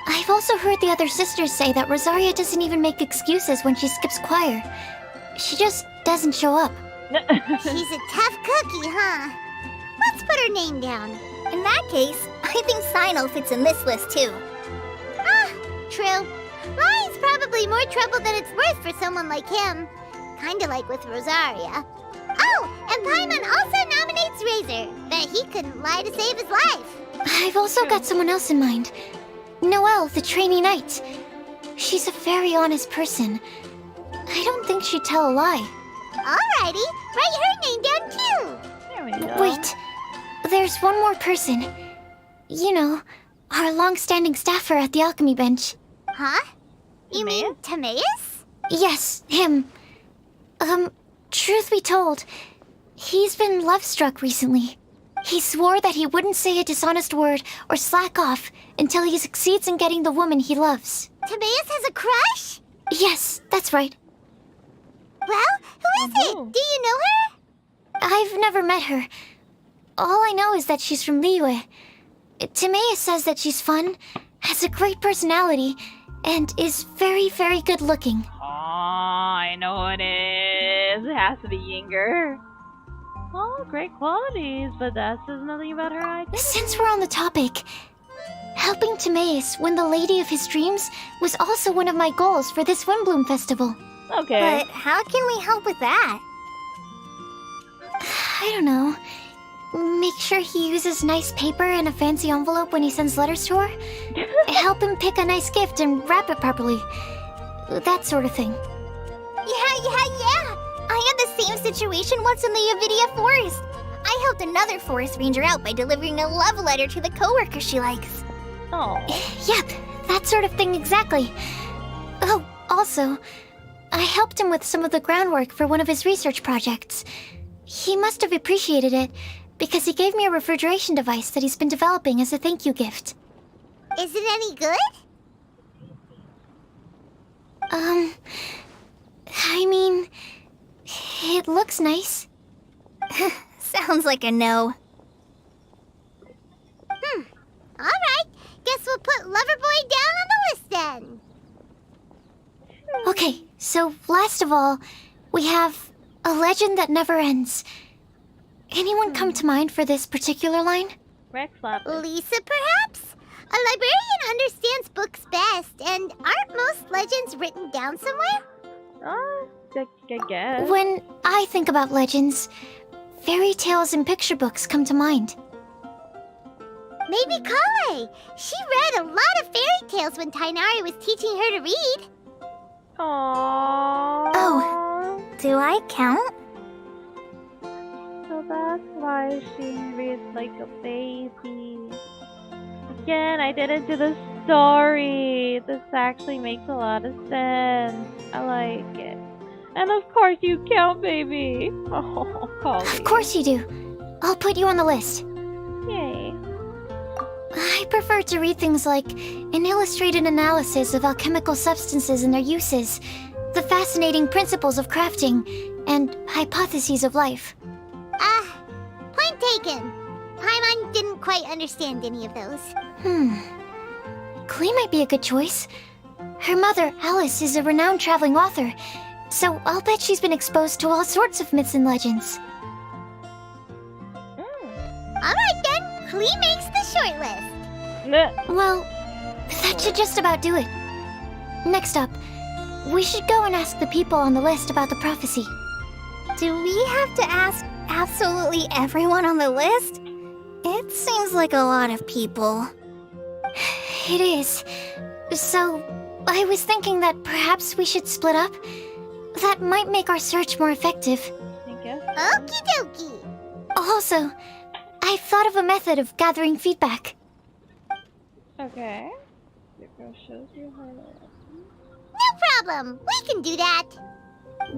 I've also heard the other sisters say that Rosaria doesn't even make excuses when she skips choir. She just doesn't show up. She's a tough cookie, huh? Let's put her name down. In that case, I think Sino fits in this list too. True. Lying's probably more trouble than it's worth for someone like him. Kinda like with Rosaria. Oh, and Paimon also nominates Razor. Bet he couldn't lie to save his life. I've also got someone else in mind. Noelle, the trainee knight. She's a very honest person. I don't think she'd tell a lie. Alrighty, write her name down too. There we go. Wait, there's one more person. You know, our long-standing staffer at the alchemy bench. Huh? You mean Timaeus? Yes, him. Truth be told, he's been love-struck recently. He swore that he wouldn't say a dishonest word or slack off until he succeeds in getting the woman he loves. Timaeus has a crush? Yes, that's right. Well, who is it? Do you know her? I've never met her. All I know is that she's from Liyue. Timaeus says that she's fun, has a great personality, and is very, very good looking. Oh, I know what it is. It has to be Yinger. Oh, great qualities, but that says nothing about her identity. Since we're on the topic, helping Timaeus win the lady of his dreams was also one of my goals for this Windblume festival. Okay. But how can we help with that? I don't know. Make sure he uses nice paper and a fancy envelope when he sends letters to her. Help him pick a nice gift and wrap it properly. That sort of thing. Yeah. I had the same situation once in the Avidia Forest. I helped another forest ranger out by delivering a love letter to the coworker she likes. Oh. Yep, that sort of thing exactly. Oh, also, I helped him with some of the groundwork for one of his research projects. He must have appreciated it, because he gave me a refrigeration device that he's been developing as a thank you gift. Is it any good? I mean, it looks nice. Sounds like a no. Alright, guess we'll put Loverboy down on the list then. Okay, so last of all, we have a legend that never ends. Anyone come to mind for this particular line? Rex Lapis. Lisa, perhaps? A librarian understands books best, and aren't most legends written down somewhere? I guess. When I think about legends, fairy tales and picture books come to mind. Maybe Kale. She read a lot of fairy tales when Tainari was teaching her to read. Aww. Oh, do I count? So that's why she reads like a baby. Again, I didn't do the story. This actually makes a lot of sense. I like it. And of course you count, baby. Oh, Collie. Of course you do. I'll put you on the list. Yay. I prefer to read things like an illustrated analysis of alchemical substances and their uses, the fascinating principles of crafting, and hypotheses of life. Point taken. Paimon didn't quite understand any of those. Klee might be a good choice. Her mother, Alice, is a renowned traveling author, so I'll bet she's been exposed to all sorts of myths and legends. Alright then, Klee makes the short list. Well, that should just about do it. Next up, we should go and ask the people on the list about the prophecy. Do we have to ask absolutely everyone on the list? It seems like a lot of people. It is. So, I was thinking that perhaps we should split up. That might make our search more effective. Okie dokie. Also, I've thought of a method of gathering feedback. Okay. Your girl shows you her. No problem. We can do that.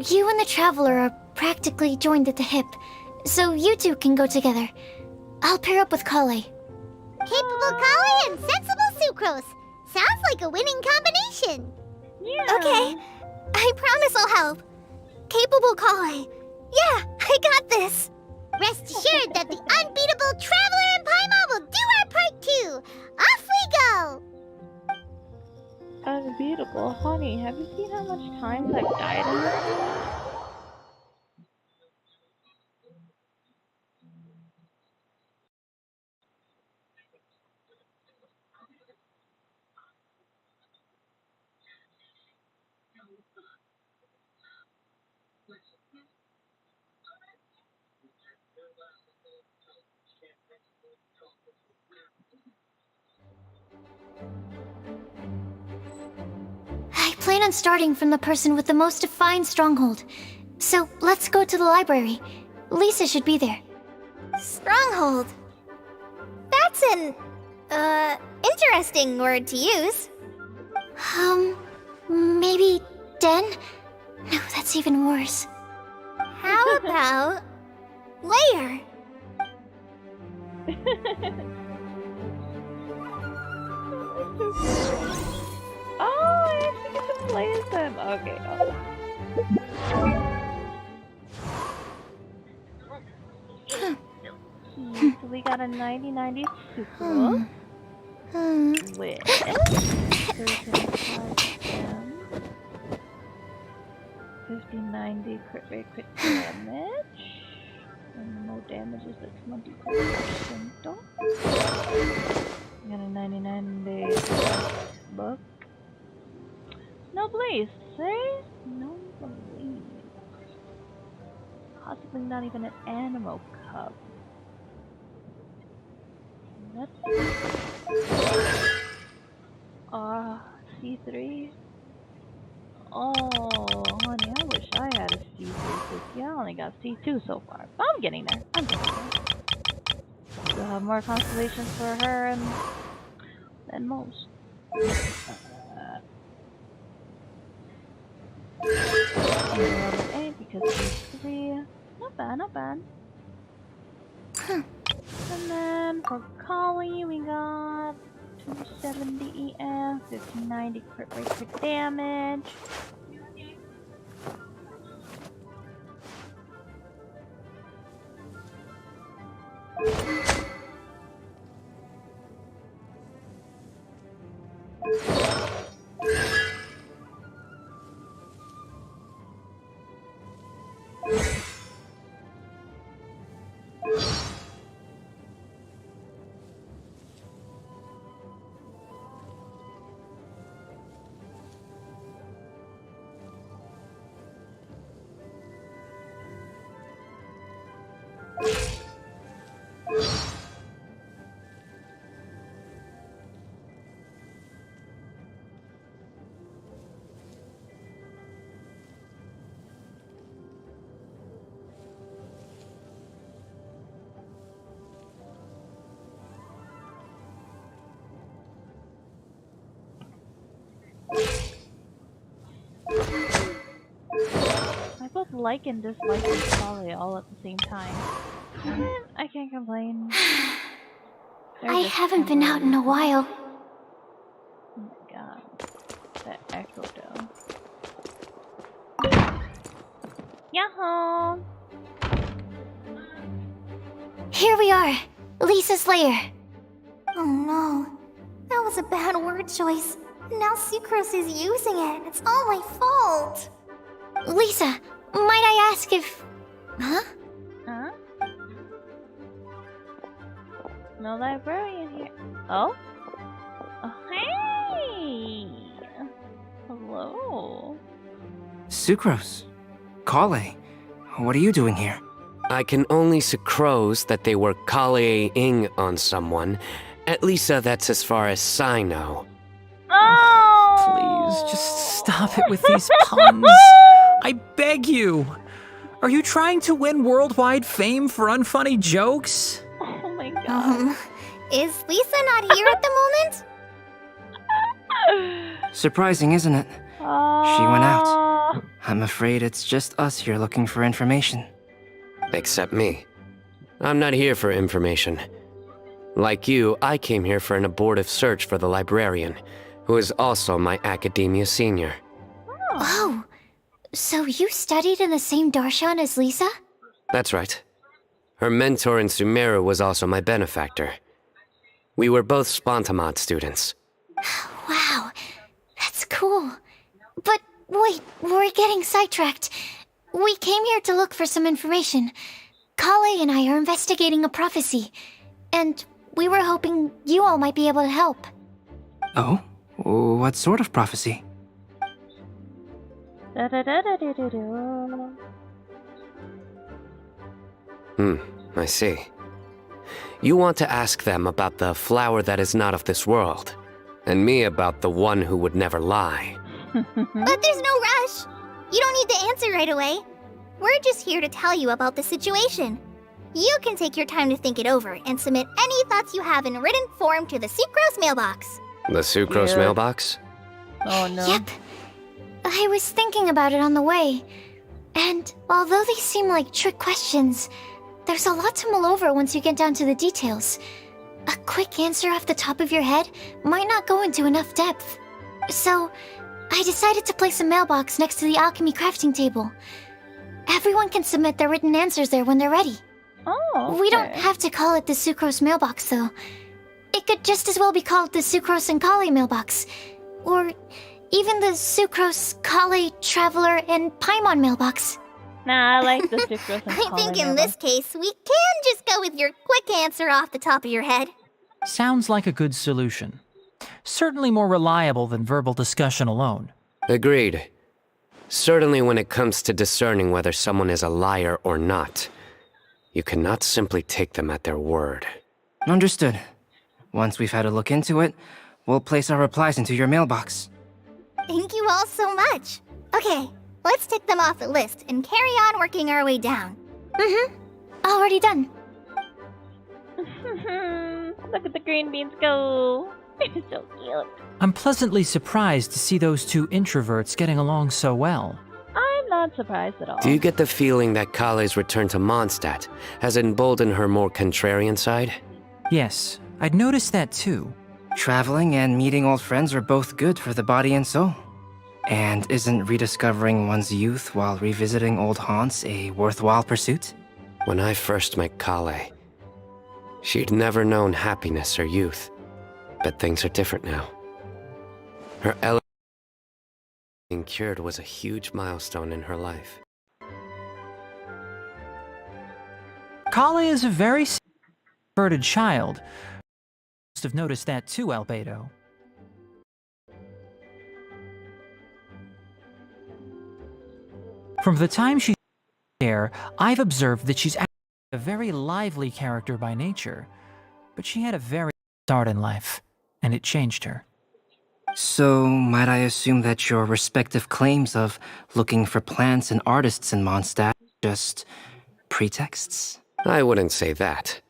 You and the Traveler are practically joined at the hip, so you two can go together. I'll pair up with Kale. Capable Kale and sensible Sucrose. Sounds like a winning combination. Yeah. Okay. I promise I'll help. Capable Kale. Yeah, I got this. Rest assured that the unbeatable Traveler and Paimon will do our part too. Off we go. Unbeatable, honey. Have you seen how much times I've died in this game? I plan on starting from the person with the most defined stronghold. So let's go to the library. Lisa should be there. Stronghold. That's an, interesting word to use. Maybe den? No, that's even worse. How about layer? Oh, I actually get to play as them. Okay, so we got a 90-90 Sucrose with 50-90 crit rate, crit damage, and no damage is like 20%. Got a 99-day book. No blaze, eh? No blaze. Possibly not even an animal cub. Let's C3. Oh, honey, I wish only got C2 so far. But I'm getting there. Still have more constellations for her than most. Level 8 because C3. Not bad, not bad. And then for Kali, we got 270 EF, 1590 crit rate for damage. I both like and dislike this Kali all at the same time. I can't complain. I haven't been out in a while. Oh my god. That echo though. Yahoo! Here we are, Lisa's lair. Oh no. That was a bad word choice. Now Sucrose is using it. It's all my fault. Lisa, might I ask if... Huh? Huh? No librarian here. Oh? Oh, hey! Hello. Sucrose. Kale. What are you doing here? I can only sucrose that they were Kale-ing on someone. At least that's as far as I know. Please, just stop it with these puns. I beg you. Are you trying to win worldwide fame for unfunny jokes? Oh my god. Is Lisa not here at the moment? Surprising, isn't it? She went out. I'm afraid it's just us here looking for information. Except me. I'm not here for information. Like you, I came here for an abortive search for the librarian, who is also my academia senior. Oh, so you studied in the same darshan as Lisa? That's right. Her mentor in Sumeru was also my benefactor. We were both Spontamod students. Wow, that's cool. But wait, we're getting sidetracked. We came here to look for some information. Kale and I are investigating a prophecy, and we were hoping you all might be able to help. Oh? What sort of prophecy? I see. You want to ask them about the flower that is not of this world, and me about the one who would never lie. But there's no rush. You don't need to answer right away. We're just here to tell you about the situation. You can take your time to think it over and submit any thoughts you have in written form to the Sucrose mailbox. The Sucrose mailbox? Oh no. Yep. I was thinking about it on the way, and although they seem like trick questions, there's a lot to mull over once you get down to the details. A quick answer off the top of your head might not go into enough depth. So, I decided to place a mailbox next to the alchemy crafting table. Everyone can submit their written answers there when they're ready. Oh, okay. We don't have to call it the Sucrose mailbox, though. It could just as well be called the Sucrose and Kale mailbox. Or even the Sucrose, Kale, Traveler, and Paimon mailbox. Nah, I like the Sucrose and Kale I think in mailbox. this case, we can just go with your quick answer off the top of your head. Sounds like a good solution. Certainly more reliable than verbal discussion alone. Agreed. Certainly when it comes to discerning whether someone is a liar or not, you cannot simply take them at their word. Understood. Once we've had a look into it, we'll place our replies into your mailbox. Thank you all so much. Okay, Let's tick them off the list and carry on working our way down. Mm-hmm. Already done. Look at the green beans go. They're so cute. I'm pleasantly surprised to see those two introverts getting along so well. I'm not surprised at all. Do you get the feeling that Kale's return to Mondstadt has emboldened her more contrarian side? Yes, I'd noticed that too. Traveling and meeting old friends are both good for the body and soul. And isn't rediscovering one's youth while revisiting old haunts a worthwhile pursuit? When I first met Kale, she'd never known happiness or youth. But things are different now. Her being cured was a huge milestone in her life. Kale is a very introverted child. Must have noticed that too, Albedo. From the time she's there, I've observed that she's actually a very lively character by nature. But she had a very start in life, and it changed her. So, might I assume that your respective claims of looking for plants and artists in Mondstadt are just pretexts? I wouldn't say that.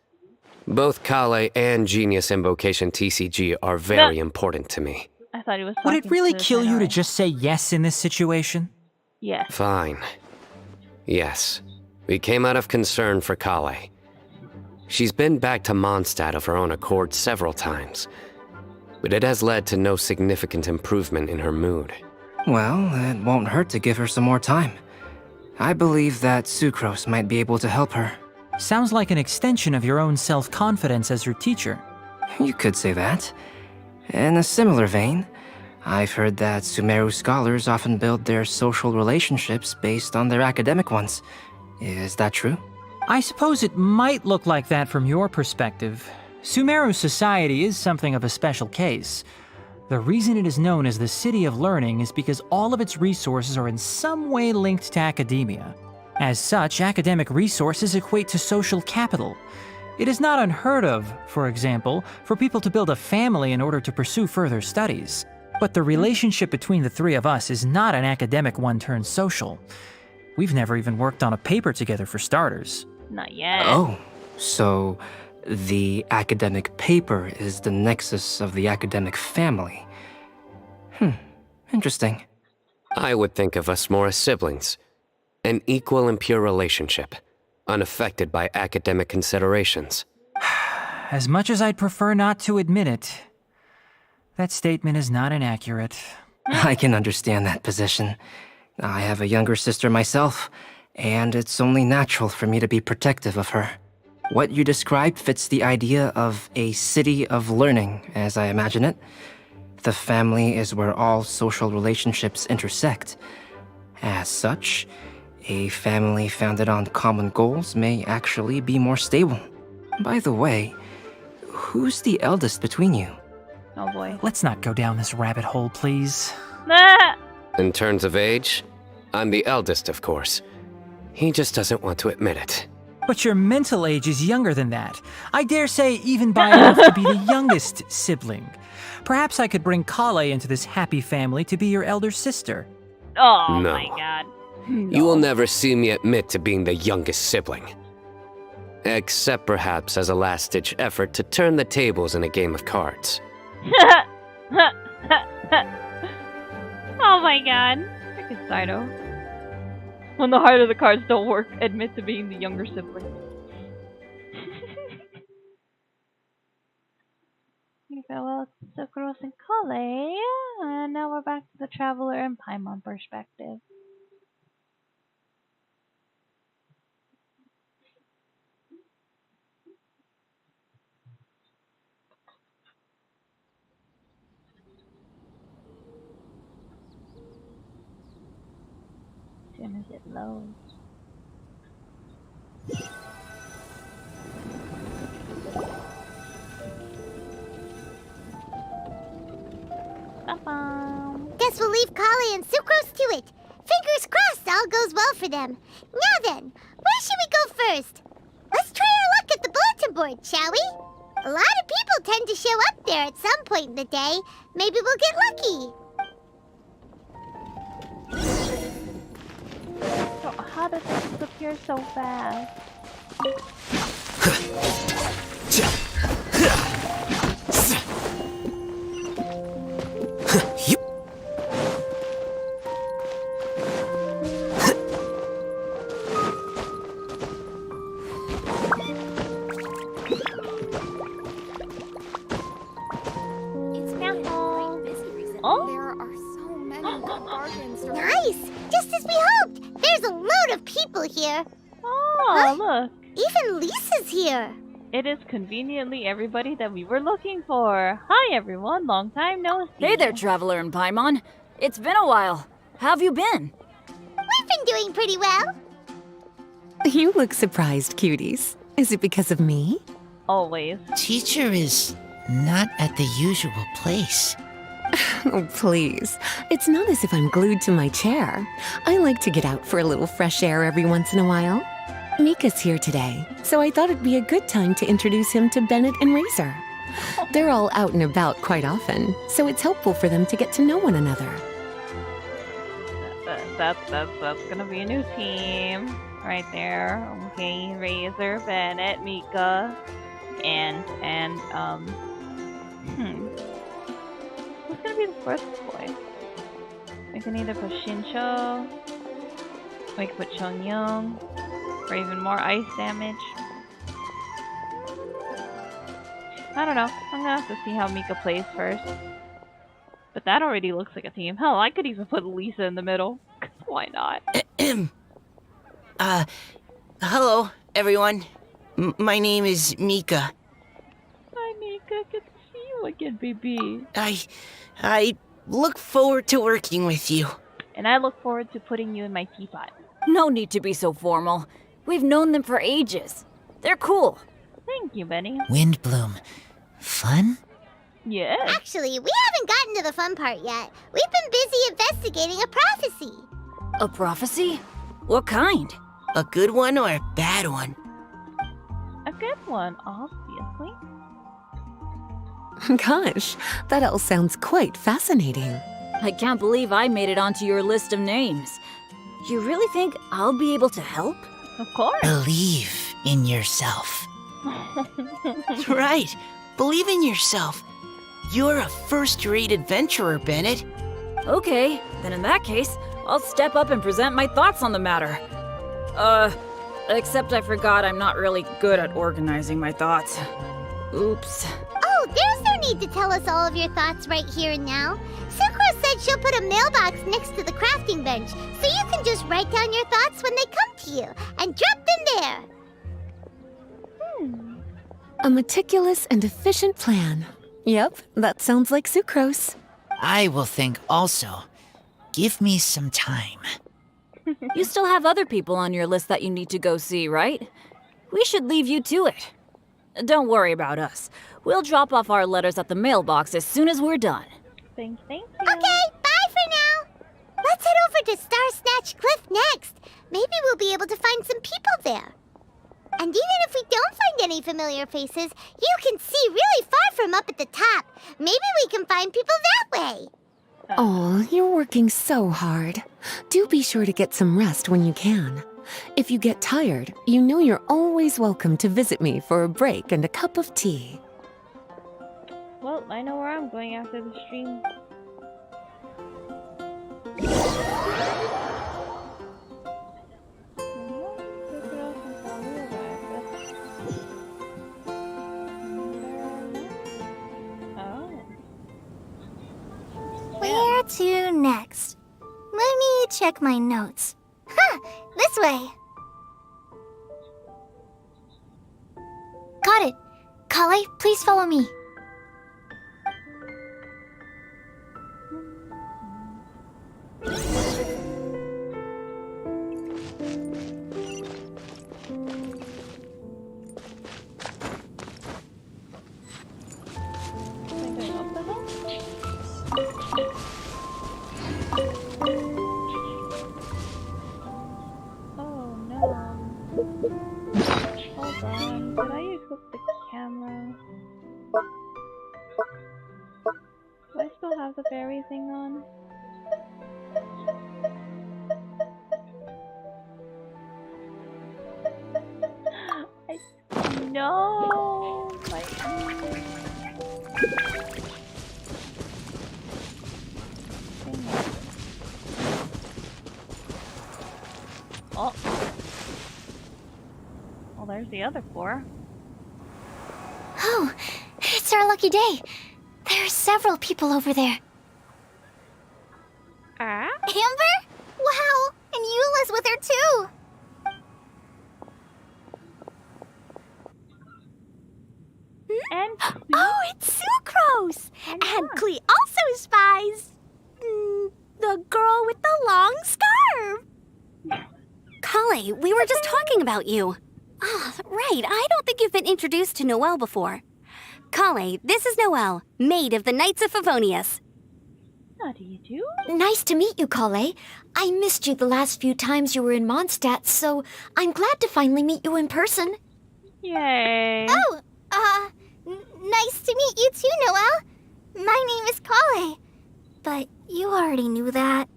Both Kale and Genius Invocation TCG are very important to me. I thought he was Would it talking really to kill you to Sarai. just say yes in this situation? Yes. Fine. Yes. We came out of concern for Kale. She's been back to Mondstadt of her own accord several times, but it has led to no significant improvement in her mood. Well, it won't hurt to give her some more time. I believe that Sucrose might be able to help her. Sounds like an extension of your own self-confidence as her teacher. You could say that. In a similar vein, I've heard that Sumeru scholars often build their social relationships based on their academic ones. Is that true? I suppose it might look like that from your perspective. Sumeru society is something of a special case. The reason it is known as the City of Learning is because all of its resources are in some way linked to academia. As such, academic resources equate to social capital. It is not unheard of, for example, for people to build a family in order to pursue further studies. But the relationship between the three of us is not an academic one turned social. We've never even worked on a paper together for starters. Not yet. Oh, so the academic paper is the nexus of the academic family. Interesting. I would think of us more as siblings. An equal and pure relationship, unaffected by academic considerations. As much as I'd prefer not to admit it, that statement is not inaccurate. I can understand that position. I have a younger sister myself, and it's only natural for me to be protective of her. What you described fits the idea of a city of learning, as I imagine it. The family is where all social relationships intersect. As such, a family founded on common goals may actually be more stable. By the way, who's the eldest between you? Oh boy. Let's not go down this rabbit hole, please. In terms of age, I'm the eldest, of course. He just doesn't want to admit it. But your mental age is younger than that. I dare say even by enough to be the youngest sibling. Perhaps I could bring Kale into this happy family to be your elder sister. Oh No. my god. You will never see me admit to being the youngest sibling. Except perhaps as a last-ditch effort to turn the tables in a game of cards. Oh my god. Freaking Saito. When the heart of the cards don't work, admit to being the younger sibling. We farewell to Sucrose and Kale, and now we're back to the Traveler and Paimon perspective. As soon as it loads. Guess we'll leave Kale and Sucrose to it. Fingers crossed all goes well for them. Now then, where should we go first? Let's try our luck at the bulletin board, shall we? A lot of people tend to show up there at some point in the day. Maybe we'll get lucky. how did they disappear so fast? Nice! Just as we hoped! There's a load of people here! Oh, look! Even Lisa's here! It is conveniently everybody that we were looking for. Hi everyone, long time no see. Hey there, Traveler and Paimon. It's been a while. How have you been? We've been doing pretty well. You look surprised, cuties. Is it because of me? Always. Teacher is not at the usual place. Oh, please. It's not as if I'm glued to my chair. I like to get out for a little fresh air every once in a while. Mika's here today, so I thought it'd be a good time to introduce him to Bennett and Razor. They're all out and about quite often, so it's helpful for them to get to know one another. That's gonna be a new team right there. Okay, Razor, Bennett, Mika, and who's gonna be the first boy? We can either put Shincho, we can put Chongyung, for even more ice damage. I don't know. I'm gonna have to see how Mika plays first. But that already looks like a team. Hell, I could even put Lisa in the middle. Why not? Hello, everyone. My name is Mika. Hi, Mika. Good to see you again, baby. I look forward to working with you. And I look forward to putting you in my teapot. No need to be so formal. We've known them for ages. They're cool. Thank you, Benny. Windblume. Fun? Yeah. Actually, we haven't gotten to the fun part yet. We've been busy investigating a prophecy. A prophecy? What kind? A good one or a bad one? A good one, obviously. Gosh, that all sounds quite fascinating. I can't believe I made it onto your list of names. You really think I'll be able to help? Of course. Believe in yourself. Right. Believe in yourself. You're a first-rate adventurer, Bennett. Okay, then in that case, I'll step up and present my thoughts on the matter. Except I forgot I'm not really good at organizing my thoughts. Oops. Oh, there's no need to tell us all of your thoughts right here and now. Sakura said she'll put a mailbox next to the crafting bench, so you can just write down your thoughts when they come to you, and drop them there. A meticulous and efficient plan. Yep, that sounds like sucrose. I will think also. Give me some time. You still have other people on your list that you need to go see, right? We should leave you to it. Don't worry about us. We'll drop off our letters at the mailbox as soon as we're done. Thank you. Okay, bye for now. Let's head over to Star Snatch Cliff next. Maybe we'll be able to find some people there. And even if we don't find any familiar faces, you can see really far from up at the top. Maybe we can find people that way. Oh, you're working so hard. Do be sure to get some rest when you can. If you get tired, you know you're always welcome to visit me for a break and a cup of tea. Well, I know where I'm going after the stream. Where to next? Let me check my notes. Huh, this way. Got it. Kale, please follow me. Oh no. Hold on. Did I equip the camera? Do I still have the fairy thing on? there's the other floor. Oh, it's our lucky day. There are several people over there. Amber? Wow, and Eula's with her too. And oh, it's Sucrose! And Klee also spies the girl with the long scarf. Kale, we were just talking about you. Ah, right. I don't think you've been introduced to Noelle before. Kale, this is Noelle, maid of the Knights of Favonius. How do you do? Nice to meet you, Kale. I missed you the last few times you were in Mondstadt, so I'm glad to finally meet you in person. Yay. Oh, nice to meet you too, Noelle. My name is Kale. But you already knew that.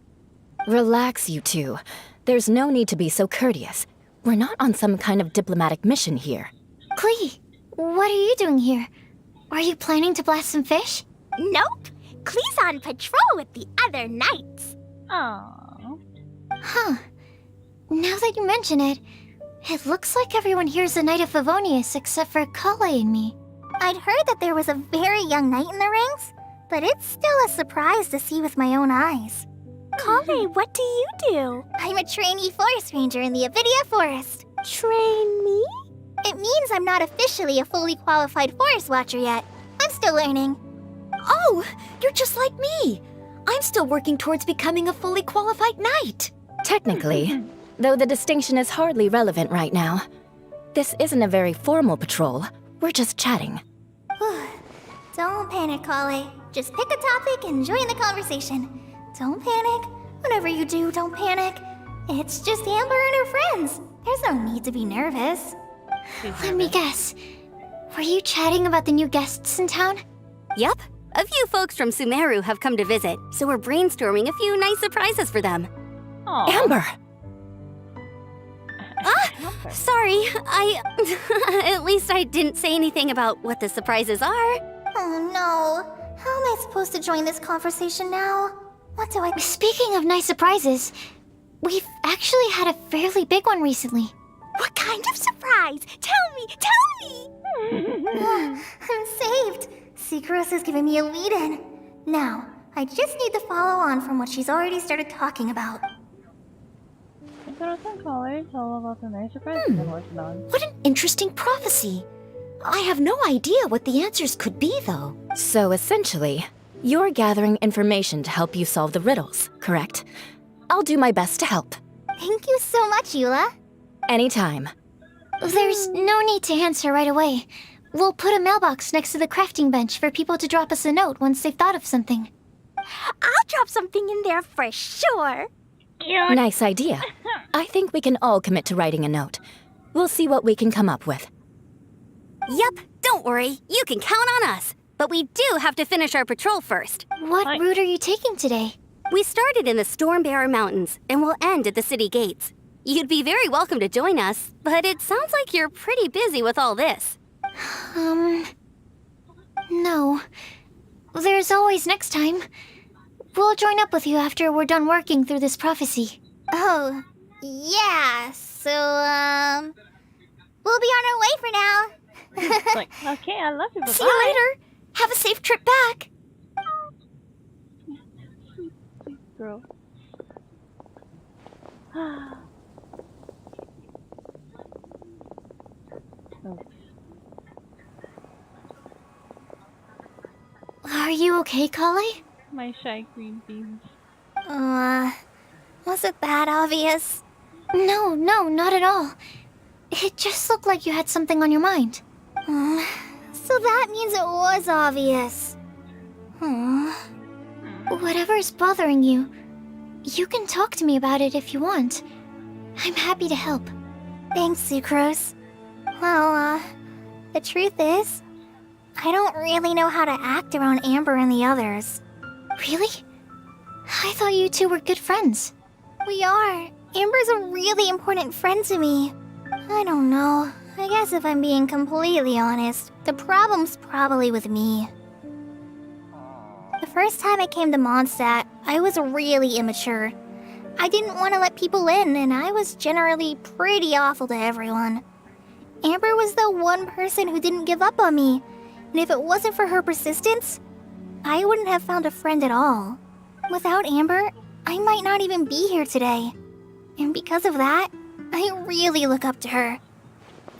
Relax, you two. There's no need to be so courteous. We're not on some kind of diplomatic mission here. Klee, what are you doing here? Are you planning to blast some fish? Nope. Klee's on patrol with the other knights. Aww. Huh. Now that you mention it, it looks like everyone here is a Knight of Favonius except for Kale and me. I'd heard that there was a very young knight in the rings, but it's still a surprise to see with my own eyes. Kale, what do you do? I'm a trainee forest ranger in the Avidia Forest. Trainee? It means I'm not officially a fully qualified forest watcher yet. I'm still learning. Oh, you're just like me. I'm still working towards becoming a fully qualified knight. Technically, though the distinction is hardly relevant right now. This isn't a very formal patrol. We're just chatting. Don't panic, Kale. Just pick a topic and join the conversation. Don't panic. Whatever you do, don't panic. It's just Amber and her friends. There's no need to be nervous. Let me guess. Were you chatting about the new guests in town? Yup. A few folks from Sumeru have come to visit, so we're brainstorming a few nice surprises for them. Aww. Amber! Sorry, at least I didn't say anything about what the surprises are. Oh no. How am I supposed to join this conversation now? What do I... Speaking of nice surprises, we've actually had a fairly big one recently. What kind of surprise? Tell me! I'm saved. Sucrose is giving me a lead-in. Now, I just need to follow on from what she's already started talking about. What an interesting prophecy. I have no idea what the answers could be, though. So essentially, you're gathering information to help you solve the riddles, correct? I'll do my best to help. Thank you so much, Eula. Anytime. There's no need to answer right away. We'll put a mailbox next to the crafting bench for people to drop us a note once they've thought of something. I'll drop something in there for sure. Nice idea. I think we can all commit to writing a note. We'll see what we can come up with. Yup, don't worry. You can count on us. But we do have to finish our patrol first. What route are you taking today? We started in the Stormbearer Mountains, and we'll end at the city gates. You'd be very welcome to join us, but it sounds like you're pretty busy with all this. No. There's always next time. We'll join up with you after we're done working through this prophecy. Oh, yeah, so, we'll be on our way for now. Like, okay, I love you, bye-bye. See you later. Have a safe trip back. Girl. Are you okay, Kale? My shy green beans. Was it that obvious? No, not at all. It just looked like you had something on your mind. So that means it was obvious. Whatever's bothering you, you can talk to me about it if you want. I'm happy to help. Thanks, Sucrose. Well, the truth is, I don't really know how to act around Amber and the others. Really? I thought you two were good friends. We are. Amber's a really important friend to me. I don't know. I guess if I'm being completely honest, the problem's probably with me. The first time I came to Mondstadt, I was really immature. I didn't want to let people in, and I was generally pretty awful to everyone. Amber was the one person who didn't give up on me. And if it wasn't for her persistence, I wouldn't have found a friend at all. Without Amber, I might not even be here today. And because of that, I really look up to her.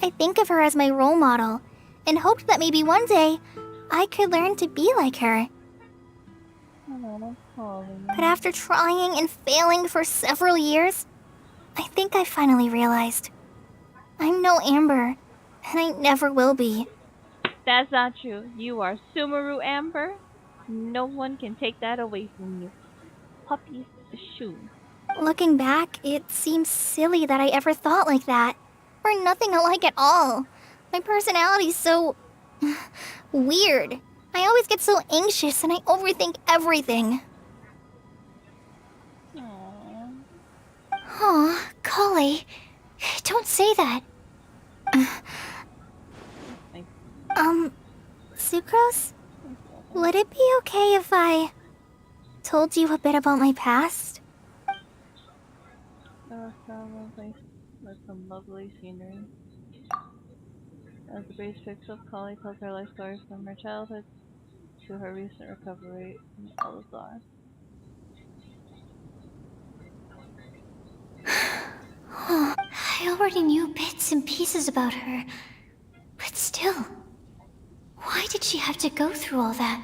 I think of her as my role model, and hoped that maybe one day, I could learn to be like her. But after trying and failing for several years, I think I finally realized I'm no Amber, and I never will be. That's not true. You are Sumeru Amber. No one can take that away from you. Puppy's the shoe. Looking back, it seems silly that I ever thought like that. We're nothing alike at all. My personality's so weird. I always get so anxious and I overthink everything. Aw, Kale, don't say that. Sucrose? Would it be okay if I told you a bit about my past? With some lovely scenery. As the base picks up, Kali tells her life story from her childhood to her recent recovery from Salazar. I already knew bits and pieces about her, but still, why did she have to go through all that?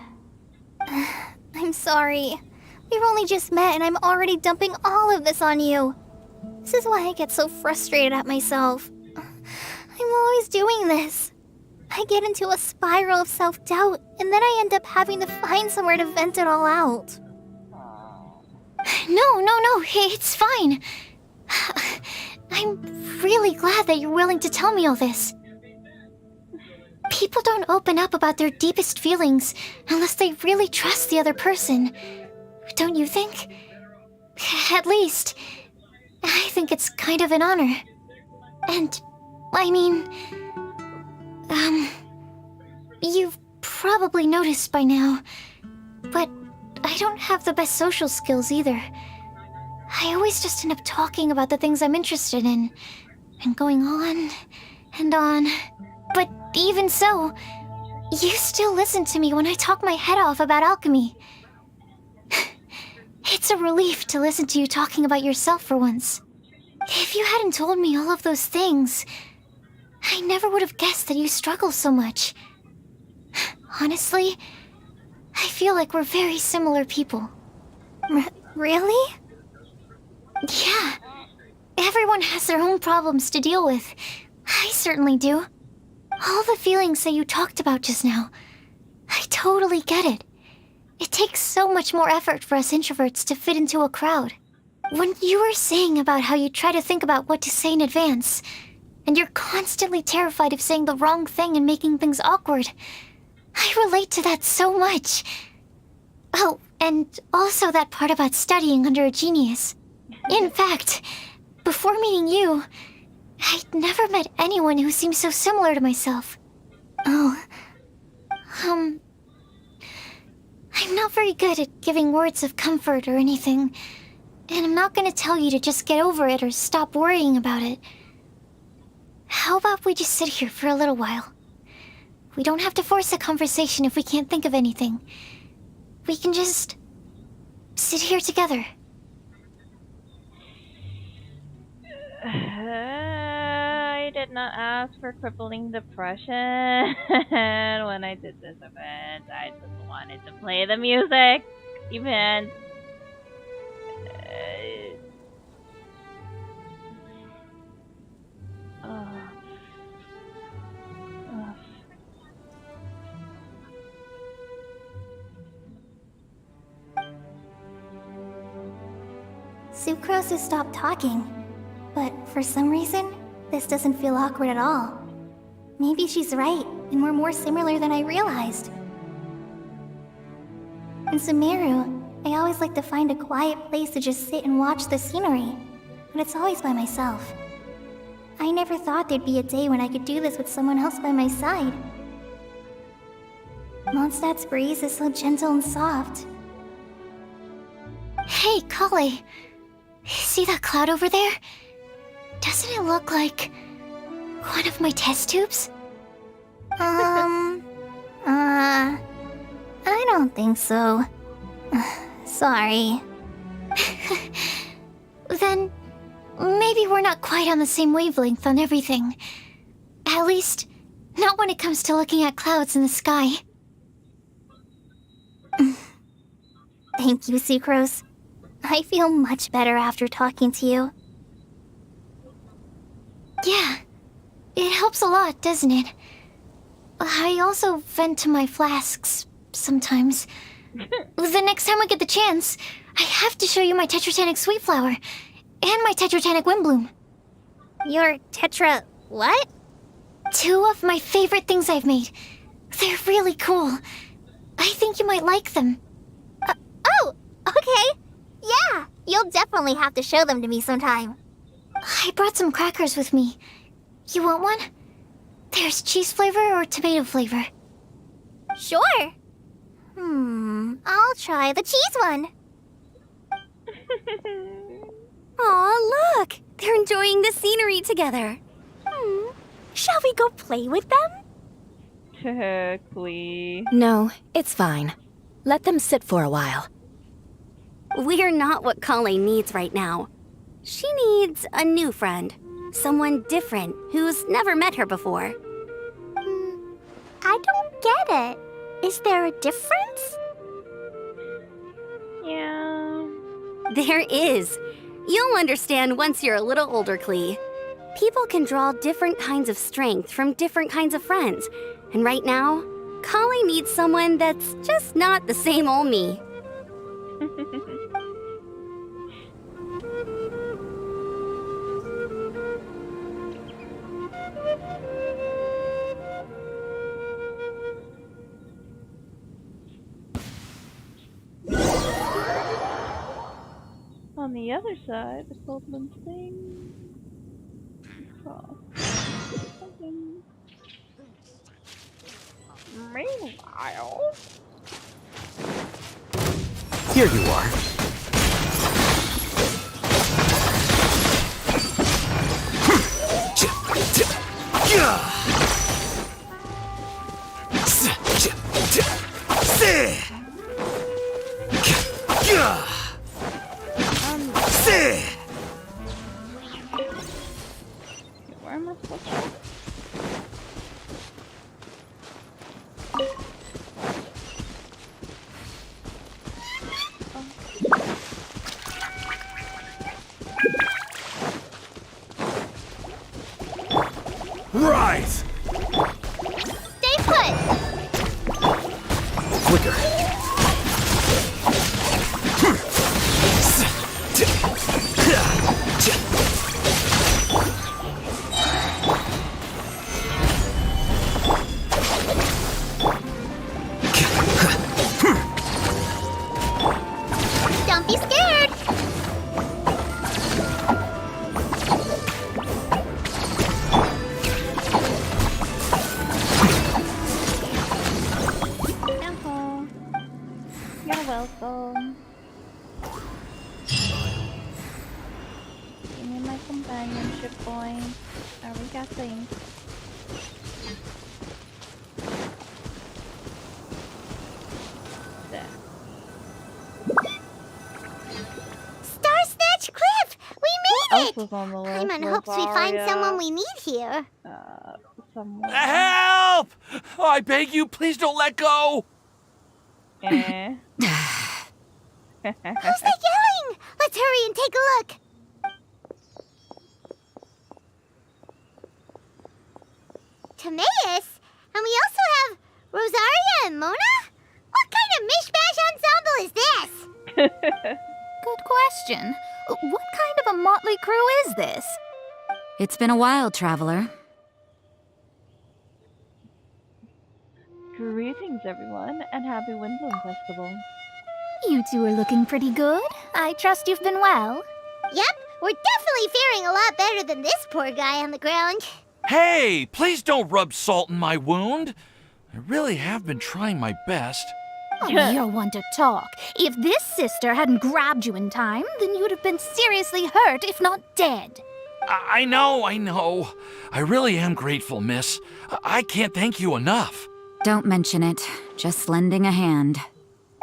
I'm sorry. We've only just met and I'm already dumping all of this on you. This is why I get so frustrated at myself. I'm always doing this. I get into a spiral of self-doubt, and then I end up having to find somewhere to vent it all out. No, it's fine. I'm really glad that you're willing to tell me all this. People don't open up about their deepest feelings unless they really trust the other person. Don't you think? At least, I think it's kind of an honor. And, I mean, you've probably noticed by now, but I don't have the best social skills either. I always just end up talking about the things I'm interested in, and going on and on. But even so, you still listen to me when I talk my head off about alchemy. It's a relief to listen to you talking about yourself for once. If you hadn't told me all of those things, I never would have guessed that you struggle so much. Honestly, I feel like we're very similar people. Really? Yeah. Everyone has their own problems to deal with. I certainly do. All the feelings that you talked about just now, I totally get it. It takes so much more effort for us introverts to fit into a crowd. When you were saying about how you try to think about what to say in advance, and you're constantly terrified of saying the wrong thing and making things awkward, I relate to that so much. Oh, and also that part about studying under a genius. In fact, before meeting you, I'd never met anyone who seemed so similar to myself. Oh. I'm not very good at giving words of comfort or anything, and I'm not gonna tell you to just get over it or stop worrying about it. How about we just sit here for a little while? We don't have to force a conversation if we can't think of anything. We can just sit here together. I did not ask for crippling depression when I did this event. I just wanted to play the music event. Sucrose has stopped talking, but for some reason, this doesn't feel awkward at all. Maybe she's right, and we're more similar than I realized. In Sumeru, I always like to find a quiet place to just sit and watch the scenery, but it's always by myself. I never thought there'd be a day when I could do this with someone else by my side. Mondstadt's breeze is so gentle and soft. Hey, Kale. See that cloud over there? Doesn't it look like One of my test tubes? I don't think so. Sorry. Then maybe we're not quite on the same wavelength on everything. At least, not when it comes to looking at clouds in the sky. Thank you, Sucrose. I feel much better after talking to you. Yeah, it helps a lot, doesn't it? I also vent to my flasks sometimes. The next time I get the chance, I have to show you my Tetratanic Sweet Flower and my Tetratanic Windblume. Your Tetra... what? 2 of my favorite things I've made. They're really cool. I think you might like them. Oh, okay. Yeah, you'll definitely have to show them to me sometime. I brought some crackers with me. You want one? There's cheese flavor or tomato flavor. Sure. I'll try the cheese one. Aw, look! They're enjoying the scenery together. Shall we go play with them? Please. No, it's fine. Let them sit for a while. We're not what Colleen needs right now. She needs a new friend. Someone different who's never met her before. I don't get it. Is there a difference? Yeah. There is. You'll understand once you're a little older, Klee. People can draw different kinds of strength from different kinds of friends. And right now, Colleen needs someone that's just not the same old me. On the other side, the Goldman thing. Oh. Meanwhile, Here you are. where am I supposed to? Right! Stay put! Quicker. Don't be scared! Careful. You're welcome. Give me my companionship point. Are we guessing? There. Star Snatch Cliff! We made else it! was on the list? I'm in hopes we find Rosaria, someone we need here. Someone. Help! I beg you, please don't let go! Eh. Who's that yelling? Let's hurry and take a look. Timaeus? And we also have Rosaria and Mona? What kind of mishmash ensemble is this? Good question. What kind of a motley crew is this? It's been a while, traveler. Greetings, everyone, and happy Windblume Festival. You two are looking pretty good. I trust you've been well. Yep, we're definitely faring a lot better than this poor guy on the ground. Hey, please don't rub salt in my wound. I really have been trying my best. Oh, you're one to talk. If this sister hadn't grabbed you in time, then you'd have been seriously hurt, if not dead. I know. I really am grateful, miss. I can't thank you enough. Don't mention it. Just lending a hand.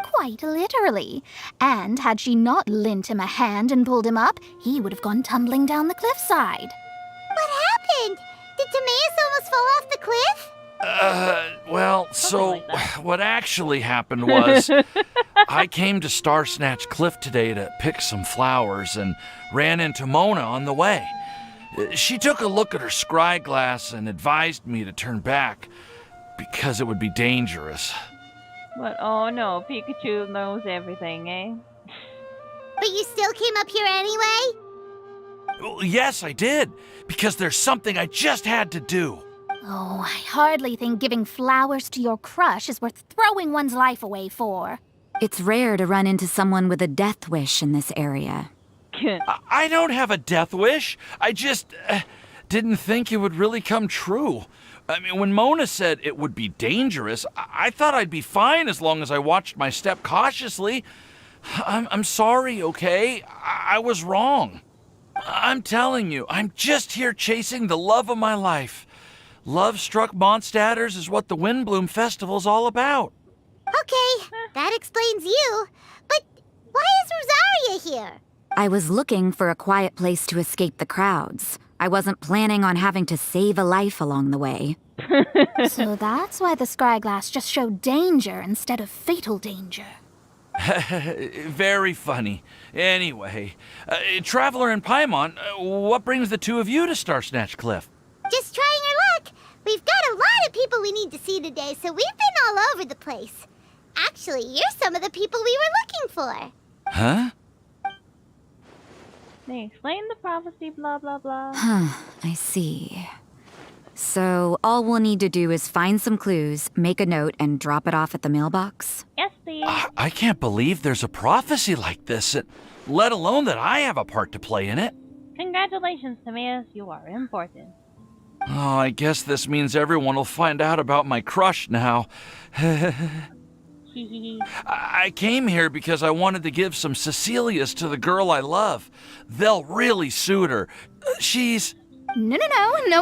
Quite literally. And had she not lent him a hand and pulled him up, he would have gone tumbling down the cliffside. What happened? Did Timaeus almost fall off the cliff? What actually happened was, I came to Star Snatch Cliff today to pick some flowers and ran into Mona on the way. She took a look at her scry glass and advised me to turn back because it would be dangerous. But oh no, Pikachu knows everything, eh? But you still came up here anyway? Well, yes, I did, because there's something I just had to do. Oh, I hardly think giving flowers to your crush is worth throwing one's life away for. It's rare to run into someone with a death wish in this area. I don't have a death wish. I just didn't think it would really come true. I mean, when Mona said it would be dangerous, I thought I'd be fine as long as I watched my step cautiously. I'm sorry, okay? I was wrong. I'm telling you, I'm just here chasing the love of my life. Love-struck Mondstadters is what the Windblume Festival's all about. Okay, that explains you. But why is Rosaria here? I was looking for a quiet place to escape the crowds. I wasn't planning on having to save a life along the way. So that's why the scryglass just showed danger instead of fatal danger. Very funny. Anyway, Traveler and Paimon, what brings the two of you to Star Snatch Cliff? Just trying our luck. We've got a lot of people we need to see today, so we've been all over the place. Actually, you're some of the people we were looking for. Huh? They explain the prophecy, blah, blah, blah. I see. So, all we'll need to do is find some clues, make a note, and drop it off at the mailbox? Yes, please. I can't believe there's a prophecy like this, let alone that I have a part to play in it. Congratulations, Timaeus. You are important. Oh, I guess this means everyone will find out about my crush now. I came here because I wanted to give some Cecilias to the girl I love. They'll really suit her. She's... No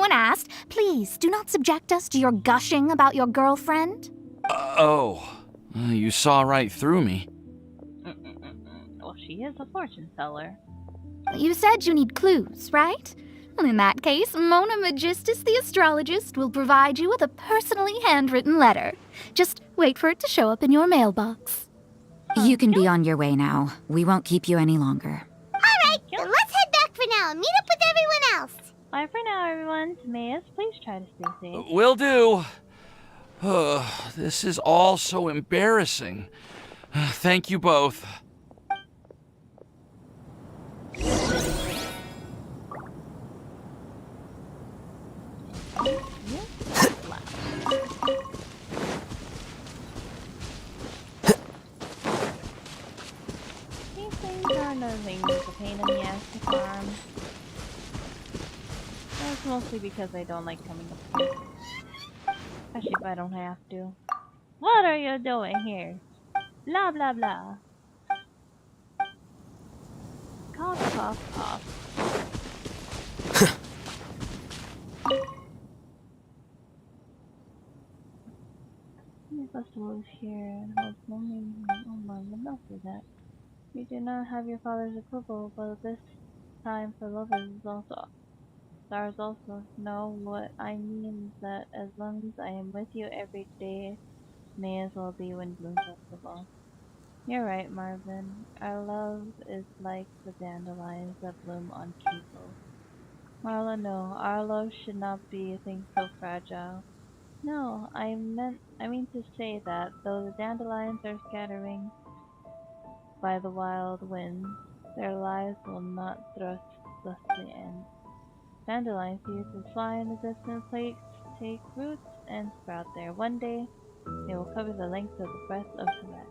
one asked. Please, do not subject us to your gushing about your girlfriend. You saw right through me. Well, she is a fortune teller. You said you need clues, right? Well, in that case, Mona Magistus the astrologist will provide you with a personally handwritten letter. Just wait for it to show up in your mailbox. You can be on your way now. We won't keep you any longer. All right, then let's head back for now and meet up with everyone else. Bye for now, everyone. Timaeus, please try to stay safe. Will do. This is all so embarrassing. Thank you both. These things are another thing that's a pain in the ass to farm. That's mostly because I don't like coming up here. Especially if I don't have to. What are you doing here? Blah blah blah. Cough, cough, cough. The festival is here and holds no meaning. Oh my, enough of that. You do not have your father's approval, but this time for lovers is also stars also. Know what I mean is that as long as I am with you every day, may as well be Windblume Festival. You're right, Marvin. Our love is like the dandelions that bloom on people. Marla, no, our love should not be a thing so fragile. No, I mean to say that, though the dandelions are scattering by the wild winds, their lives will not thusly end. Dandelion seeds will fly in the distant lakes, take roots, and sprout there. One day, they will cover the length of the breadth of Tibet.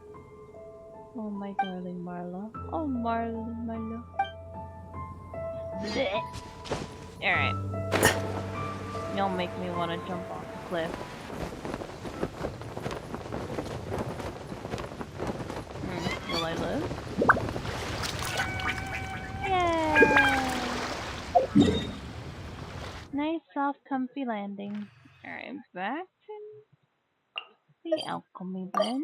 Oh, my darling Marla. Oh, Marla. Alright. You'll make me want to jump off the cliff. Will I live? Yay! comfy landing. Alright, back to the alchemy bench.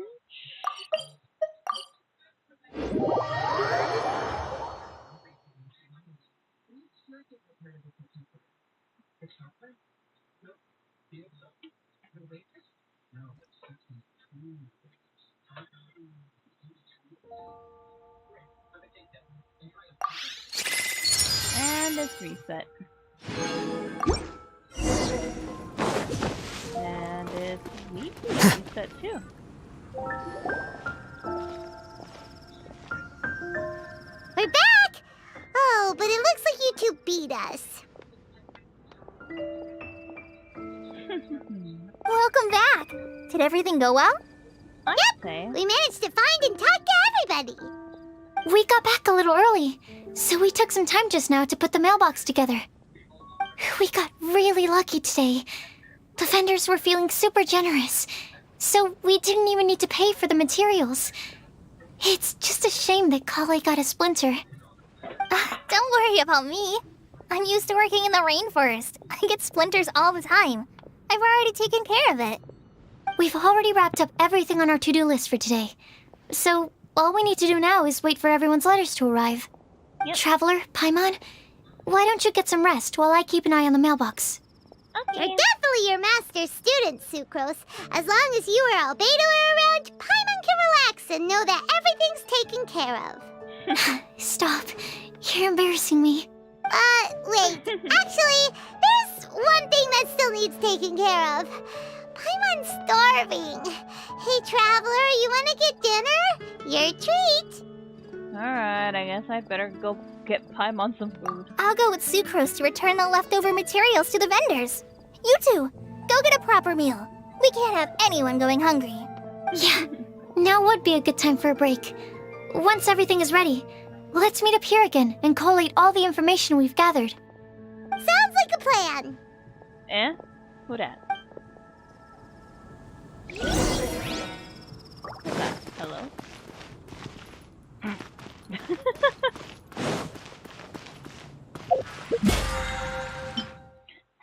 And it's reset. And it's weekly reset too. We're back! Oh, but it looks like you two beat us. Welcome back. Did everything go well? Yep, we managed to find and talk to everybody. We got back a little early, so we took some time just now to put the mailbox together. We got really lucky today. The vendors were feeling super generous, so we didn't even need to pay for the materials. It's just a shame that Kale got a splinter. Don't worry about me. I'm used to working in the rainforest. I get splinters all the time. I've already taken care of it. We've already wrapped up everything on our to-do list for today. So, all we need to do now is wait for everyone's letters to arrive. Yep. Traveler, Paimon, why don't you get some rest while I keep an eye on the mailbox? You're definitely your master's student, Sucrose. As long as you or Albedo are around, Paimon can relax and know that everything's taken care of. Stop. You're embarrassing me. Wait. Actually, there's one thing that still needs taking care of. Paimon's starving. Hey, Traveler, you wanna get dinner? Your treat. Alright, I guess I'd better go get Paimon some food. I'll go with Sucrose to return the leftover materials to the vendors. You two, go get a proper meal. We can't have anyone going hungry. Yeah, now would be a good time for a break. Once everything is ready, let's meet up here again and collate all the information we've gathered. Sounds like a plan. Eh? Who dat? Who's that? Hello?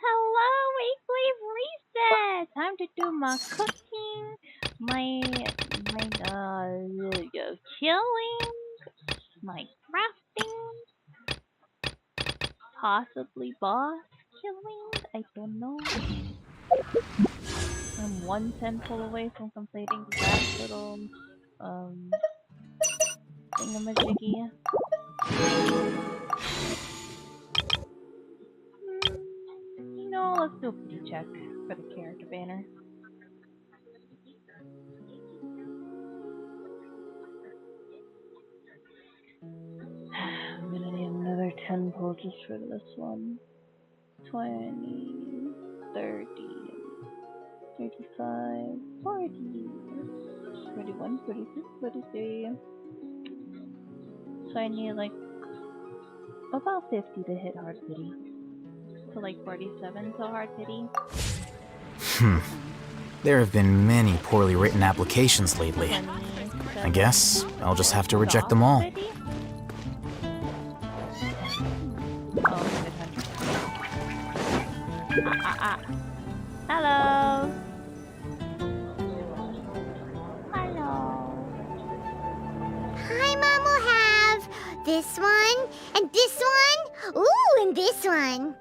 Hello, weekly reset! Time to do my cooking, my chilling, my crafting, possibly boss killing, I don't know. I'm one temple away from completing the last little, thingamajiggy. No, let's do a pretty check for the character banner. I'm gonna need another 10 pull just for this one. 20, 30, 35, 40, 41, 42, 43. So I need like about 50 to hit hard pity. So like 47 to hard pity. There have been many poorly written applications lately. I guess I'll just have to reject them all. Hello. Hello. Paimon will have this one, and this one, ooh, and this one.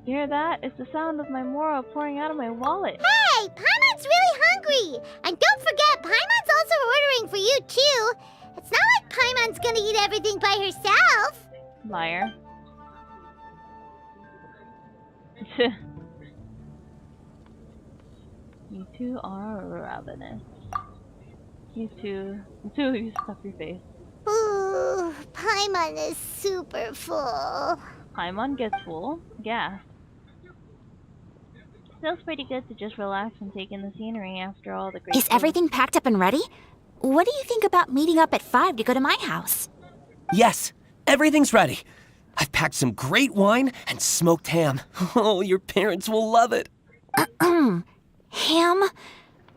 You hear that? It's the sound of my mora pouring out of my wallet. Hey, Paimon's really hungry. And don't forget, Paimon's also ordering for you too. It's not like Paimon's gonna eat everything by herself. Liar. You two are ravenous. You two of you stuff your face. Ooh, Paimon is super full. Paimon gets full. Gas. Feels pretty good to just relax and take in the scenery after all the great Is everything packed up and ready? What do you think about meeting up at 5 to go to my house? Yes, everything's ready. I've packed some great wine and smoked ham. Oh, your parents will love it. Ham?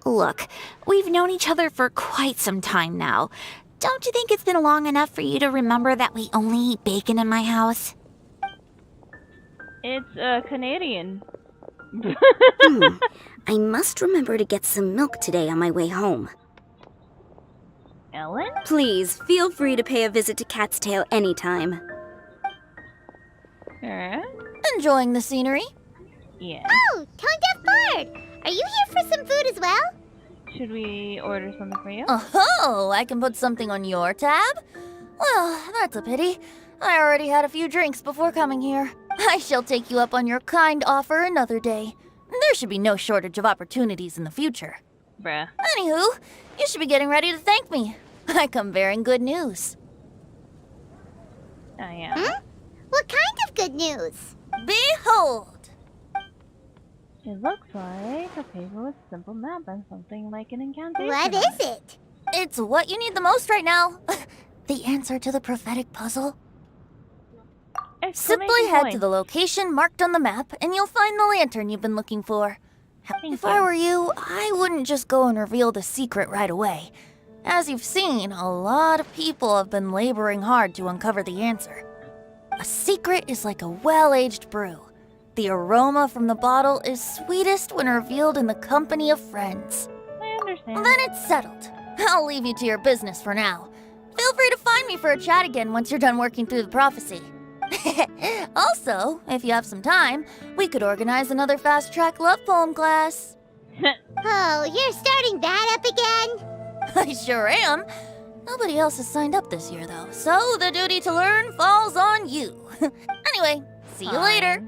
Look, we've known each other for quite some time now. Don't you think it's been long enough for you to remember that we only eat bacon in my house? It's Canadian. I must remember to get some milk today on my way home. Ellen? Please, feel free to pay a visit to Cat's Tail anytime. Enjoying the scenery? Yeah. Oh, Tone Deaf Bard! Are you here for some food as well? Should we order something for you? Oh, I can put something on your tab? Well, that's a pity. I already had a few drinks before coming here. I shall take you up on your kind offer another day. There should be no shortage of opportunities in the future. Bruh. Anywho, you should be getting ready to thank me. I come bearing good news. Oh, yeah. Hmm? What kind of good news? Behold! It looks like a paper with a simple map and something like an incantation. What is it? It's what you need the most right now. The answer to the prophetic puzzle. Simply head to the location marked on the map, and you'll find the lantern you've been looking for. If I were you, I wouldn't just go and reveal the secret right away. As you've seen, a lot of people have been laboring hard to uncover the answer. A secret is like a well-aged brew. The aroma from the bottle is sweetest when revealed in the company of friends. I understand. Then it's settled. I'll leave you to your business for now. Feel free to find me for a chat again once you're done working through the prophecy. Also, if you have some time, we could organize another fast-track love poem class. Oh, you're starting that up again? I sure am. Nobody else has signed up this year, though, so the duty to learn falls on you. Anyway, see you later.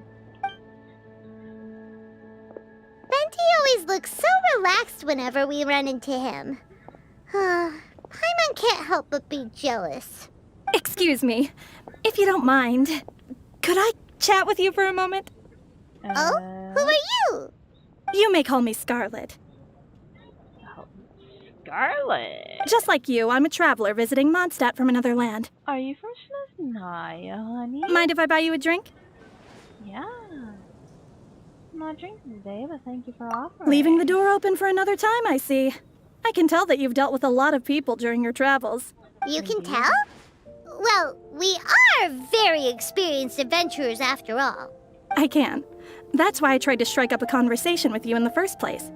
Venti always looks so relaxed whenever we run into him. Paimon can't help but be jealous. Excuse me, if you don't mind, could I chat with you for a moment? Oh? Who are you? You may call me Scarlet. Scarlet? Just like you, I'm a traveler visiting Mondstadt from another land. Are you from Snezhnaya, honey? Mind if I buy you a drink? Yeah. I'm not drinking today, but thank you for offering. Leaving the door open for another time, I see. I can tell that you've dealt with a lot of people during your travels. You can tell? Well, we are very experienced adventurers after all. I can. That's why I tried to strike up a conversation with you in the first place.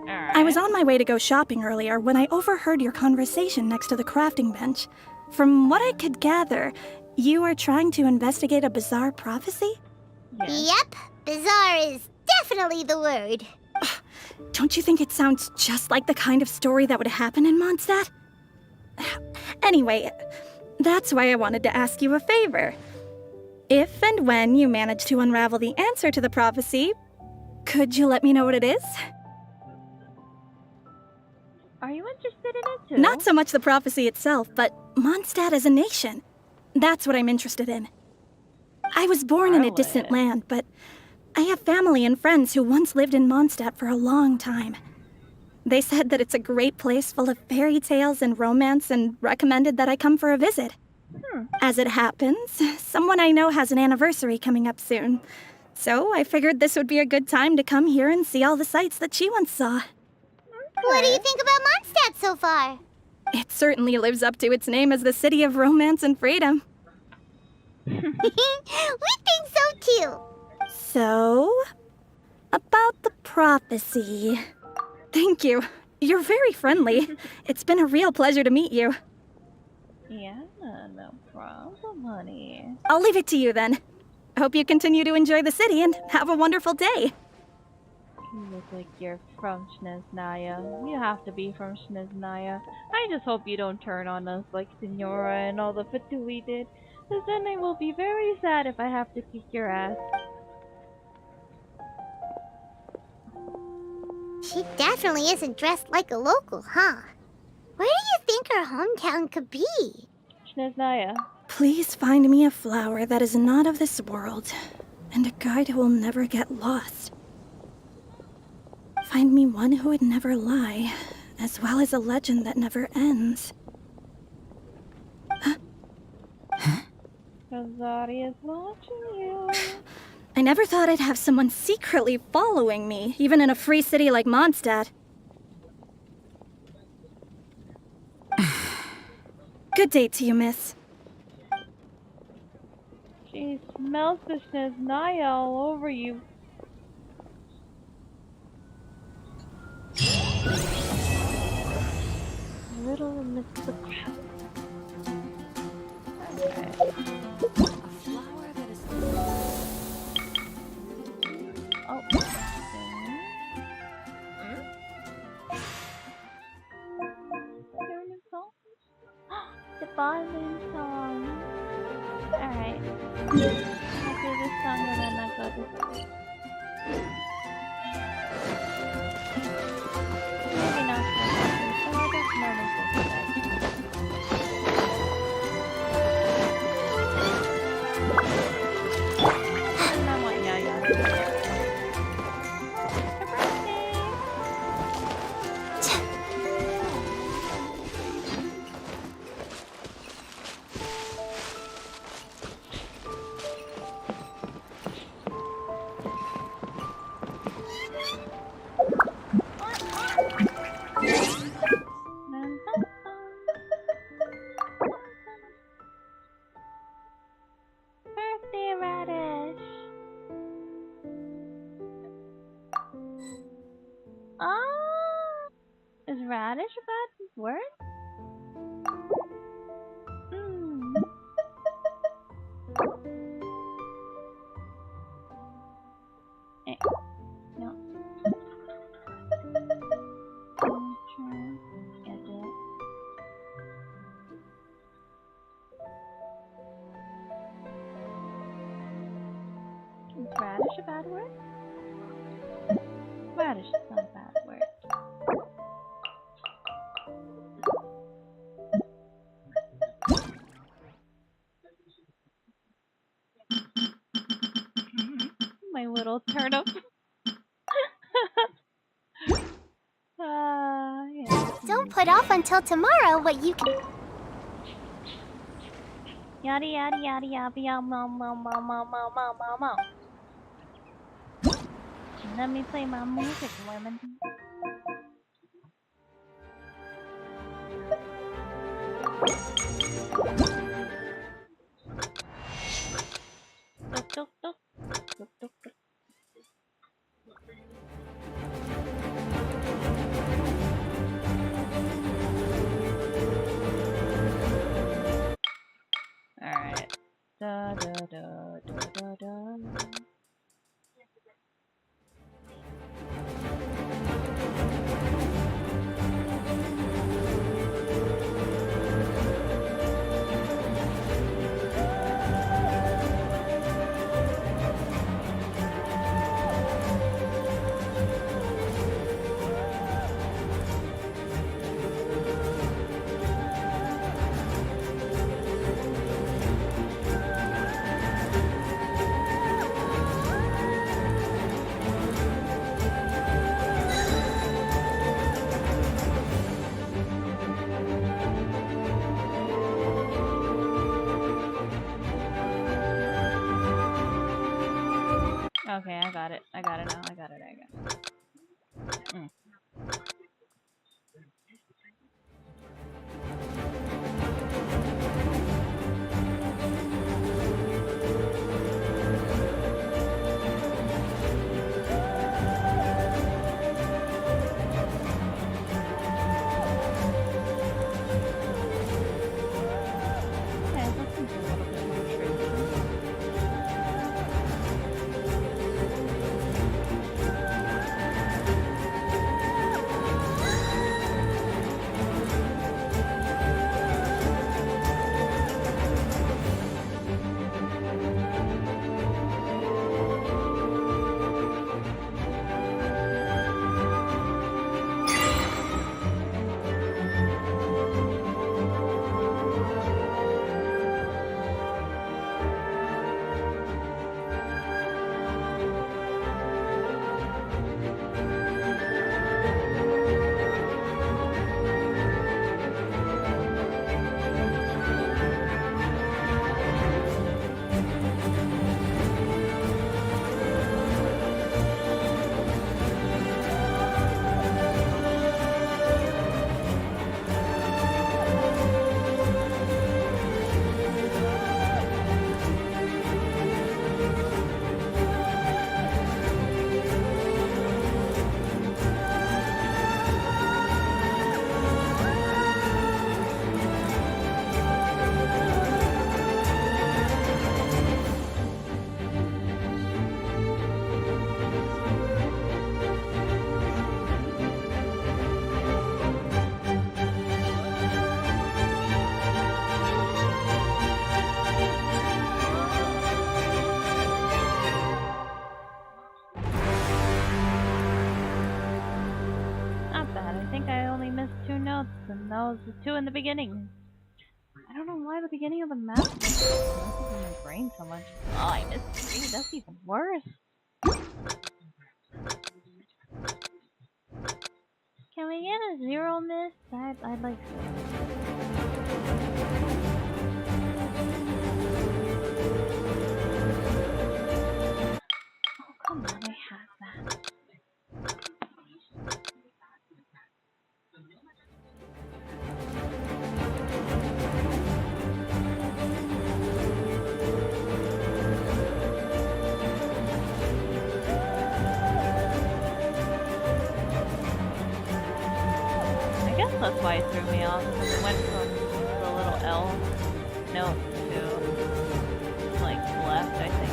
I was on my way to go shopping earlier when I overheard your conversation next to the crafting bench. From what I could gather, you are trying to investigate a bizarre prophecy? Yep, bizarre is definitely the word. Don't you think it sounds just like the kind of story that would happen in Mondstadt? Anyway, that's why I wanted to ask you a favor. If and when you manage to unravel the answer to the prophecy, could you let me know what it is? Are you interested in it too? Not so much the prophecy itself, but Mondstadt as a nation. That's what I'm interested in. I was born in a distant land, but I have family and friends who once lived in Mondstadt for a long time. They said that it's a great place full of fairy tales and romance and recommended that I come for a visit. As it happens, someone I know has an anniversary coming up soon. So I figured this would be a good time to come here and see all the sights that she once saw. What do you think about Mondstadt so far? It certainly lives up to its name as the city of romance and freedom. We think so too. So, about the prophecy. Thank you. You're very friendly. It's been a real pleasure to meet you. Yeah, no problem, honey. I'll leave it to you then. Hope you continue to enjoy the city and have a wonderful day. You look like you're from Snezhnaya. You have to be from Snezhnaya. I just hope you don't turn on us like Senora and all the Fatui did. Because then I will be very sad if I have to kick your ass. She definitely isn't dressed like a local, huh? Where do you think her hometown could be? Snezhnaya. Please find me a flower that is not of this world, and a guide who will never get lost. Find me one who would never lie, as well as a legend that never ends. Kazari is watching you. I never thought I'd have someone secretly following me, even in a free city like Mondstadt. Good day to you, miss. She He smells the Snezhnaya all over you. Little Miss the Crowd. Okay. Oh. The ballroom song. Alright. I'll do this song and then I'll go this way. Maybe not so much. Oh, I don't know this is and I want Yaya. Birthday Radish. Ah, is radish a bad word? Eh, no. Can't do it. Is radish a bad word? Radish is not a bad word. My little turnip. Yeah. Don't put off until tomorrow what you can. Yada yada yada yada yada mo. Let me play my music, women. Tuk, tuk, tuk. Tuk, tuk, tuk. Alright. Da da da da da da. Okay, I got it. I got it now. I got it. was 2 in the beginning. I don't know why the beginning of the map messes with my brain so much. Oh, I missed 3. That's even worse. Can we get a 0 miss? I'd like to. Oh, come on, I have that. I guess that's why it threw me off, because it went from the little L note to, like, left, I think.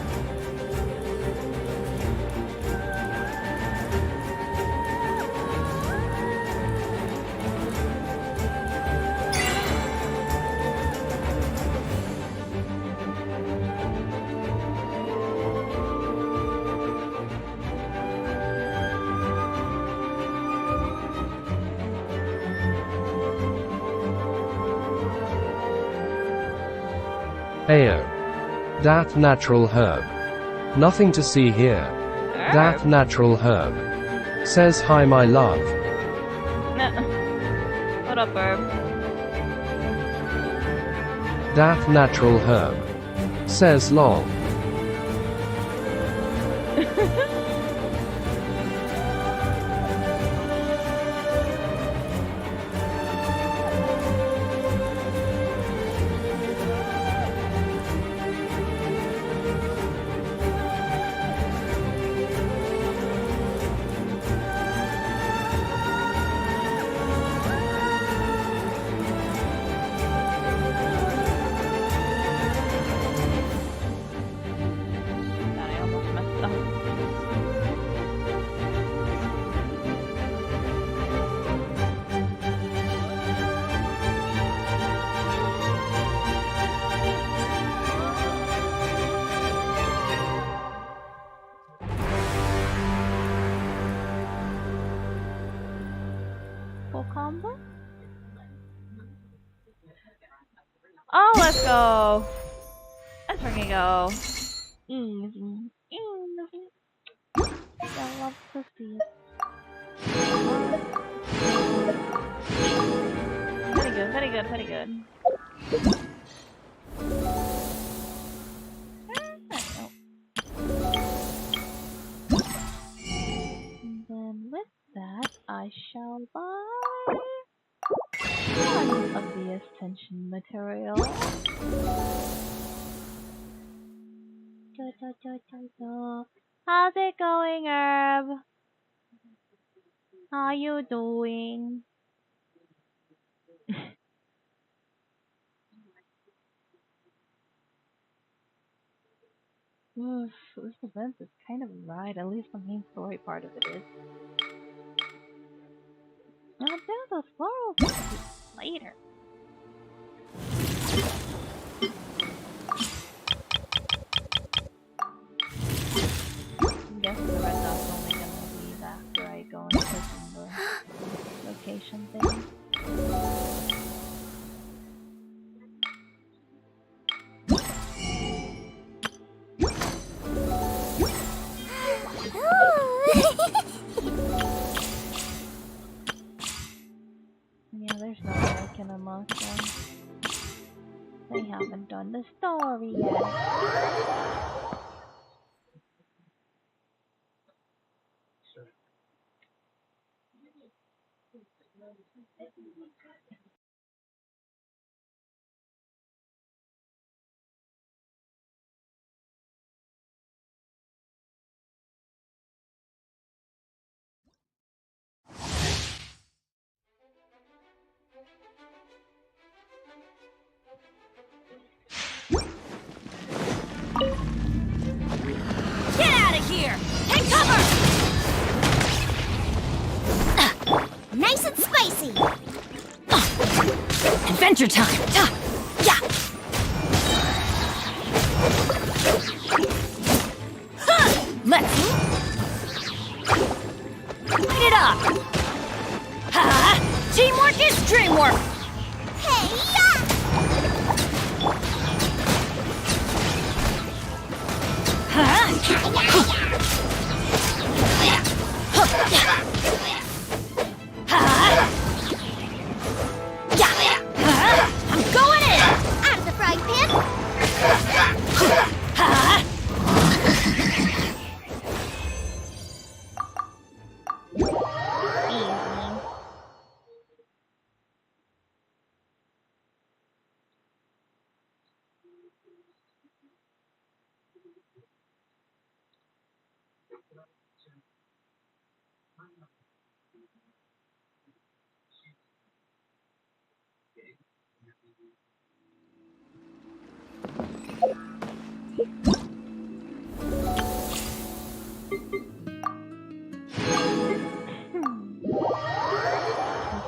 Ayo. Dat natural herb. Nothing to see here. Dat natural herb. Says hi my love. What up, Herb? Dat natural herb. Says lol. Combo? Oh, let's go. Let's freaking go. Easy. Easy. I love to see it. Very good, very good, very good. And then with that, I shall buy one of the ascension material. How's it going, Herb? How you doing? Oof, this event is kind of a ride, at least the main story part of it is. I'll do those floral later. I guess the red dot's only gonna leave after I go and click on the location thing. Yeah, there's no way I can unlock them. They haven't done the story yet. Get out of here! Take cover! Nice and spicy! Adventure time! Yeah! Let's light it up! Teamwork is dreamwork! I'm going in! Out of the frying pan!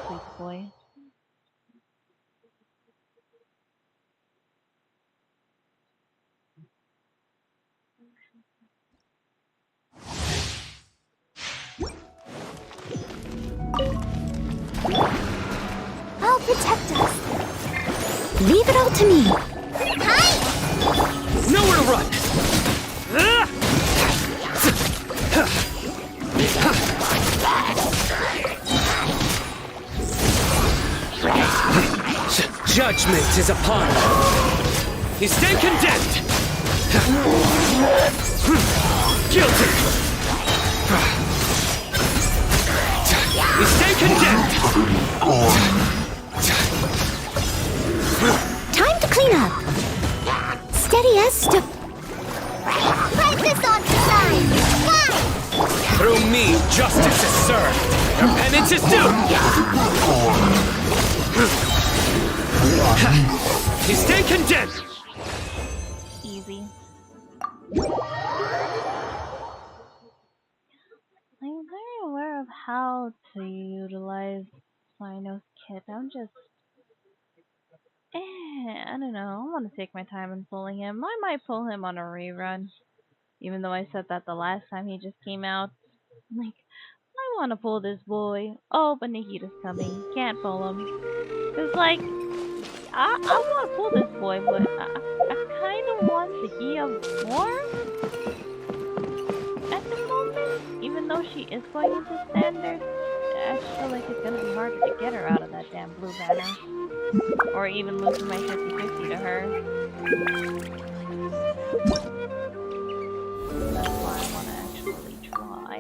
Sweet boy. I'll protect us. Leave it all to me. Nowhere to run! Judgment is upon you. You stand condemned! Guilty! You stand condemned! Time to clean up. Steady as sto- Write this on the sign! Guys! Through me, justice is served. Your penance is due! You stand condemned! Easy. I'm very aware of how to utilize Cyno's kit. I'm just... I don't know. I want to take my time in pulling him. I might pull him on a rerun. Even though I said that the last time he just came out. Like, I want to pull this boy. Oh, but Nikita's coming. Can't pull him. It's like, I want to pull this boy, but I kind of want to heal more at the moment. Even though she is going into standard, I just feel like it's going to be harder to get her out of that damn blue banner. Or even losing my 50-50 to her. That's why I want to actually try.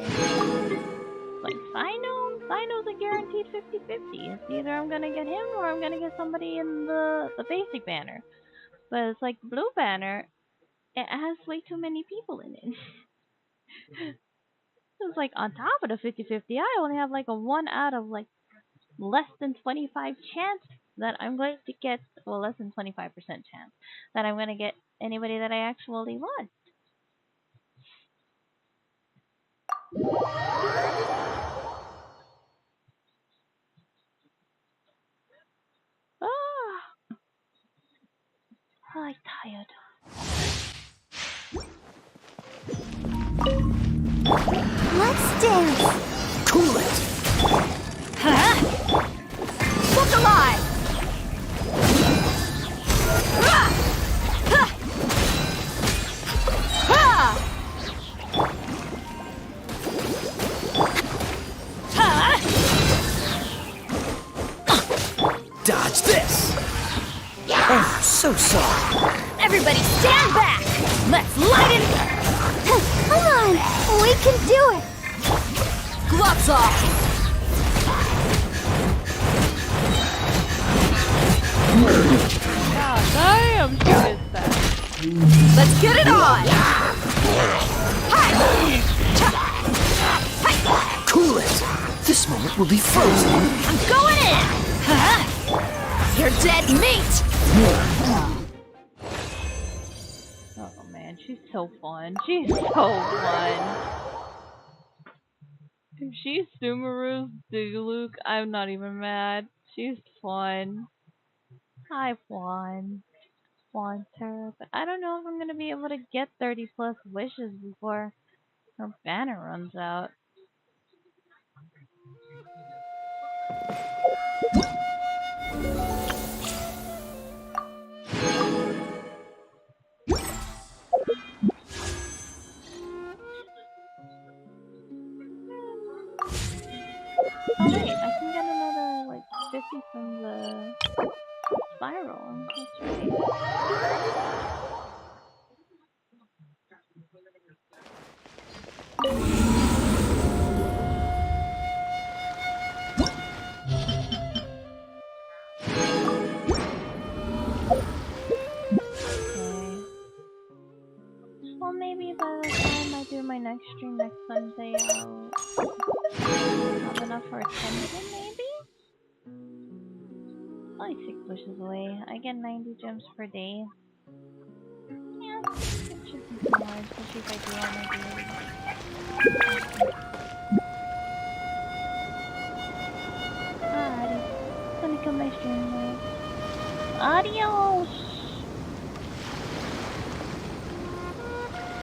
Like Cyno's a guaranteed 50-50. It's either I'm gonna get him or I'm gonna get somebody in the basic banner. But it's like blue banner, it has way too many people in it. It's like on top of the 50-50, I only have like a 1 out of like less than 25 chance that I'm going to get, well, less than 25% chance that I'm going to get anybody that I actually want. I'm tired. Let's dance. Cool it! Huh? Look alive! Dodge this! Oh, so sorry. Everybody stand back! Let's light it! Come on, we can do it. Gloves off! God damn, she is fast. Let's get it on! Cool it! This moment will be frozen. I'm going in! Huh? You're dead meat! Oh man, she's so fun. She's so fun. If she's Sumeru's Diluc, I'm not even mad. She's fun. I want her, but I don't know if I'm gonna be able to get 30 plus wishes before her banner runs out. spiral. That's right. Well, maybe by the time I do my next stream next Sunday, I'll have enough for a 10-gem, maybe? Only 6 wishes away. I get 90 gems per day. Yeah, it should be so hard, especially if I do all my dailies. Alrighty. Gonna kill my stream now. Adios!